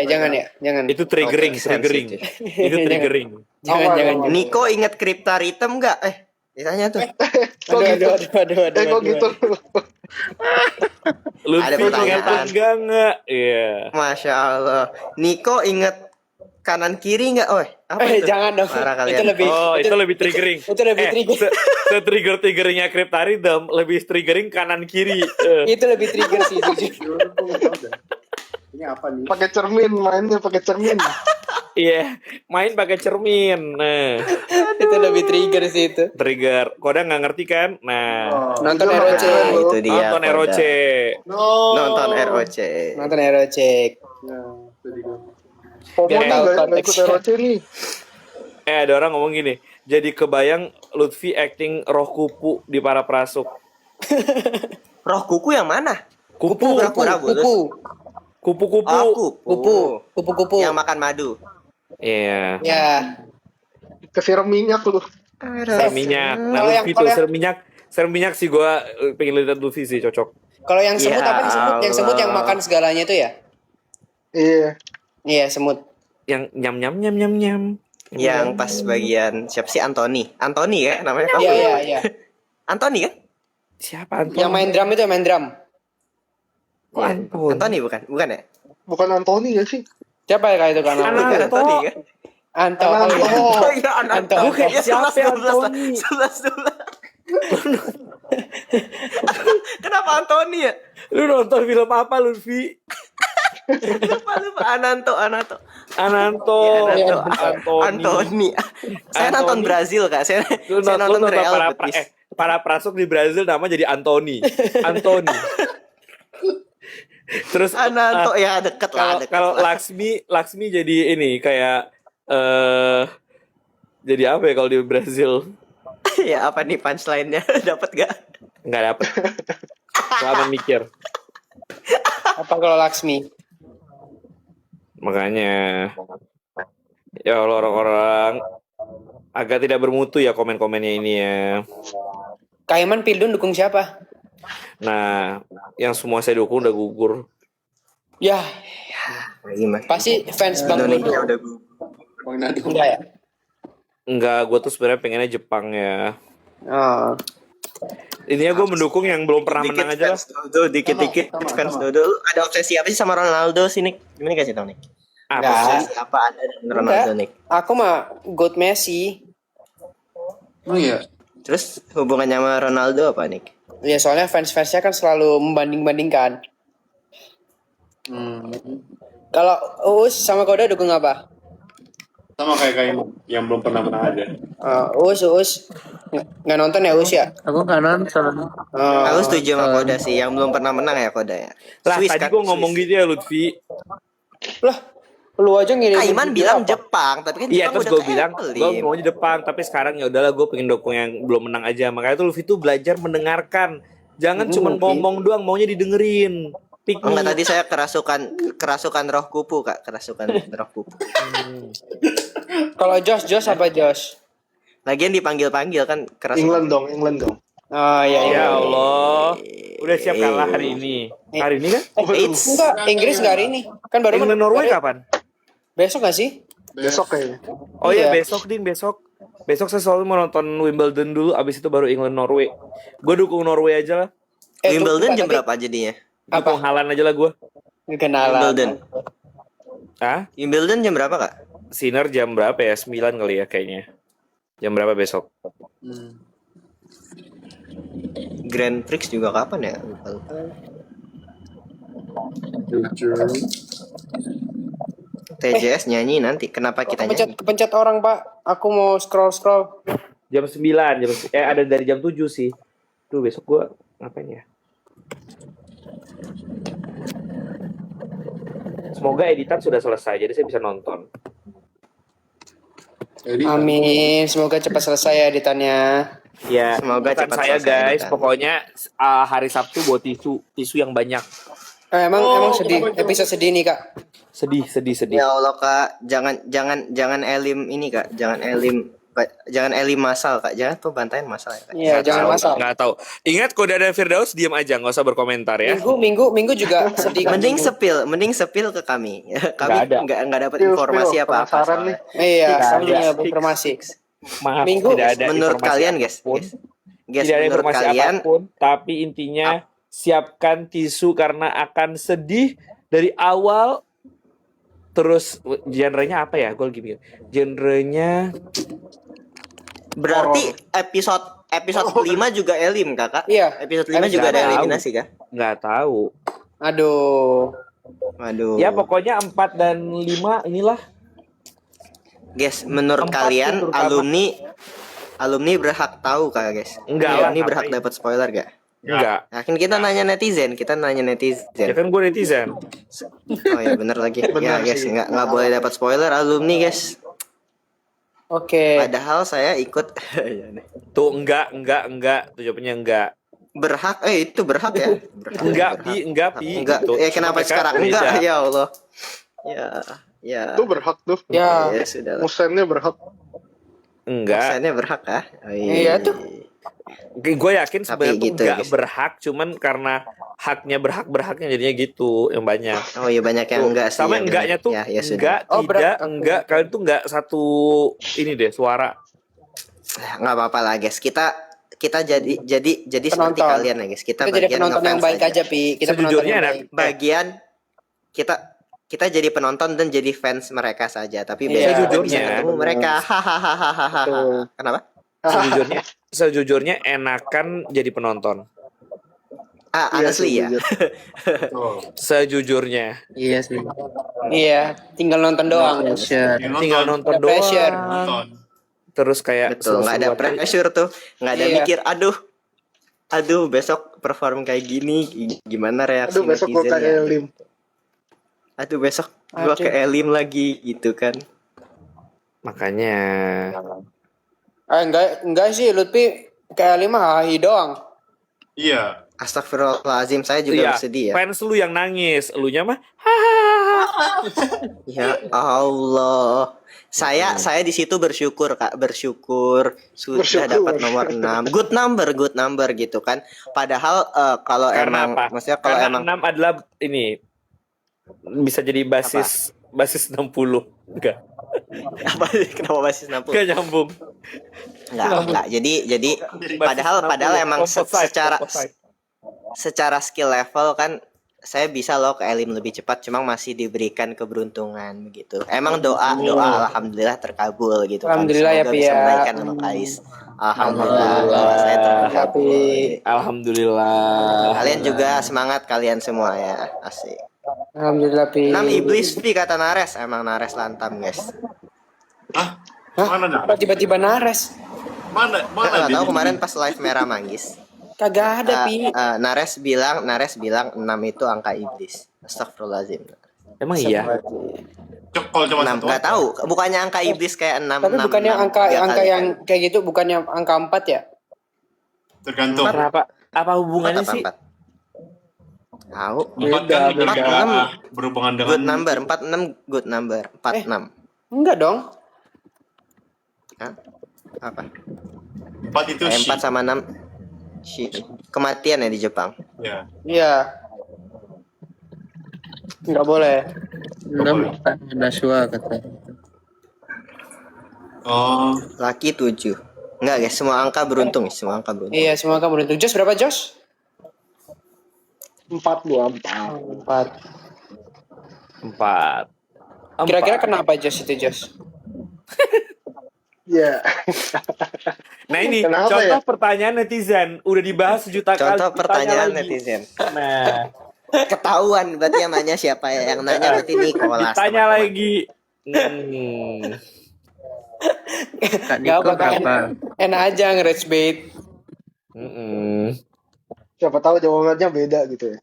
Jangan ya, jangan. Itu triggering, Topik triggering. sensitif. Itu triggering. Jangan, Aman, jangan. aman. Niko inget Kryptaritem nggak? Ditanya tuh. Kok gitu? Kok gitu? Ada Lutfi pertanyaan. enggak? Iya. Masya Allah. Niko inget kanan kiri nggak? Apa itu? Jangan dong. Parah kalian. Itu lebih. Oh, itu lebih triggering. Itu lebih trigger. Se-trigger-triggernya Cryptaridem lebih triggering kanan kiri. Itu lebih trigger sih jujur. Ini apa nih? Pakai cermin, mainnya pakai cermin. Iya, main pakai cermin. Nah, Itu lebih trigger sih itu. trigger. Koda nggak ngerti kan? Nah, Nonton Itu ROC. keren loh. Itu dia. nonton Koda. ROC. No. Nonton ROC. Nonton ROC. Nah, tadi gua. Pomo Biar nih tahu nggak ikut konteksnya. ROC nih. Ada orang ngomong gini. Jadi kebayang Lutfi acting roh kupu di Para Prasuk. Roh kuku yang mana? Kupu, Pura-pura bulus. kupu-kupu. Kupu-kupu. Yang makan madu. Iya. Ya. Kesiram minyak lu. Ser minyak. Nah, Kalau yang- Lutfi kalau tuh yang- ser minyak sih gua pengen lihat Lutfi sih cocok. Kalau yang semut Ya apa nih semut? Yang semut yang Allah. makan segalanya itu ya? Iya. Iya, semut. Yang nyam. Yang pas bagian siapa sih Anthony? Anthony ya namanya? Kamu Iya, ya? iya. Anthony kan? Siapa Anton? Yang main drum itu main drum. Kok Iya. Anton? Anthony bukan ya? Bukan Anthony ya sih? Siapa ya kayak itu kan? Ananto. Bukan Anthony kan? Anto. Ananto. Oh iya Ananto. Anto. Bukan, Ya, siapa 11, Anthony? 11. Kenapa Anthony ya? Lu nonton film apa Lutfi? Lupa Ananto. Ananto. Iya, Anthony. Anthony. Saya nonton Anthony. Brazil Kak. Saya Lu nonton Real para, Betis. para prasuk di Brazil nama jadi Anthony. Anthony. Terus Ananto ya deket lah. kalau Laksmi jadi ini kayak jadi apa ya kalau di Brazil? Ya apa nih punchline-nya? Dapat gak? Nggak dapet. Lama mikir. Apa kalau Laksmi? Makanya ya Allah, orang-orang agak tidak bermutu ya komen-komennya ini ya. Kaiman Pildun dukung siapa? Nah, yang semua saya dukung udah gugur. Ya, Gimana? pasti fans Bang Indonesia Dodo. udah gugur. Bang Nado. Enggak ya? Enggak, gue tuh sebenarnya pengennya Jepang ya. Oh. Intinya gue mendukung yang belum pernah Dikit menang aja lah. fans Dodo, dikit-dikit fans Dodo. Lu ada obsesi apa sih sama Ronaldo sih, Nick? Gimana kasih tau, Nick? Apa Enggak. sih? Obsesi apa ada dengan Ronaldo, Nick? Aku mah God Messi. Oh iya. Terus hubungannya sama Ronaldo apa, Nick? Ya soalnya fans-fansnya kan selalu membanding-bandingkan. Kalau Uus sama Koda dukung apa? Sama kayak yang belum pernah menang aja. Uus. Nggak nonton ya Uus ya? Aku nggak nonton. Oh. Aku setuju sama Koda sih, yang belum pernah menang ya Koda ya. Lah Swiss tadi kan, gue ngomong Swiss. gitu ya Lutfi. Lah, lu aja ngirim. Kaiman bilang Jepang, tapi kan Iya Jepang terus udah gue bilang ke-Elim. gue maunya Jepang, tapi sekarang ya udahlah gue pengen dukung yang belum menang aja. Makanya tuh Lutfi tuh belajar mendengarkan, jangan cuma ngomong doang, maunya didengerin. Pick Oh, enggak, me. tadi saya kerasukan roh kupu Kak, kerasukan roh kupu. Kalau Josh apa Josh? Lagian dipanggil-panggil kan kerasukan. England dong. Oh iya. Ya Allah, udah siap kalah hari ini. Hari ini kan? Eits. Enggak, Inggris nggak hari ini. Kan baru England Norway kapan? Besok nggak sih? Besok kayaknya. Oh iya Iya. besok Ding, besok. Besok saya selalu mau nonton Wimbledon dulu, abis itu baru England Norway. Gue dukung Norway aja lah. Wimbledon tunggu, jam tapi berapa jadinya? Apa? Dukung Haaland aja lah gue. Kenalan. Wimbledon. Hah? Wimbledon jam berapa Kak? Sinner jam berapa ya? 9 kali ya kayaknya. Jam berapa besok? Grand Prix juga kapan ya? Lupa. Jujur. TJS nyanyi nanti. Kenapa kita nyanyi? Kepencet orang Pak. Aku mau scroll. Jam 9, ada dari jam 7 sih. Duh, besok gue ngapain ya? Semoga editan sudah selesai, jadi saya bisa nonton. Jadi Amin. Semoga cepat selesai ya editannya. Ya, Semoga bukan cepat saya selesai guys. editan. Pokoknya hari Sabtu bawa tisu yang banyak. Emang sedih. Episode sedih nih Kak. Sedih. Ya Allah Kak, jangan elim ini Kak, jangan elim Jangan elim masal Kak, jangan pembantaian masal ya Kak. Iya, jangan masal. Nggak tahu. Ingat kode ada Firdaus, diam aja, nggak usah berkomentar ya. Minggu juga sedih. Mending sepil ke kami. Kami Nggak ada. nggak dapat Spill, informasi spill. apa-apa. Penasaran nih. Iya, Nggak kami ada. nggak informasi. Maaf, Minggu, tidak ada Menurut informasi kalian guys, apapun. guys, Tidak ada menurut informasi kalian apapun, tapi intinya siapkan tisu karena akan sedih dari awal. Terus genrenya apa ya? Gue lagi mikir. Genrenya berarti episode 5 juga elim Kakak? Iya. Episode 5 juga ada Nggak tahu. eliminasi kah? nggak tahu. Aduh. Waduh. Ya pokoknya 4 dan 5 inilah. Guys, menurut 4 kalian tuh terutama. alumni berhak tahu kah guys? Enggak lah, Alumni berhak ngapain? dapat spoiler gak? Enggak. Nah, kan kita nanya netizen, Ya kan gue netizen. Oh ya bener lagi. Ya Bener guys, sih. nggak boleh dapat spoiler alumni guys. Oke. Padahal saya ikut Tuh enggak. Tuh jawabannya enggak. berhak. Itu berhak ya. Berhak, Enggak, berhak. Pi, enggak, Pi. Enggak. Gitu. Kenapa Mereka sekarang beda. enggak? Ya Allah. Ya. Itu berhak tuh. Ya. Ya sudah lah. Musennya berhak. Enggak. Saya berhak ah. Oh, Iya tuh. Gue yakin Tapi sebenarnya tuh gitu, enggak guys. berhak, cuman karena haknya berhaknya jadinya gitu yang banyak. Oh iya banyak yang Tuh, enggak sih. sama yang enggaknya benar. tuh Ya sudah. enggak, Oh, tidak, berat. enggak. Kalian tuh enggak satu ini deh suara. Nggak apa-apa lah guys. Kita jadi seperti Penonton. kalian ya guys. Kita Kita jadi bagian penonton yang ngefans baik aja, Pi. Kita penonton Sejujurnya yang enak. baik. Bagian kita jadi penonton dan jadi fans mereka saja. Tapi Iya. besok kita bisa Sejujurnya. ketemu mereka. Hahaha. Betul. Kenapa? Sejujurnya enakan jadi penonton. Honestly ya. Sejujurnya. Iya sih. Iya, tinggal nonton doang. Pressure. Tinggal nonton Ada pressure. doang. Terus kayak Betul, nggak ada seru-seruan. pressure tuh, nggak ada Iya. mikir, aduh besok perform kayak gini, gimana reaksi Aduh besok gue netizen kayak ya? Elim. Aduh besok gua Aduh. ke Elim lagi gitu kan? Makanya Enggak sih, Lutfi kayak 5 hahi doang. Iya. Astagfirullahaladzim, saya juga iya, bersedih ya. fans lu yang nangis, elunya mah Ya Allah, saya di situ bersyukur Kak, bersyukur sudah Bersyukur. dapat nomor 6, good number gitu kan. Padahal kalau karena emang, apa? maksudnya kalau Karena emang 6 adalah ini bisa jadi basis 60. Enggak. apa kenapa basis 60? Enggak nyambung. Enggak. Jadi padahal emang secara skill level kan saya bisa loh ke Elim lebih cepat, cuma masih diberikan keberuntungan begitu. Emang doa alhamdulillah terkabul gitu kan. Alhamdulillah ya, Semoga Pi, bisa ya. menaikkan nama Kais. Alhamdulillah doa saya terkabul. Alhamdulillah. Kalian juga semangat kalian semua ya. Asik. Alhamdulillah, Pi. 6 iblis Pi kata Nares, emang Nares lantam guys. Hah? Mana dah? Apa tiba-tiba Nares? Mana Nggak dia? tahu kemarin pas live Merah Manggis. Kagak ada, Pi. Nares bilang 6 itu angka iblis. Astagfirullahaladzim. Emang iya. Kalau cuma 6 satu. nggak tahu, bukannya angka iblis kayak 6. Tapi bukannya angka yang kayak gitu bukannya angka 4 ya? Tergantung. Kenapa? Apa hubungannya sih? Tahu. 4 kan Beda. berhubungan dengan Good number, 46 good number, 46. Enggak dong. Hah? Apa? 4 itu 4 sama 6 kematian ya di Jepang. Ya. Iya. Enggak boleh. 6 Nashua kata. Oh, Laki 7. Enggak guys, semua angka beruntung, semua angka beruntung. Iya, semua kamu beruntung. Jos berapa, Jos? 4 gua 4. 4. Kira-kira kenapa Jos itu, Jos? Iya. Nah ini Kenapa contoh ya? pertanyaan netizen udah dibahas sejuta kali. Contoh ditanya pertanyaan lagi. netizen. Nah, Ketahuan berarti yang nanya siapa ya? Yang nanya berarti Nicholas. ditanya teman-teman. lagi. Kak Enggak Niko apa-apa. berapa? Enak aja nge-rage bait. Siapa tahu jawabannya beda gitu ya.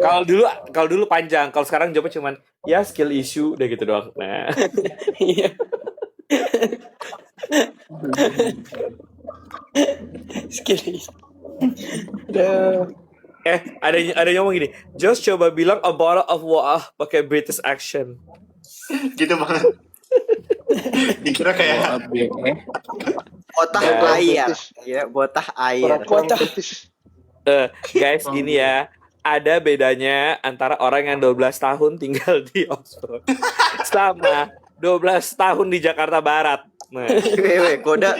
Kalau dulu panjang, kalau sekarang jawabnya cuman ya skill issue udah gitu doang. Nah, Iya. Sekali. Aduh. ada yang ngomong gini, just coba bilang a bottle of water pakai British accent. Gitu banget. Dikira kayak Botah Ya. air. Ya, botah air. Kurang British. Guys, gini ya. Ada bedanya antara orang yang 12 tahun tinggal di Oxford sama 12 tahun di Jakarta Barat. Nah, Weh, Koda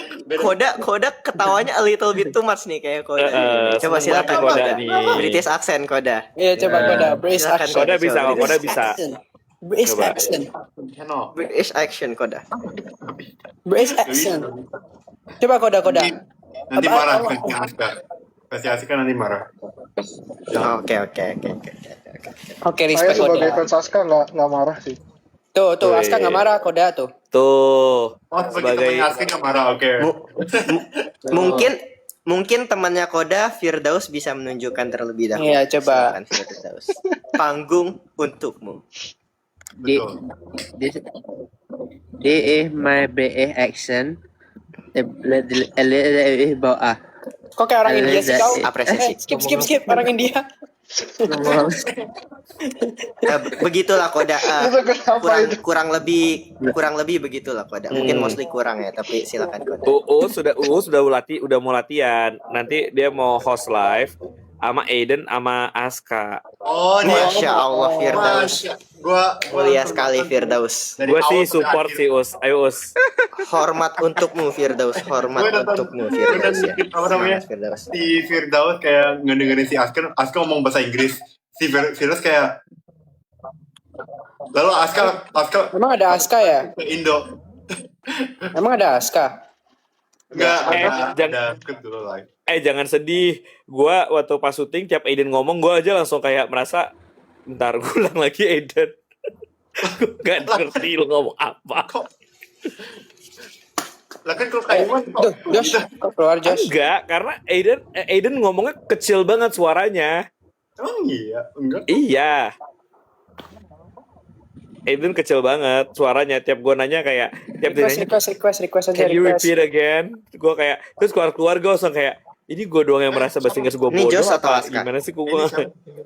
ketawanya a little bit too much nih kayak Koda. Coba seneng silakan banget Koda Koda. nih. British accent Koda. Iya coba Koda, British Silakan, action. Koda bisa, coba. Koda bisa. British Coba. action. Channel. British action Koda. British action. Coba Koda. Nanti Apa- marah apa- kasih Aska. Kasih Aska nanti marah. Oke. Oke, Saya respect sebagai Koda. fans Aska nggak marah sih. Tuh, Wih. Aska nggak marah Koda tuh. Tuh, Oh, sebagai temannya Aska nggak marah, oke. Mungkin temannya Koda Firdaus bisa menunjukkan terlebih dahulu. Iya, coba. Silakan, Firdaus. Panggung untukmu. Betul. This is my BE action. Bawah. Kok kayak orang India sih kau? Apresiasi. Skip orang India. Begitulah Koda. Itu kenapa itu? kurang lebih begitulah Koda. Mungkin mostly kurang ya, tapi silakan Koda. udah mau latihan. Nanti dia mau host live sama Aiden sama Aska. Oh, Masya Allah Firdaus. Gua Mulia sekali Firdaus. Gue sih support sih Us. Ayo Us. Hormat untukmu Firdaus. Hormat Gua nonton- untukmu gua Firdaus ya. nonton apa namanya? Semangat, Firdaus. Si Firdaus kayak ngedengerin si Aska ngomong bahasa Inggris. Si Firdaus kayak lalu Aska Emang ada Aska ya? ke Indo. Emang ada Aska? Enggak, jangan- ada skip dulu live. Jangan sedih. Gua waktu pas syuting tiap Aiden ngomong gue aja langsung kayak merasa bentar gue ulang lagi Aiden. Gue gak ngerti lu ngomong apa. Lah kan kalau kayak Iwan kok Tuh, Josh, kok keluar Josh? Enggak, karena Aiden ngomongnya kecil banget suaranya. emang iya, enggak. Iya. Aiden kecil banget suaranya. Tiap gue nanya kayak tiap dia nanya, Request aja can you request. repeat again? Gue kayak terus keluar gue langsung kayak ini gue doang yang merasa bahasa Inggris gue Ini bodoh Josh atau apa Aska? gimana sih gue?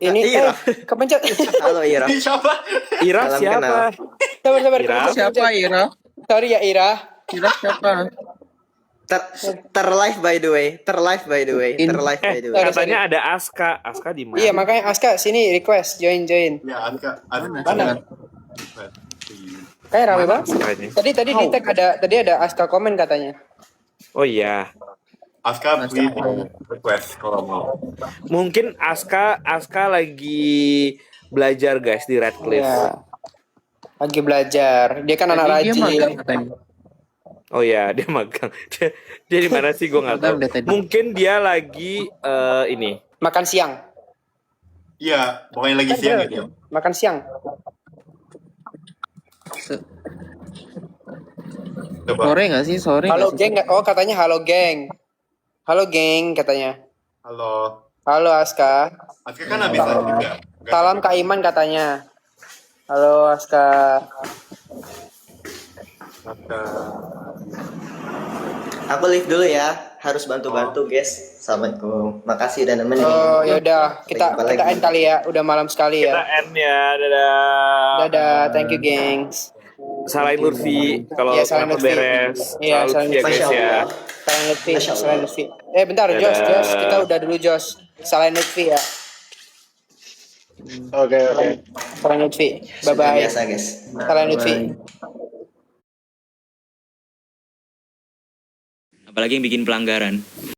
Ini Ira. kepencet. Halo Ira. Ini siapa? Ira Salam siapa? kenal. Sabar. Ira. Siapa Ira? Sorry ya Ira. Ira siapa? Terlive by the way. Terlive by the way. Katanya ada Aska. Aska di mana? Iya makanya Aska sini request join. Ya, Aska. Mana? Kayak rame banget. Askanya. Tadi di tag ada Aska komen katanya. Oh iya. Aska please request kalau mau. Mungkin Aska lagi belajar guys di Radcliffe. Iya. Lagi belajar. Dia kan anak Tadi dia magang rajin. katanya. Oh ya, dia magang. Dia di mana sih? Gue nggak tahu. Magang dia tadi. Mungkin dia lagi ini. Makan siang. Iya, pokoknya lagi siang gitu. Makan siang. Coba. Sore nggak sih? Sore Halo nggak sih? geng. Oh katanya halo geng. Halo geng katanya. Halo. Halo Aska. Aska kan habis live juga. Nggak- Salam Kak Iman katanya. Halo Aska. Aska. Aku live dulu ya. Harus bantu-bantu guys. Assalamualaikum. Makasih udah nemenin. Oh yaudah kita Jumpa lagi. end kali ya. Udah malam sekali Kita ya. end ya. Dadah. Dadah. Thank you gengs. Salahin Lutfi kalau Iya, salahin apa Lutfi. beres. Iya, Salut salahin ya Lutfi. guys ya. Salahin Lutfi. Masya Allah. Salahin Lutfi. Bentar Dadah. Jos. Kita udah dulu Jos. Salahin Lutfi ya. Oke. Salahin Lutfi. Bye Sudah bye. biasa guys. Salahin Lutfi. Apalagi yang bikin pelanggaran.